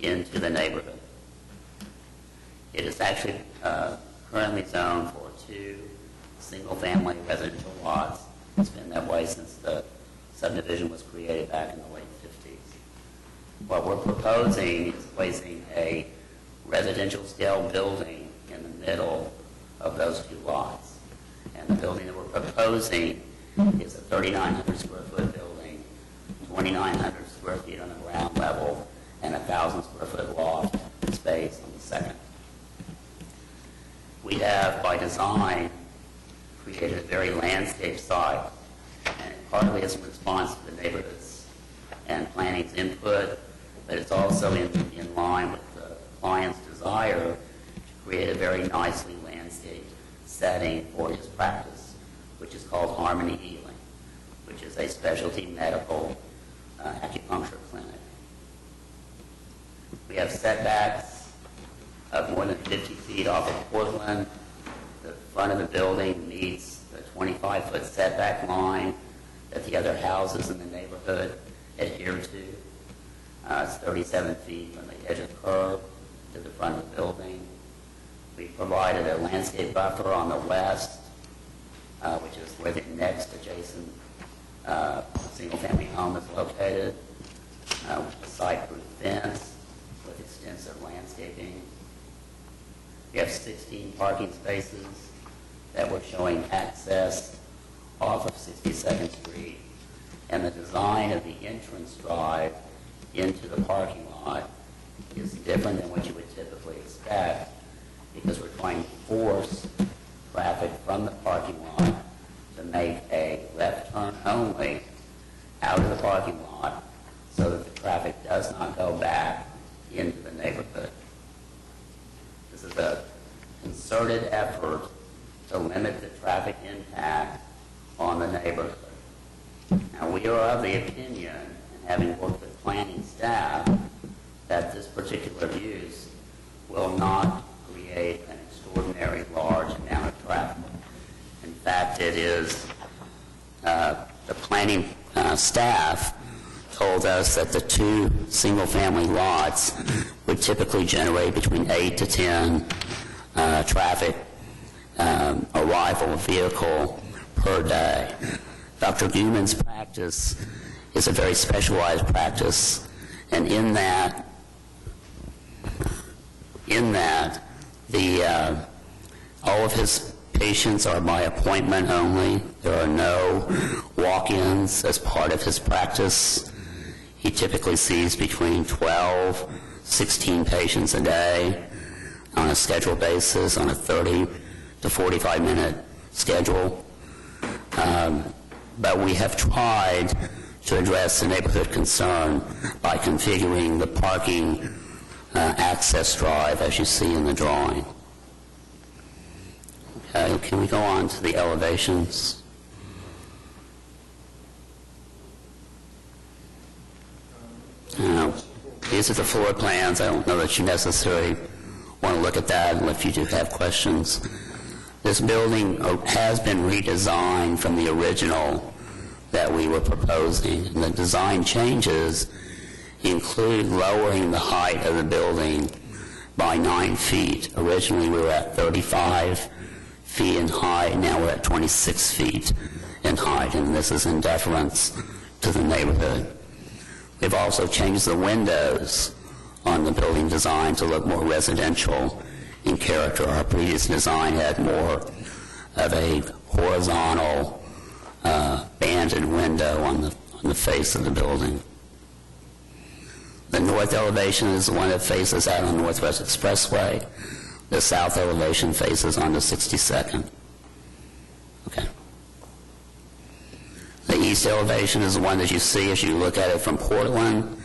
into the neighborhood. It is actually currently zoned for 2 single-family residential lots. It's been that way since the subdivision was created back in the late 50s. What we're proposing is placing a residential scale building in the middle of those 2 lots. And the building that we're proposing is a 3,900 square foot building, 2,900 square feet on the ground level, and 1,000 square foot loft space on the second. We have, by design, created a very landscape site, and partly as a response to the neighborhood's and planning's input, but it's also in line with the client's desire to create a very nicely landscaped setting for his practice, which is called Harmony Healing, which is a specialty medical acupuncture clinic. We have setbacks of more than 50 feet off of Portland. The front of the building meets the 25-foot setback line that the other houses in the neighborhood adhere to. It's 37 feet from the edge of the curb to the front of the building. We provided a landscape buffer on the west, which is where the next adjacent single-family home is located, with a site-proof fence with extensive landscaping. We have 16 parking spaces that we're showing access off of 62nd Street, and the design of the entrance drive into the parking lot is different than what you would typically expect, because we're trying to force traffic from the parking lot to make a left turn only out of the parking lot so that the traffic does not go back into the neighborhood. This is a concerted effort to limit the traffic impact on the neighborhood. Now, we are of the opinion, and having worked with planning staff, that this particular use will not create an extraordinary large amount of traffic. In fact, it is the planning staff told us that the 2 single-family lots would typically generate between 8 to 10 traffic arrival vehicle per day. Dr. Guman's practice is a very specialized practice, and in that all of his patients are by appointment only. There are no walk-ins as part of his practice. He typically sees between 12, 16 patients a day on a scheduled basis, on a 30 to 45-minute schedule. But we have tried to address the neighborhood concern by configuring the parking access drive as you see in the drawing. Okay, can we go on to the elevations? These are the floor plans. I don't know that you necessarily want to look at that unless you do have questions. This building has been redesigned from the original that we were proposing. And the design changes include lowering the height of the building by 9 feet. Originally, we were at 35 feet in height. Now we're at 26 feet in height, and this is in deference to the neighborhood. We've also changed the windows on the building design to look more residential in character. Our previous design had more of a horizontal banded window on the face of the building. The north elevation is the one that faces out on Northwest Expressway. The south elevation faces onto 62nd. Okay. The east elevation is the one that you see as you look at it from Portland,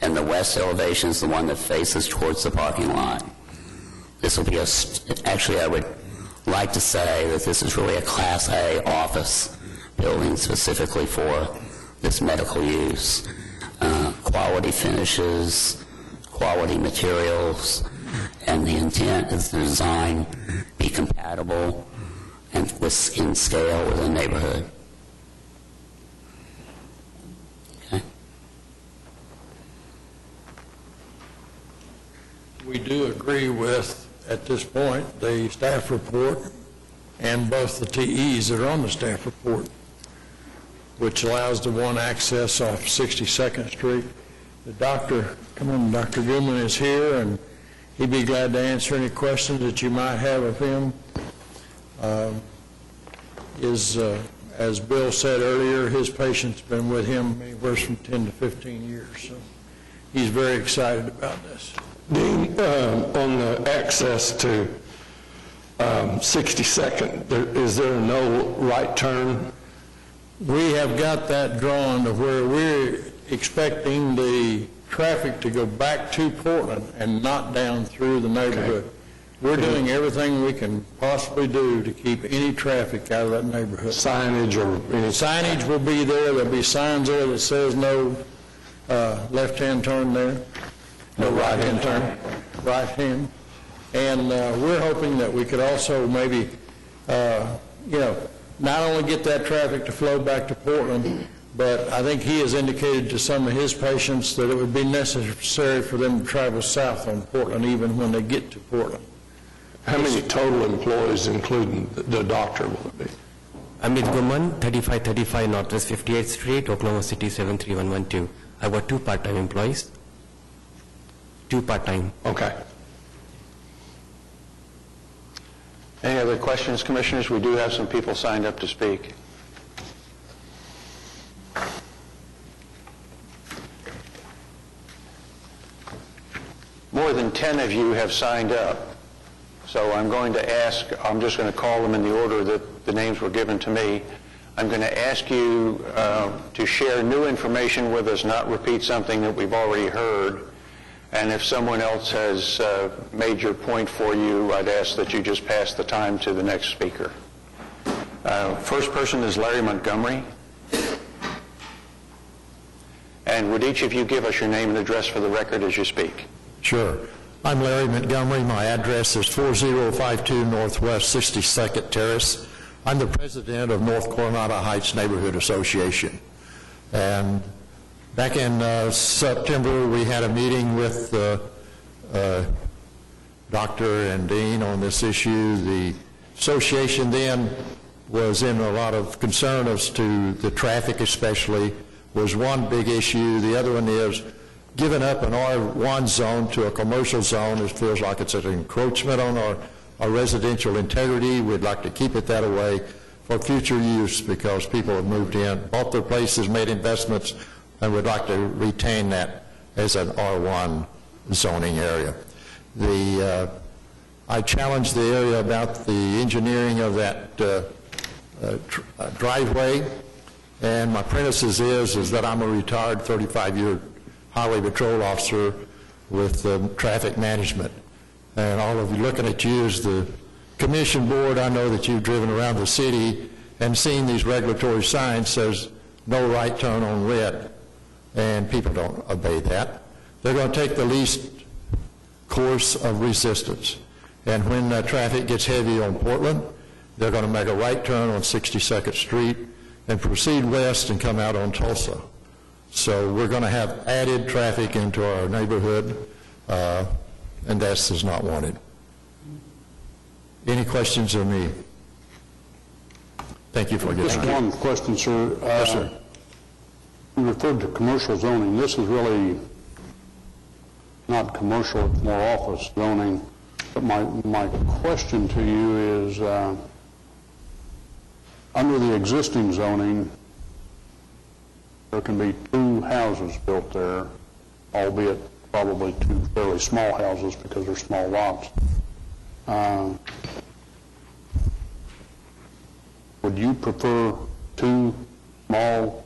and the west elevation is the one that faces towards the parking lot. This will be actually, I would like to say that this is really a Class A office building specifically for this medical use. Quality finishes, quality materials, and the intent is the design be compatible and in scale with the neighborhood. Okay. We do agree with, at this point, the staff report and both the TEs that are on the staff report, which allows the one access off 62nd Street. The Dr. Goodman is here, and he'd be glad to answer any questions that you might have of him. As Bill said earlier, his patient's been with him anywhere from 10 to 15 years, so he's very excited about this. Dean, on the access to 62nd, is there no right turn? We have got that drawn to where we're expecting the traffic to go back to Portland and not down through the neighborhood. We're doing everything we can possibly do to keep any traffic out of that neighborhood. Signage or any? Signage will be there. There'll be signs there that says no left-hand turn there, no right-hand turn, right hand. And we're hoping that we could also maybe, not only get that traffic to flow back to Portland, but I think he has indicated to some of his patients that it would be necessary for them to travel south on Portland even when they get to Portland. How many total employees, including the doctor, will it be? Amit Guman, 3535 Northwest 58th Street, Oklahoma City 73112. I've got 2 part-time employees. 2 part-time. Okay. Any other questions, Commissioners? We do have some people signed up to speak. More than 10 of you have signed up. So I'm just going to call them in the order that the names were given to me. I'm going to ask you to share new information with us, not repeat something that we've already heard. And if someone else has made your point for you, I'd ask that you just pass the time to the next speaker. First person is Larry Montgomery. And would each of you give us your name and address for the record as you speak? Sure. I'm Larry Montgomery. My address is 4052 Northwest 62nd Terrace. I'm the president of North Coronado Heights Neighborhood Association. And back in September, we had a meeting with Dr. and Dean on this issue. The association then was in a lot of concern as to the traffic especially was one big issue. The other one is giving up an R1 zone to a commercial zone. It feels like it's an encroachment on our residential integrity. We'd like to keep it that way for future use because people have moved in, bought their places, made investments, and would like to retain that as an R1 zoning area. I challenged the area about the engineering of that driveway, and my premises is that I'm a retired 35-year highway patrol officer with traffic management. And all of you looking at you as the commission board, I know that you've driven around the city and seen these regulatory signs says no right turn on red, and people don't obey that. They're going to take the least course of resistance. And when traffic gets heavy on Portland, they're going to make a right turn on 62nd Street and proceed west and come out on Tulsa. So we're going to have added traffic into our neighborhood, and this is not wanted. Any questions of me? Thank you for your time. Just one question, sir. Yes, sir. You referred to commercial zoning. This is really not commercial, it's more office zoning. But my question to you is, under the existing zoning, there can be 2 houses built there, albeit probably 2 fairly small houses because they're small lots. Would you prefer 2 small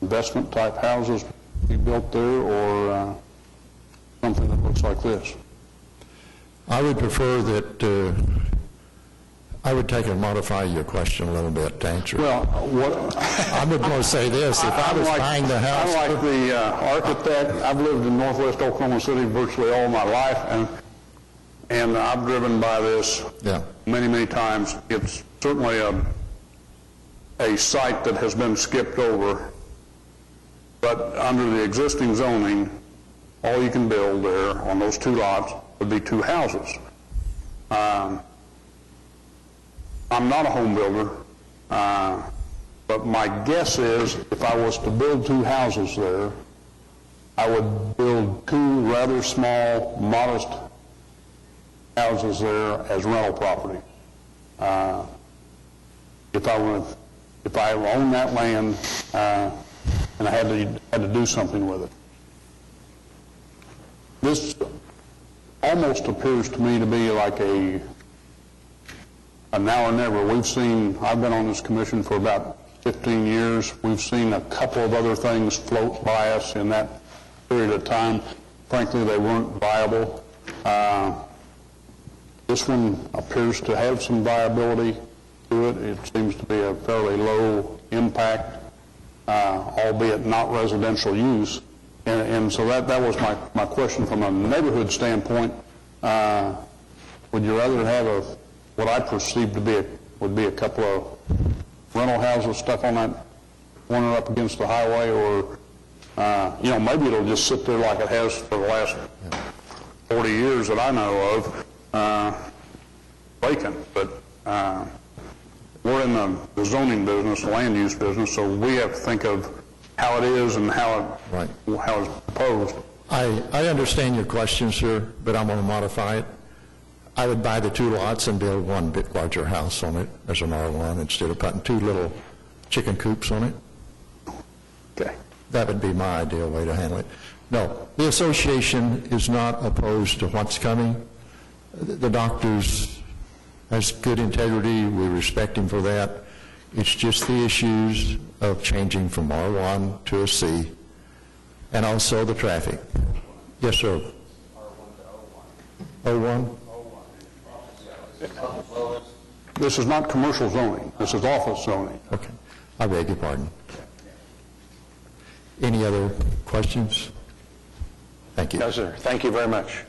investment type houses to be built there, or something that looks like this? I would prefer that I would take and modify your question a little bit to answer. Well, what... I'm going to say this, if I was buying the house... I'm like the architect. I've lived in northwest Oklahoma City virtually all my life, and I've driven by this many, many times. It's certainly a site that has been skipped over, but under the existing zoning, all you can build there on those 2 lots would be 2 houses. I'm not a home builder, but my guess is if I was to build 2 houses there, I would build 2 rather small, modest houses there as rental property. If I owned that land and I had to do something with it. This almost appears to me to be like a now or never. I've been on this commission for about 15 years. We've seen a couple of other things float by us in that period of time. Frankly, they weren't viable. This one appears to have some viability to it. It seems to be a fairly low impact, albeit not residential use. And so that was my question from a neighborhood standpoint. Would you rather have what I perceive to would be a couple of rental houses stuck on that corner up against the highway, or maybe it'll just sit there like it has for the last 40 years that I know of, vacant. But we're in the zoning business, the land use business, so we have to think of how it is and how it's proposed. I understand your question, sir, but I'm going to modify it. I would buy the 2 lots and build 1 bit larger house on it as an R1 instead of putting 2 little chicken coops on it. Okay. That would be my ideal way to handle it. No, the association is not opposed to what's coming. The doctor's has good integrity. We respect him for that. It's just the issues of changing from R1 to a C, and also the traffic. Yes, sir. R1? This is not commercial zoning. This is office zoning. Okay. I beg your pardon. Any other questions? Thank you. No, sir. Thank you very much.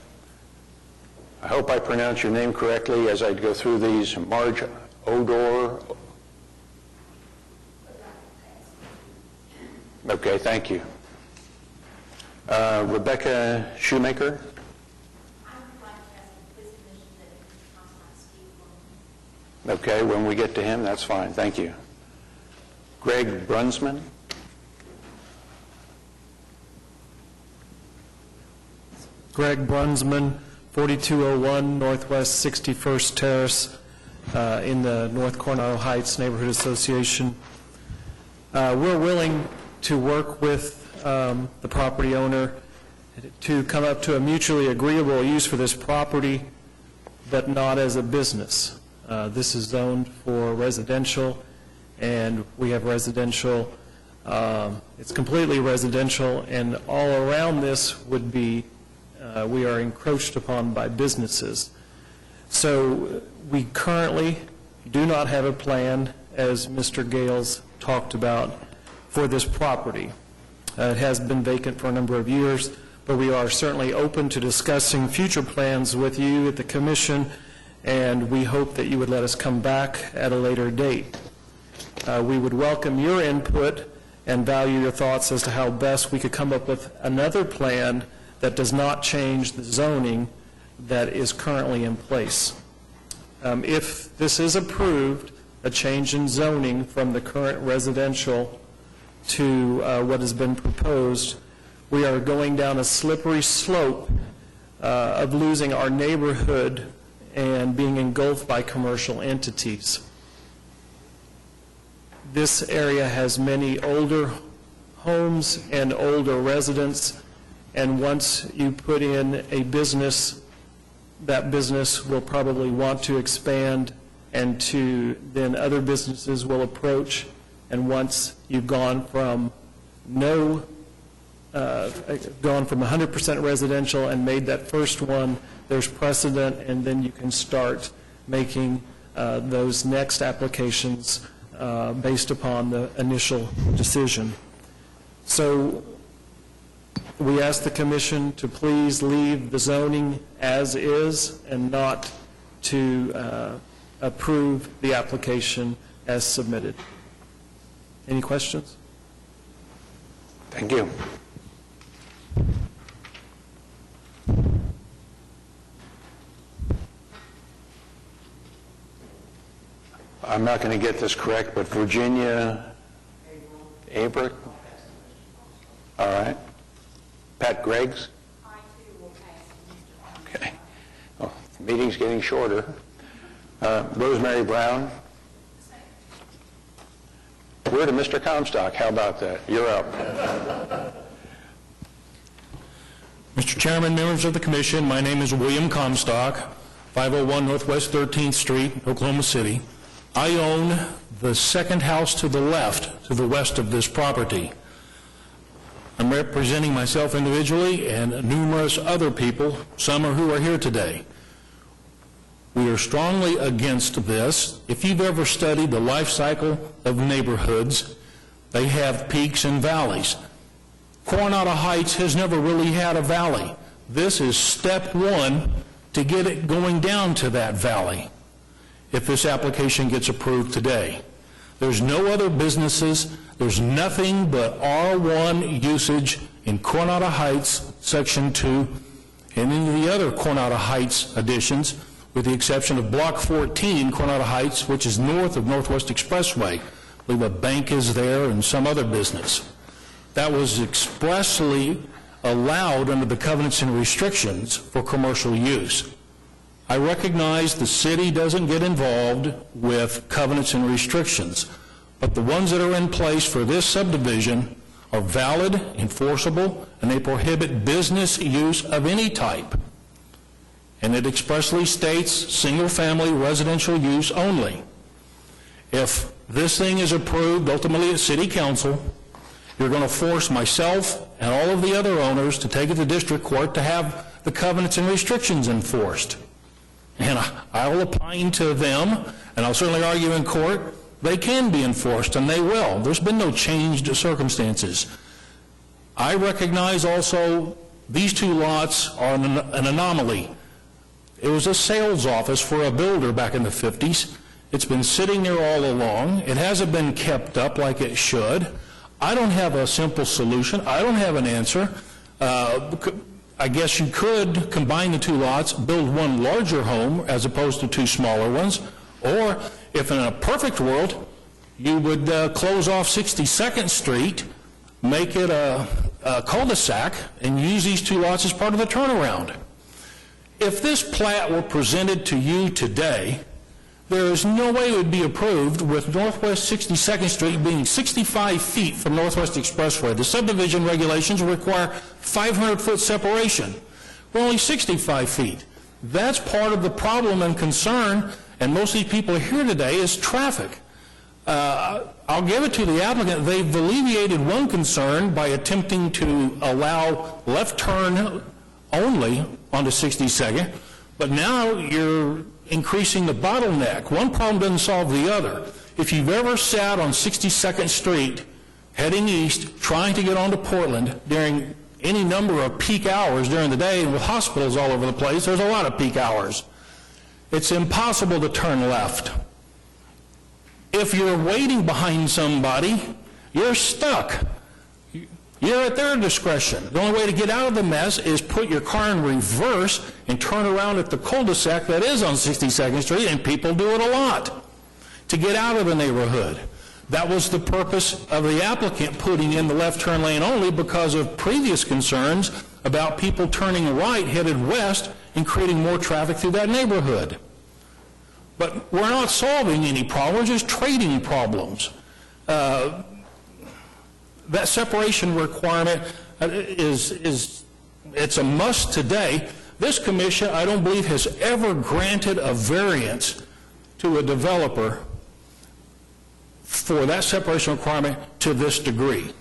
I hope I pronounce your name correctly as I go through these. Marge Odor. Okay, thank you. Rebecca Shoemaker. Okay, when we get to him, that's fine. Thank you. Greg Brunsman. Greg Brunsman, 4201 Northwest 61st Terrace in the North Coronado Heights Neighborhood Association. We're willing to work with the property owner to come up to a mutually agreeable use for this property, but not as a business. This is zoned for residential, and we have residential. It's completely residential, and all around this would be, we are encroached upon by businesses. So we currently do not have a plan, as Mr. Gales talked about, for this property. It has been vacant for a number of years, but we are certainly open to discussing future plans with you at the commission, and we hope that you would let us come back at a later date. We would welcome your input and value your thoughts as to how best we could come up with another plan that does not change the zoning that is currently in place. If this is approved, a change in zoning from the current residential to what has been proposed, we are going down a slippery slope of losing our neighborhood and being engulfed by commercial entities. This area has many older homes and older residents, and once you put in a business, that business will probably want to expand, and then other businesses will approach, and once you've gone from 100% residential and made that first one, there's precedent, and then you can start making those next applications based upon the initial decision. So we ask the commission to please leave the zoning as is and not to approve the application as submitted. Any questions? Thank you. I'm not going to get this correct, but Virginia Abrick? All right. Pat Greggs? Okay. Well, the meeting's getting shorter. Rosemary Brown? We're to Mr. Comstock. How about that? You're up. Mr. Chairman, members of the commission, my name is William Comstock, 501 Northwest 13th Street, Oklahoma City. I own the second house to the left, to the west of this property. I'm representing myself individually and numerous other people, some who are here today. We are strongly against this. If you've ever studied the life cycle of neighborhoods, they have peaks and valleys. Coronado Heights has never really had a valley. This is step one to get it going down to that valley if this application gets approved today. There's no other businesses. There's nothing but R1 usage in Coronado Heights, Section 2, and any of the other Coronado Heights additions, with the exception of Block 14, Coronado Heights, which is north of Northwest Expressway. I believe a bank is there and some other business. That was expressly allowed under the covenants and restrictions for commercial use. I recognize the city doesn't get involved with covenants and restrictions, but the ones that are in place for this subdivision are valid, enforceable, and they prohibit business use of any type. And it expressly states single-family residential use only. If this thing is approved ultimately at City Council, you're going to force myself and all of the other owners to take it to district court to have the covenants and restrictions enforced. And I'll opine to them, and I'll certainly argue in court, they can be enforced, and they will. There's been no changed circumstances. I recognize also these two lots are an anomaly. It was a sales office for a builder back in the 50s. It's been sitting there all along. It hasn't been kept up like it should. I don't have a simple solution. I don't have an answer. I guess you could combine the two lots, build one larger home as opposed to two smaller ones, or if in a perfect world, you would close off 62nd Street, make it a cul-de-sac, and use these two lots as part of the turnaround. If this plat were presented to you today, there is no way it would be approved with Northwest 62nd Street being 65 feet from Northwest Expressway. The subdivision regulations require 500-foot separation. We're only 65 feet. That's part of the problem and concern, and most of these people here today, is traffic. I'll give it to the applicant. They've alleviated one concern by attempting to allow left turn only onto 62nd, but now you're increasing the bottleneck. One problem doesn't solve the other. If you've ever sat on 62nd Street heading east trying to get onto Portland during any number of peak hours during the day, and with hospitals all over the place, there's a lot of peak hours, it's impossible to turn left. If you're waiting behind somebody, you're stuck. You're at their discretion. The only way to get out of the mess is put your car in reverse and turn around at the cul-de-sac that is on 62nd Street, and people do it a lot to get out of the neighborhood. That was the purpose of the applicant putting in the left turn lane only, because of previous concerns about people turning right headed west and creating more traffic through that neighborhood. But we're not solving any problems, we're just trading problems. That separation requirement it's a must today. This commission, I don't believe, has ever granted a variance to a developer for that separation requirement to this degree.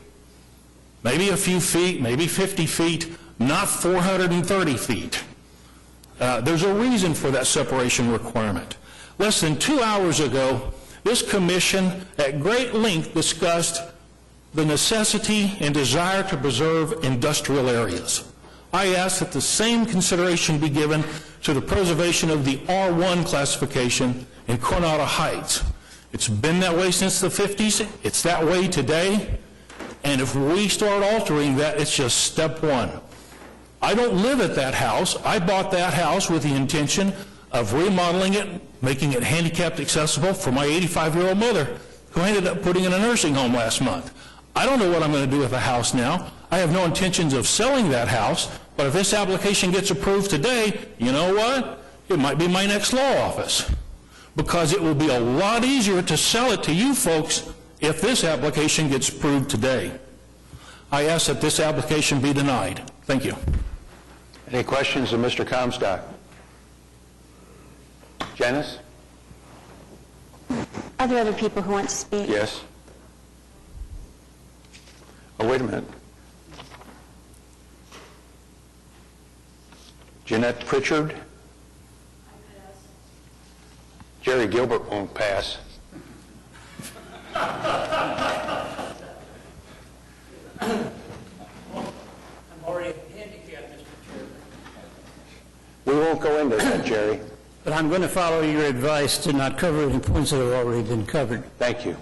Maybe a few feet, maybe 50 feet, not 430 feet. There's a reason for that separation requirement. Less than 2 hours ago, this commission at great length discussed the necessity and desire to preserve industrial areas. I ask that the same consideration be given to the preservation of the R1 classification in Coronado Heights. It's been that way since the 50s. It's that way today. And if we start altering that, it's just step one. I don't live at that house. I bought that house with the intention of remodeling it, making it handicapped accessible for my 85-year-old mother, who ended up putting in a nursing home last month. I don't know what I'm going to do with the house now. I have no intentions of selling that house, but if this application gets approved today, you know what? It might be my next law office, because it will be a lot easier to sell it to you folks if this application gets approved today. I ask that this application be denied. Thank you. Any questions of Mr. Comstock? Janice? Are there other people who want to speak? Yes. Oh, wait a minute. Jeanette Pritchard? Jerry Gilbert won't pass. I'm already handicapped, Mr. Chairman. We won't go into that, Jerry. But I'm going to follow your advice to not cover any points that have already been covered. Thank you.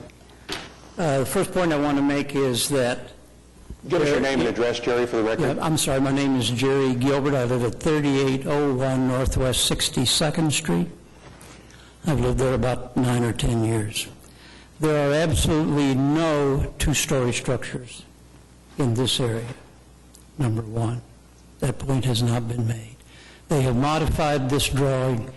The first point I want to make is that... Give us your name and address, Jerry, for the record. Yeah, I'm sorry, my name is Jerry Gilbert. I live at 3801 Northwest 62nd Street. I've lived there about 9 or 10 years. There are absolutely no two-story structures in this area, number one. That point has not been made. They have modified this drawing,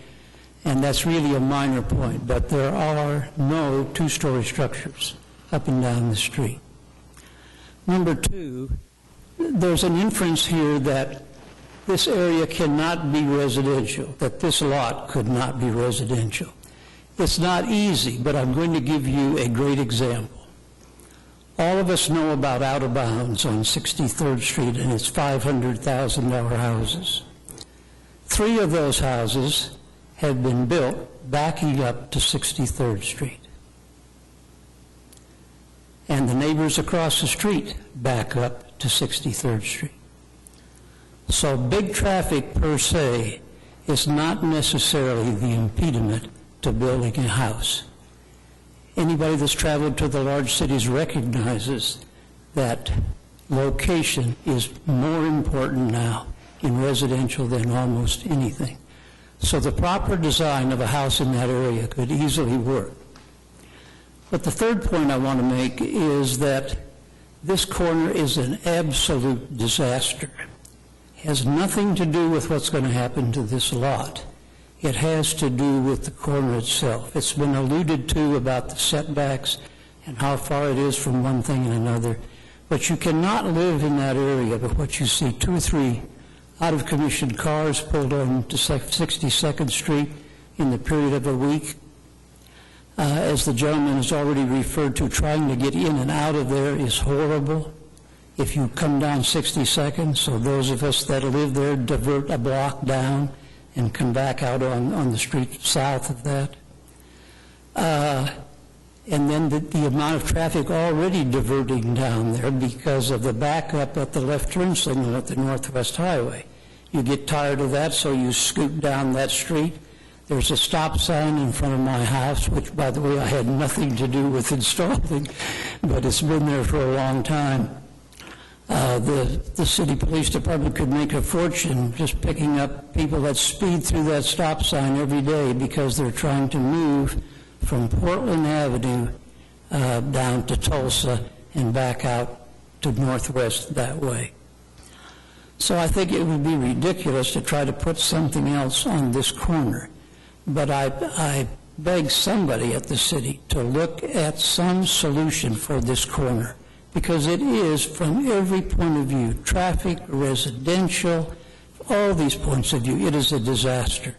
and that's really a minor point, but there are no two-story structures up and down the street. Number two, there's an inference here that this area cannot be residential, that this lot could not be residential. It's not easy, but I'm going to give you a great example. All of us know about Out of Bounds on 63rd Street and its $500,000 houses. 3 of those houses have been built backing up to 63rd Street. And the neighbors across the street back up to 63rd Street. So big traffic per se is not necessarily the impediment to building a house. Anybody that's traveled to the large cities recognizes that location is more important now in residential than almost anything. So the proper design of a house in that area could easily work. But the third point I want to make is that this corner is an absolute disaster. It has nothing to do with what's going to happen to this lot. It has to do with the corner itself. It's been alluded to about the setbacks and how far it is from one thing and another. But you cannot live in that area but what you see 2 or 3 out-of-commission cars pulled on to 62nd Street in the period of a week. As the gentleman has already referred to, trying to get in and out of there is horrible. If you come down 62nd, so those of us that live there divert a block down and come back out on the street south of that. And then the amount of traffic already diverting down there because of the backup at the left turn signal at the Northwest Highway. You get tired of that, so you scoot down that street. There's a stop sign in front of my house, which, by the way, I had nothing to do with installing, but it's been there for a long time. The city police department could make a fortune just picking up people that speed through that stop sign every day because they're trying to move from Portland Avenue down to Tulsa and back out to Northwest that way. So I think it would be ridiculous to try to put something else on this corner. But I beg somebody at the city to look at some solution for this corner, because it is, from every point of view, traffic, residential, all these points of view, it is a disaster.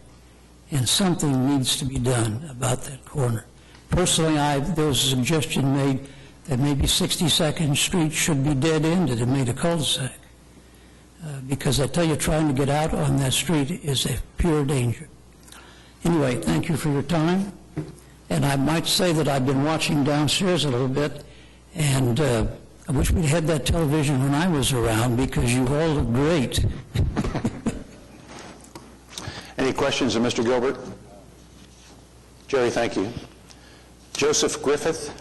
And something needs to be done about that corner. Personally, there was a suggestion made that maybe 62nd Street should be dead-ended and made a cul-de-sac. Because I tell you, trying to get out on that street is a pure danger. Anyway, thank you for your time. And I might say that I've been watching downstairs a little bit, and I wish we'd had that television when I was around, because you all look great. Any questions of Mr. Gilbert? Jerry, thank you. Joseph Griffith?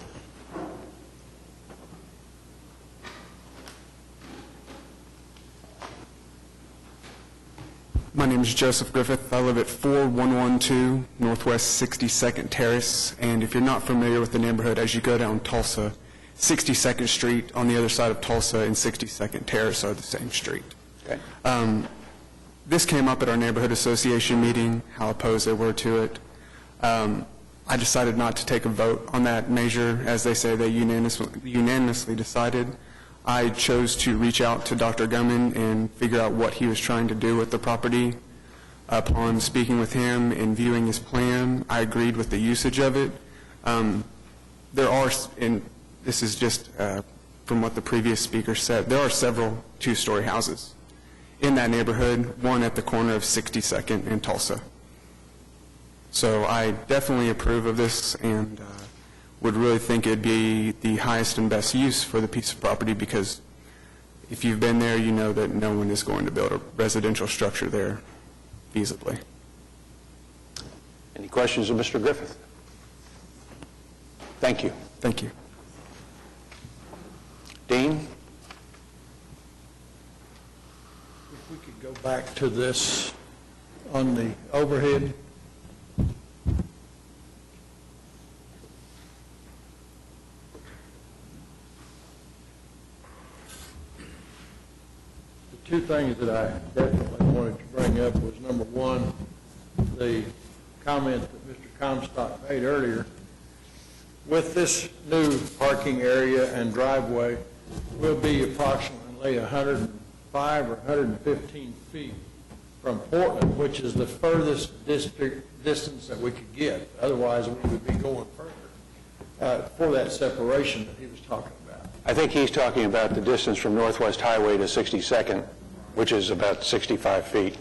My name is Joseph Griffith. I live at 4112 Northwest 62nd Terrace, and if you're not familiar with the neighborhood, as you go down Tulsa, 62nd Street on the other side of Tulsa and 62nd Terrace are the same street. Okay. This came up at our neighborhood association meeting, how opposed they were to it. I decided not to take a vote on that measure. As they say, they unanimously decided. I chose to reach out to Dr. Gumman and figure out what he was trying to do with the property. Upon speaking with him and viewing his plan, I agreed with the usage of it. There are, and this is just from what the previous speaker said, there are several two-story houses in that neighborhood, one at the corner of 62nd and Tulsa. So I definitely approve of this and would really think it'd be the highest and best use for the piece of property, because if you've been there, you know that no one is going to build a residential structure there feasibly. Any questions of Mr. Griffith? Thank you. Thank you. Dean? If we could go back to this on the overhead. The two things that I definitely wanted to bring up was, number one, the comment that Mr. Comstock made earlier. With this new parking area and driveway, we'll be approximately 105 or 115 feet from Portland, which is the furthest distance that we could get. Otherwise, we would be going further for that separation that he was talking about. I think he's talking about the distance from Northwest Highway to 62nd, which is about 65 feet.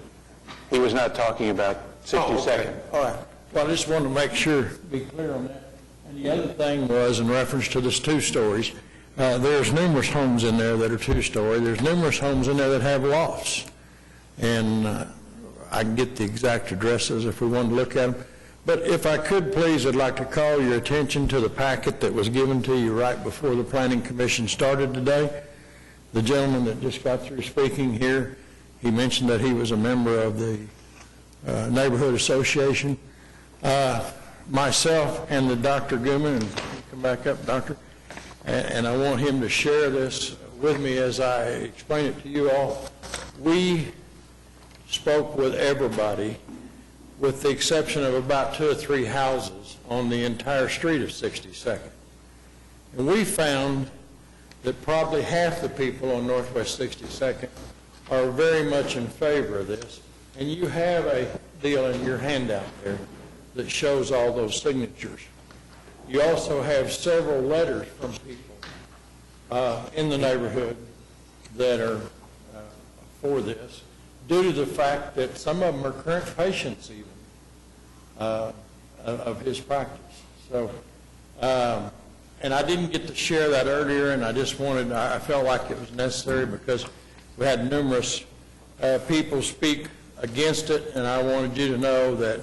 He was not talking about 62nd. Oh, okay. All right. Well, I just wanted to make sure, be clear on that. And the other thing was, in reference to this 2 stories, there's numerous homes in there that are 2-story. There's numerous homes in there that have lofts. And I can get the exact addresses if we want to look at them. But if I could, please, I'd like to call your attention to the packet that was given to you right before the Planning Commission started today. The gentleman that just got through speaking here, he mentioned that he was a member of the Neighborhood Association. Myself and the Dr. Gumman, and come back up, Doctor, and I want him to share this with me as I explain it to you all. We spoke with everybody, with the exception of about 2 or 3 houses on the entire street of 62nd. And we found that probably half the people on Northwest 62nd are very much in favor of this. And you have a deal in your handout there that shows all those signatures. You also have several letters from people in the neighborhood that are for this, due to the fact that some of them are current patients even of his practice. So, and I didn't get to share that earlier, and I just wanted, I felt like it was necessary because we had numerous people speak against it, and I wanted you to know that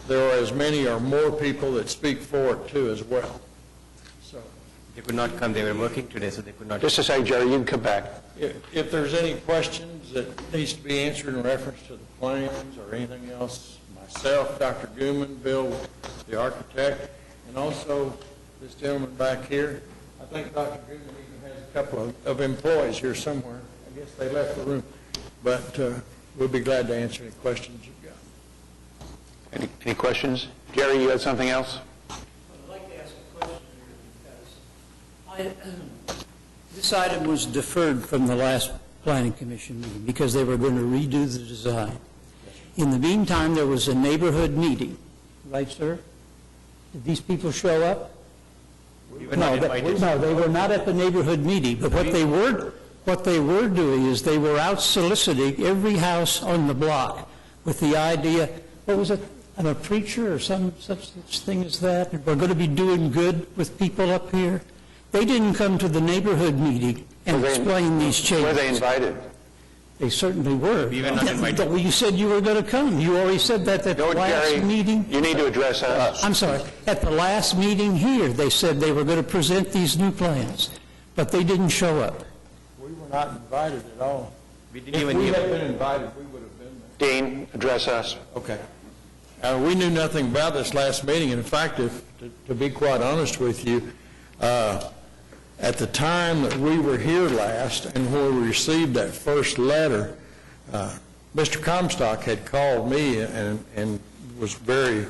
there are as many or more people that speak for it too as well. So they could not come. They were working today, so they could not. Just to say, Jerry, you can come back. If there's any questions that needs to be answered in reference to the plans or anything else, myself, Dr. Gumman, Bill, the architect, and also this gentleman back here. I think Dr. Gumman even has a couple of employees here somewhere. I guess they left the room. But we'll be glad to answer any questions you've got. Any questions? Jerry, you had something else? I'd like to ask a question here because this item was deferred from the last Planning Commission meeting because they were going to redo the design. In the meantime, there was a neighborhood meeting, right, sir? Did these people show up? No, they were not at the neighborhood meeting. But what they were doing is they were out soliciting every house on the block with the idea. What was it? I'm a preacher or some such thing as that, and we're going to be doing good with people up here. They didn't come to the neighborhood meeting and explain these changes. Were they invited? They certainly were. We were not invited. Well, you said you were going to come. You already said that at the last Gary, meeting. You need to address us. I'm sorry. At the last meeting here, they said they were going to present these new plans, but they didn't show up. We were not invited at all. We didn't If even we give had it. been invited, we would have been there. Dean, address us. Okay. We knew nothing about this last meeting. In fact, to be quite honest with you, at the time that we were here last and when we received that first letter, Mr. Comstock had called me and was very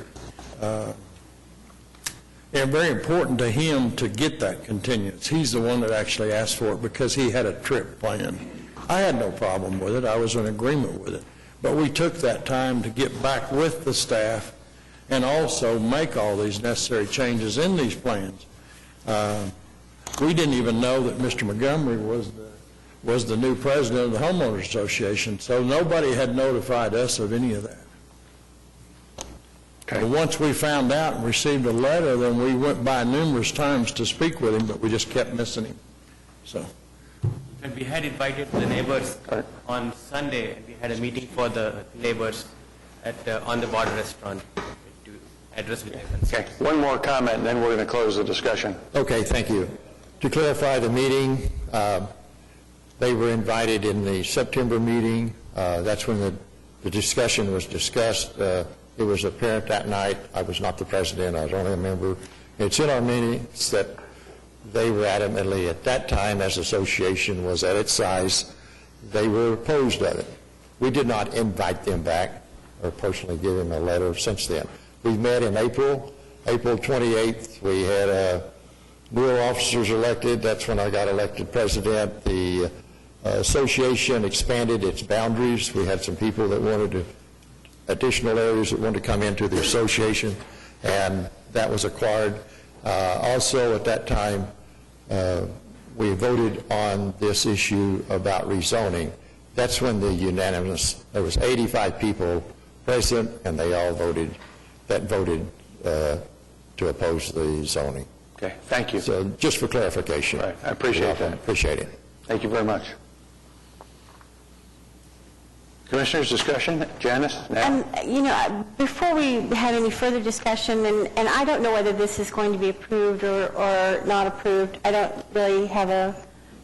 important to him to get that continuance. He's the one that actually asked for it because he had a trip planned. I had no problem with it. I was in agreement with it. But we took that time to get back with the staff and also make all these necessary changes in these plans. We didn't even know that Mr. Montgomery was the new president of the Homeowners Association, so nobody had notified us of any of that. Okay. But once we found out and received a letter, then we went by numerous times to speak with him, but we just kept missing him. So. And we had invited the neighbors on Sunday, and we had a meeting for the neighbors on the Border Restaurant to address with their concerns. Okay. One more comment, and then we're going to close the discussion. Okay, thank you. To clarify the meeting, they were invited in the September meeting. That's when the discussion was discussed. It was apparent that night, I was not the president, I was only a member. It's in our minutes that they were adamantly, at that time, as association was at its size, they were opposed of it. We did not invite them back or personally give them a letter since then. We met in April 28th. We had newer officers elected. That's when I got elected president. The association expanded its boundaries. We had some people that wanted additional areas that wanted to come into the association, and that was acquired. Also, at that time, we voted on this issue about rezoning. That's when there was 85 people present, and they all voted to oppose the zoning. Okay, thank you. So just for clarification. Right, I appreciate that. Appreciate it. Thank you very much. Commissioners, discussion? Janice? Before we have any further discussion, and I don't know whether this is going to be approved or not approved. I don't really have a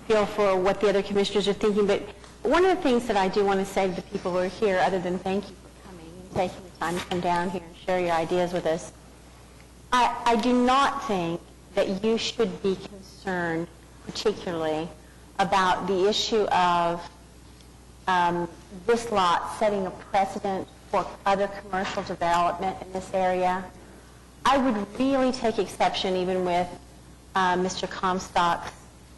feel for what the other commissioners are thinking, but one of the things that I do want to say to the people who are here, other than thank you for coming and taking the time to come down here and share your ideas with us, I do not think that you should be concerned particularly about the issue of this lot setting a precedent for other commercial development in this area. I would really take exception even with Mr. Comstock's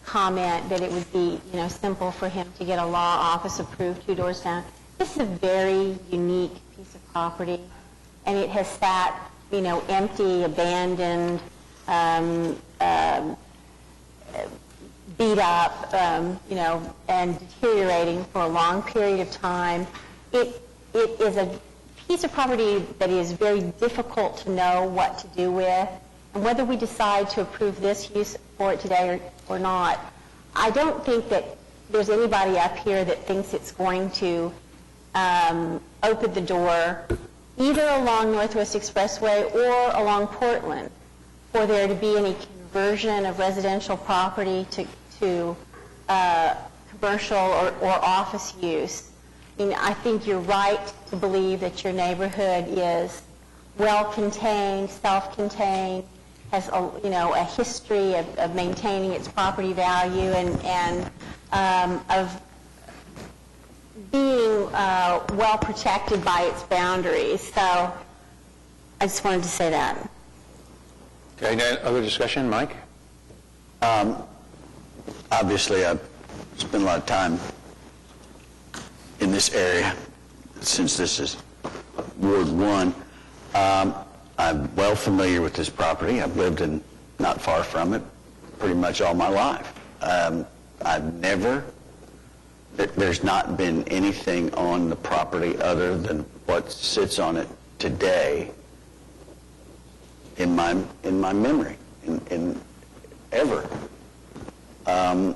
comment that it would be, simple for him to get a law office approved 2 doors down. This is a very unique piece of property, and it has sat, empty, abandoned, beat up, and deteriorating for a long period of time. It is a piece of property that is very difficult to know what to do with, and whether we decide to approve this use for it today or not, I don't think that there's anybody up here that thinks it's going to open the door either along Northwest Expressway or along Portland for there to be any conversion of residential property to commercial or office use. I think you're right to believe that your neighborhood is well-contained, self-contained, has a history of maintaining its property value and of being well protected by its boundaries. So I just wanted to say that. Okay, now, other discussion? Mike? Obviously, I've spent a lot of time in this area since this is Ward 1. I'm well familiar with this property. I've lived not far from it pretty much all my life. There's not been anything on the property other than what sits on it today in my memory, in ever. I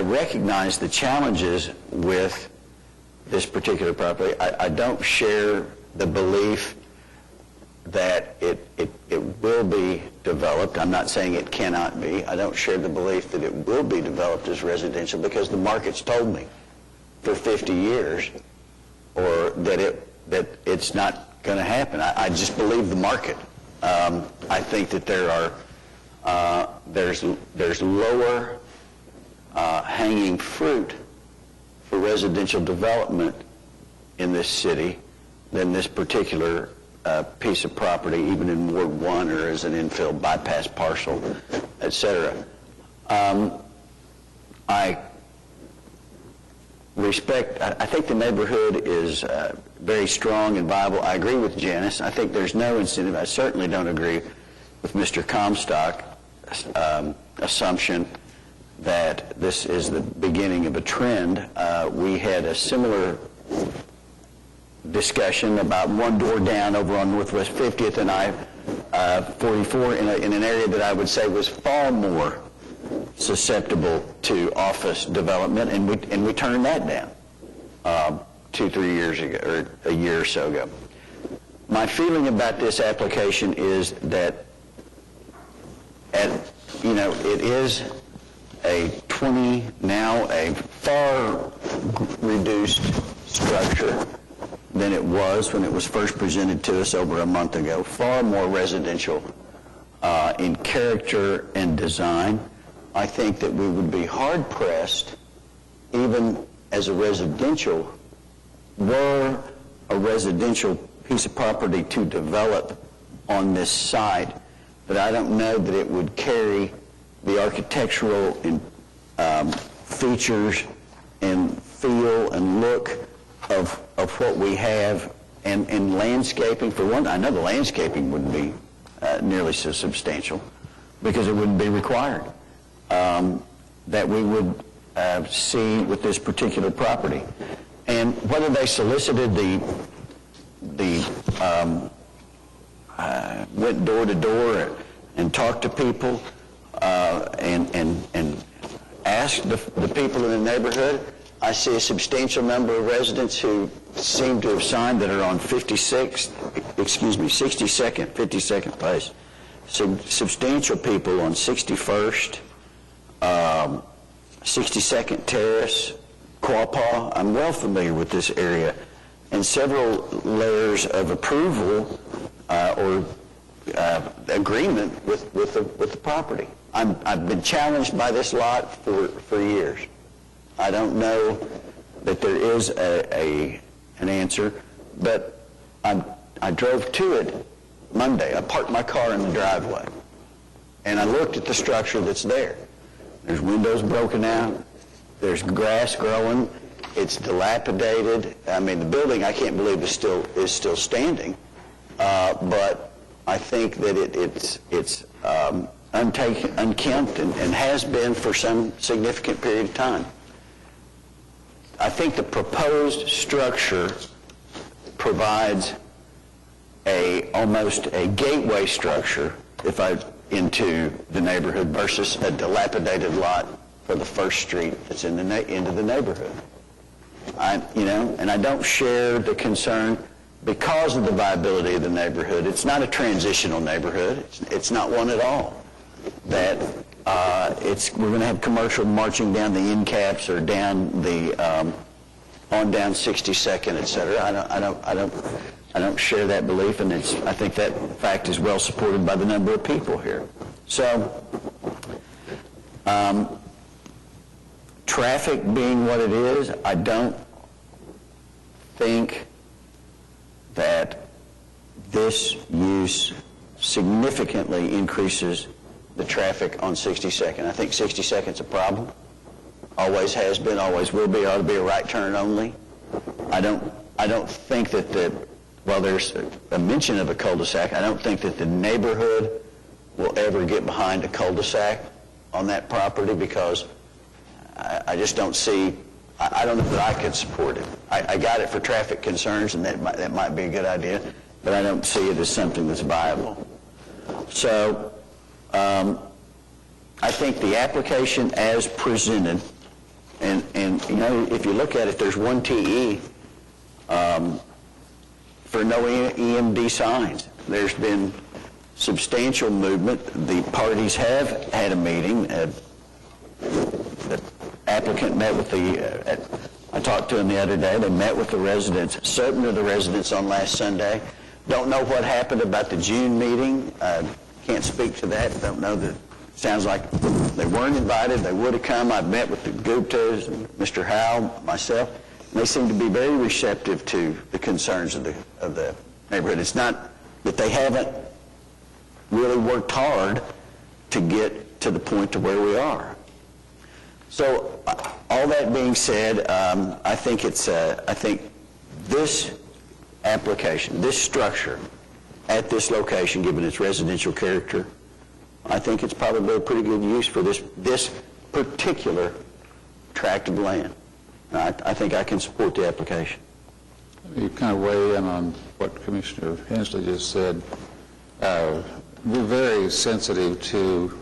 recognize the challenges with this particular property. I don't share the belief that it will be developed. I'm not saying it cannot be. I don't share the belief that it will be developed as residential because the market's told me for 50 years or that it's not going to happen. I just believe the market. I think that there's lower hanging fruit for residential development in this city than this particular piece of property, even in Ward 1 or as an infill bypass parcel, et cetera. I think the neighborhood is very strong and viable. I agree with Janice. I think there's no incentive. I certainly don't agree with Mr. Comstock's assumption that this is the beginning of a trend. We had a similar discussion about one door down over on Northwest 50th and I-44 in an area that I would say was far more susceptible to office development, and we turned that down 2-3 years ago, or a year or so ago. My feeling about this application is that it is now a far reduced structure than it was when it was first presented to us over a month ago. Far more residential in character and design. I think that we would be hard-pressed, even as were a residential piece of property to develop on this site, but I don't know that it would carry the architectural features and feel and look of what we have, and landscaping. For one, I know the landscaping wouldn't be nearly so substantial because it wouldn't be required that we would see with this particular property. And whether they solicited went door to door and talked to people and asked the people in the neighborhood, I see a substantial number of residents who seem to have signed that are on 52nd place. So substantial people on 61st, 62nd Terrace, Quapaw. I'm well familiar with this area, and several layers of approval or agreement with the property. I've been challenged by this lot for years. I don't know that there is an answer, but I drove to it Monday. I parked my car in the driveway, and I looked at the structure that's there. There's windows broken out. There's grass growing. It's dilapidated. I mean, the building, I can't believe is still standing, but I think that it's unkempt and has been for some significant period of time. I think the proposed structure provides almost a gateway structure into the neighborhood versus a dilapidated lot for the first street that's into the neighborhood. And I don't share the concern because of the viability of the neighborhood. It's not a transitional neighborhood. It's not one at all. That we're going to have commercial marching down the end caps or down on down 62nd, et cetera. I don't share that belief, and I think that fact is well supported by the number of people here. So, traffic being what it is, I don't think that this use significantly increases the traffic on 62nd. I think 62nd's a problem. Always has been, always will be. Ought to be a right turn only. I don't think that while there's a mention of a cul-de-sac, I don't think that the neighborhood will ever get behind a cul-de-sac on that property because I just don't see I don't know that I could support it. I got it for traffic concerns, and that might be a good idea, but I don't see it as something that's viable. So I think the application as presented, and you know, if you look at it, there's one TE for no EMD signs. There's been substantial movement. The parties have had a meeting. The applicant met with I talked to him the other day. They met with the residents, certain of the residents on last Sunday. Don't know what happened about the June meeting. Can't speak to that. Don't know that. Sounds like they weren't invited. They would have come. I've met with the Guptas and Mr. Howell, myself. They seem to be very receptive to the concerns of the neighborhood. It's not that they haven't really worked hard to get to the point to where we are. So, all that being said, I think this application, this structure at this location, given its residential character, I think it's probably a pretty good use for this particular tract of land. I think I can support the application. You kind of weigh in on what Commissioner Hensley just said. We're very sensitive to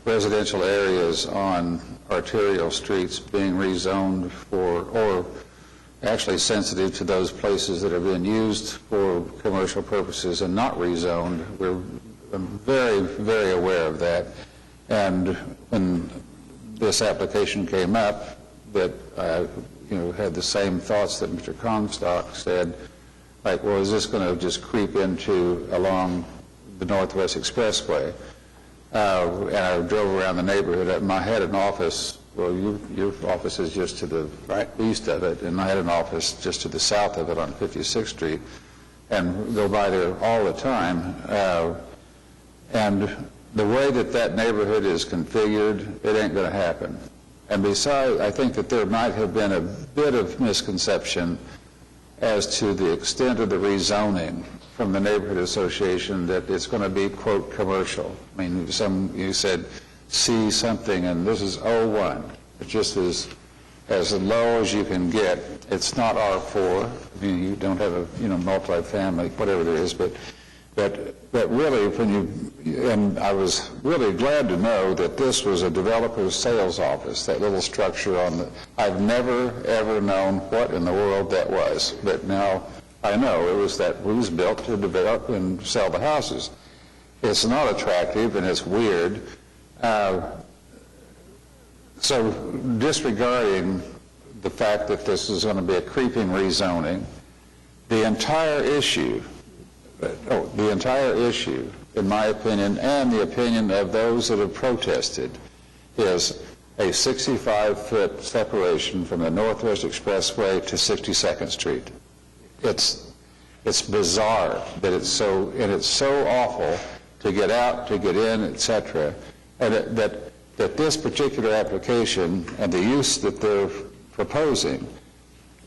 residential areas on arterial streets being rezoned for, or actually sensitive to those places that have been used for commercial purposes and not rezoned. We're very, very aware of that. And when this application came up, that I had the same thoughts that Mr. Comstock said, like, well, is this going to just creep into along the Northwest Expressway? And I drove around the neighborhood. I had an office, well, your office is just to the east of it, and I had an office just to the south of it on 56th Street, and go by there all the time. And the way that neighborhood is configured, it ain't going to happen. And besides, I think that there might have been a bit of misconception as to the extent of the rezoning from the neighborhood association, that it's going to be, quote, commercial. I mean, you said C something, and this is O1. It just is as low as you can get. It's not R4. I mean, you don't have a multifamily, whatever there is, but really, and I was really glad to know that this was a developer's sales office, that little structure I've never, ever known what in the world that was, but now I know it was built to develop and sell the houses. It's not attractive, and it's weird. So disregarding the fact that this is going to be a creeping rezoning, the entire issue, in my opinion, and the opinion of those that have protested, is a 65-foot separation from the Northwest Expressway to 62nd Street. It's bizarre that it's so awful to get out, to get in, etc., and that this particular application and the use that they're proposing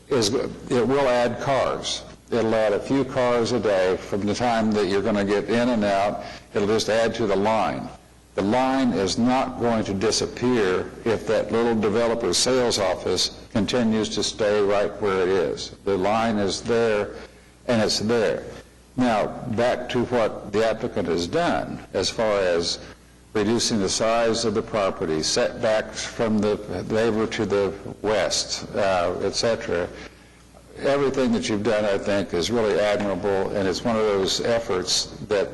it will add cars. It'll add a few cars a day from the time that you're going to get in and out. It'll just add to the line. The line is not going to disappear if that little developer's sales office continues to stay right where it is. The line is there, and it's there. Now, back to what the applicant has done as far as reducing the size of the property, setbacks from the neighbor to the west, etc. Everything that you've done, I think, is really admirable, and it's one of those efforts that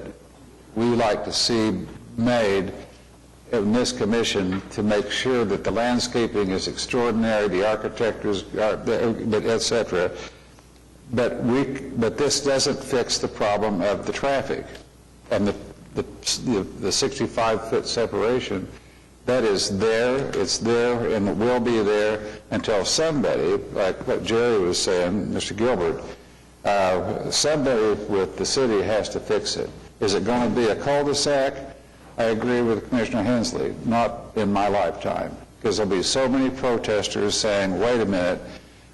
we like to see made in this commission to make sure that the landscaping is extraordinary, the architecture is, etc. But this doesn't fix the problem of the traffic and the 65-foot separation. That is there, it's there, and it will be there until somebody, like what Jerry was saying, Mr. Gilbert, somebody with the city has to fix it. Is it going to be a cul-de-sac? I agree with Commissioner Hensley, not in my lifetime, because there'll be so many protesters saying, wait a minute,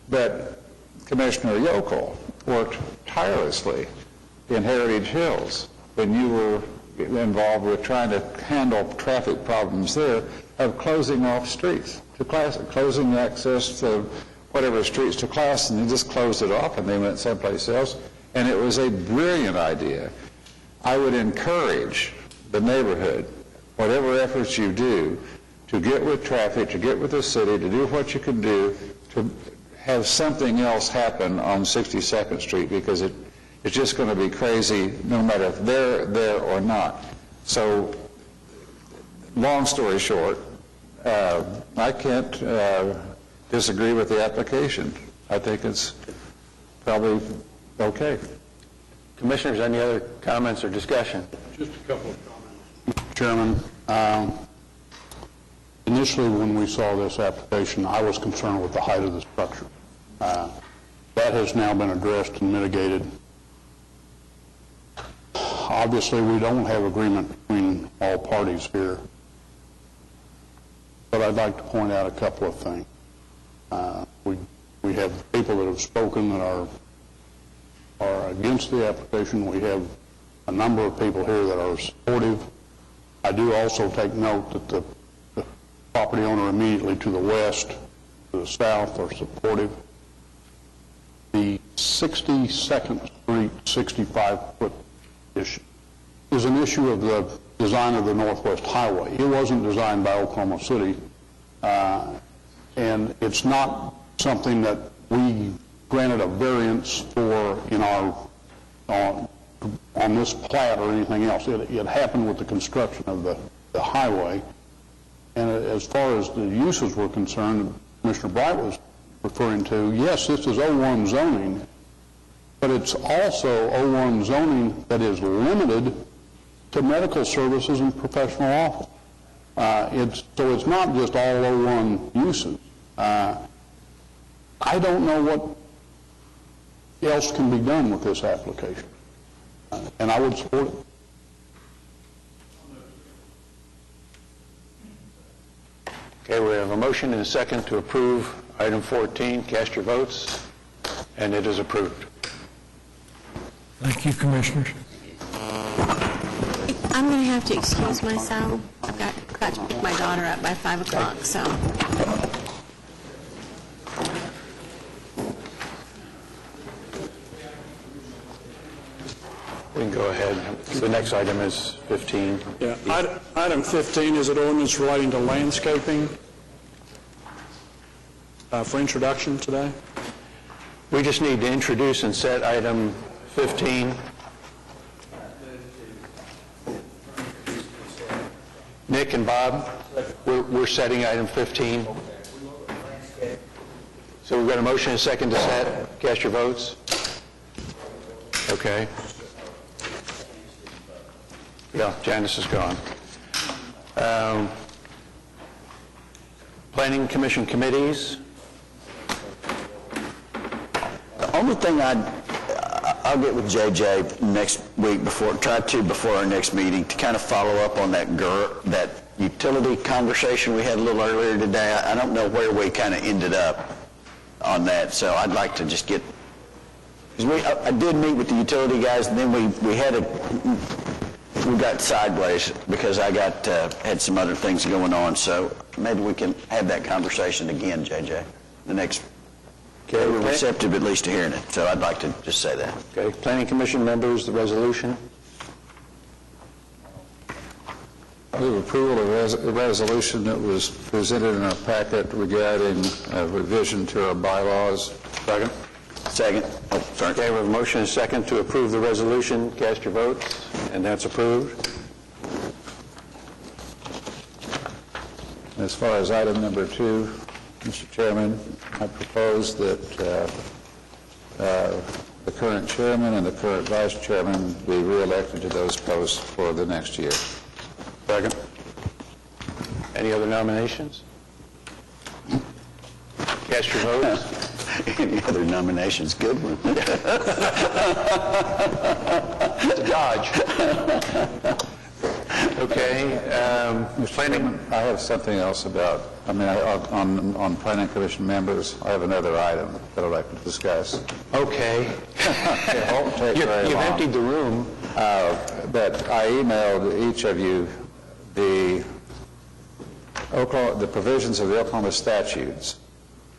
but Commissioner Yokel worked tirelessly in Heritage Hills when you were involved with trying to handle traffic problems there of closing off streets. to class, closing access to whatever streets to class, and they just closed it off and they went someplace else. And it was a brilliant idea. I would encourage the neighborhood, whatever efforts you do, to get with traffic, to get with the city, to do what you can do to have something else happen on 62nd Street, because it's just going to be crazy no matter if they're there or not. So, long story short, I can't disagree with the application. I think it's probably okay. Commissioners, any other comments or discussion? Just a couple of comments. Mr. Chairman, initially when we saw this application, I was concerned with the height of the structure. That has now been addressed and mitigated. Obviously, we don't have agreement between all parties here, but I'd like to point out a couple of things. We have people that have spoken that are against the application. We have a number of people here that are supportive. I do also take note that the property owner immediately to the west, to the south are supportive. The 62nd Street 65-foot issue is an issue of the design of the Northwest Highway. It wasn't designed by Oklahoma City, and it's not something that we granted a variance for in our on this plat or anything else. It happened with the construction of the highway. And as far as the uses were concerned, Commissioner Bright was referring to, yes, this is O1 zoning, but it's also O1 zoning that is limited to medical services and professional office. So it's not just all O1 uses. I don't know what else can be done with this application, and I would support it. Okay, we have a motion and a second to approve item 14. Cast your votes, and it is approved. Thank you, Commissioners. I'm going to have to excuse myself. I've got to pick my daughter up by 5 o'clock, so. We can go ahead. The next item is 15. Yeah, item 15 is an ordinance relating to landscaping for introduction today. We just need to introduce and set item 15. Nick and Bob, we're setting item 15. So we've got a motion and a second to set. Cast your votes. Okay. Yeah, Janice is gone. Planning Commission committees. The only thing I'll get with JJ next week before our next meeting to kind of follow up on that utility conversation we had a little earlier today. I don't know where we kind of ended up on that, so I'd like to just get, because I did meet with the utility guys, and then we got sideways because I had some other things going on, so maybe we can have that conversation again, JJ, the next. Okay, we're receptive at least to hearing it, so I'd like to just say that. Okay, Planning Commission members, the resolution. Move approval of the resolution that was presented in our packet regarding revision to our bylaws. Second. Second. Oh, sorry. Okay, we have a motion and a second to approve the resolution. Cast your votes, and that's approved. As far as item number 2, Mr. Chairman, I propose that the current chairman and the current vice chairman be re-elected to those posts for the next year. Second. Any other nominations? Cast your votes. Any other nominations? Good one. It's a dodge. Okay. Planning. I have something else about, on Planning Commission members, I have another item that I'd like to discuss. Okay. It won't take very You've long. emptied the room. But I emailed each of you the the provisions of the Oklahoma statutes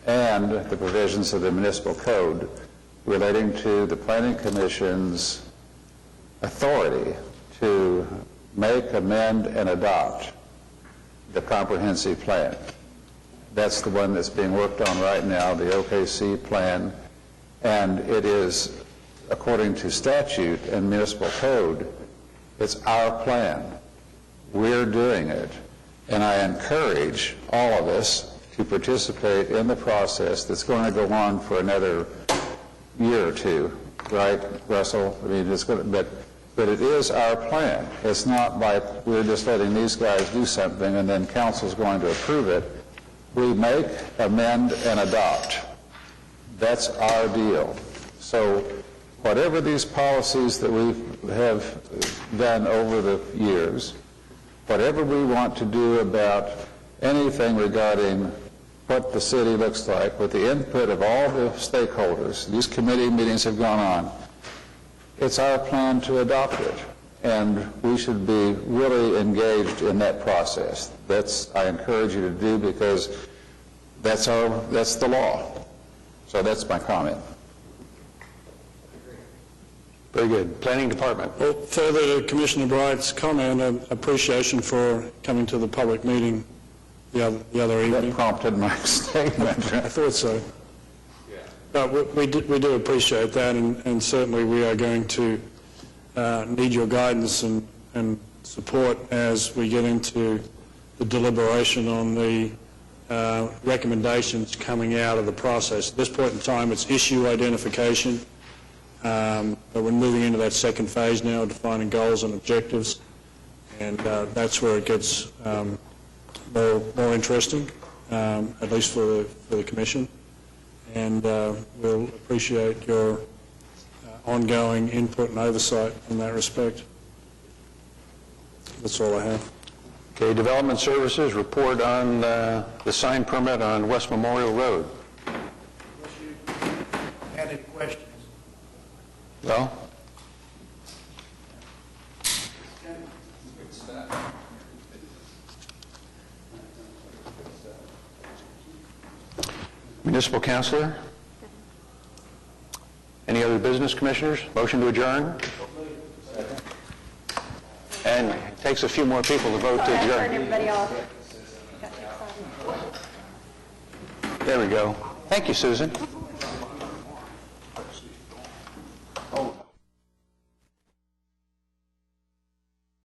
and the provisions of the municipal code relating to the Planning Commission's authority to make, amend, and adopt the comprehensive plan. That's the one that's being worked on right now, the OKC plan, and it is, according to statute and municipal code, it's our plan. We're doing it, and I encourage all of us to participate in the process that's going to go on for another year or two, right, Russell? I mean, it's going to, but it is our plan. It's not like we're just letting these guys do something and then council's going to approve it. We make, amend, and adopt. That's our deal. So whatever these policies that we have done over the years, whatever we want to do about anything regarding what the city looks like, with the input of all the stakeholders, these committee meetings have gone on, it's our plan to adopt it, and we should be really engaged in that process. That's, I encourage you to do, because that's the law. So that's my comment. Very good. Planning Department. Well, further to Commissioner Bright's comment, appreciation for coming to the public meeting the other evening. That prompted my statement. I thought so. But we do appreciate that, and certainly we are going to need your guidance and support as we get into the deliberation on the recommendations coming out of the process. At this point in time, it's issue identification, but we're moving into that second phase now, defining goals and objectives, and that's where it gets more interesting, at least for the Commission. And we'll appreciate your ongoing input and oversight in that respect. That's all I have. Okay, Development Services, report on the sign permit on West Memorial Road. Unless you had any questions. Well? Municipal Counselor? Any other business, Commissioners? Motion to adjourn? And it takes a few more people to vote to adjourn. Everybody off. There we go. Thank you, Susan.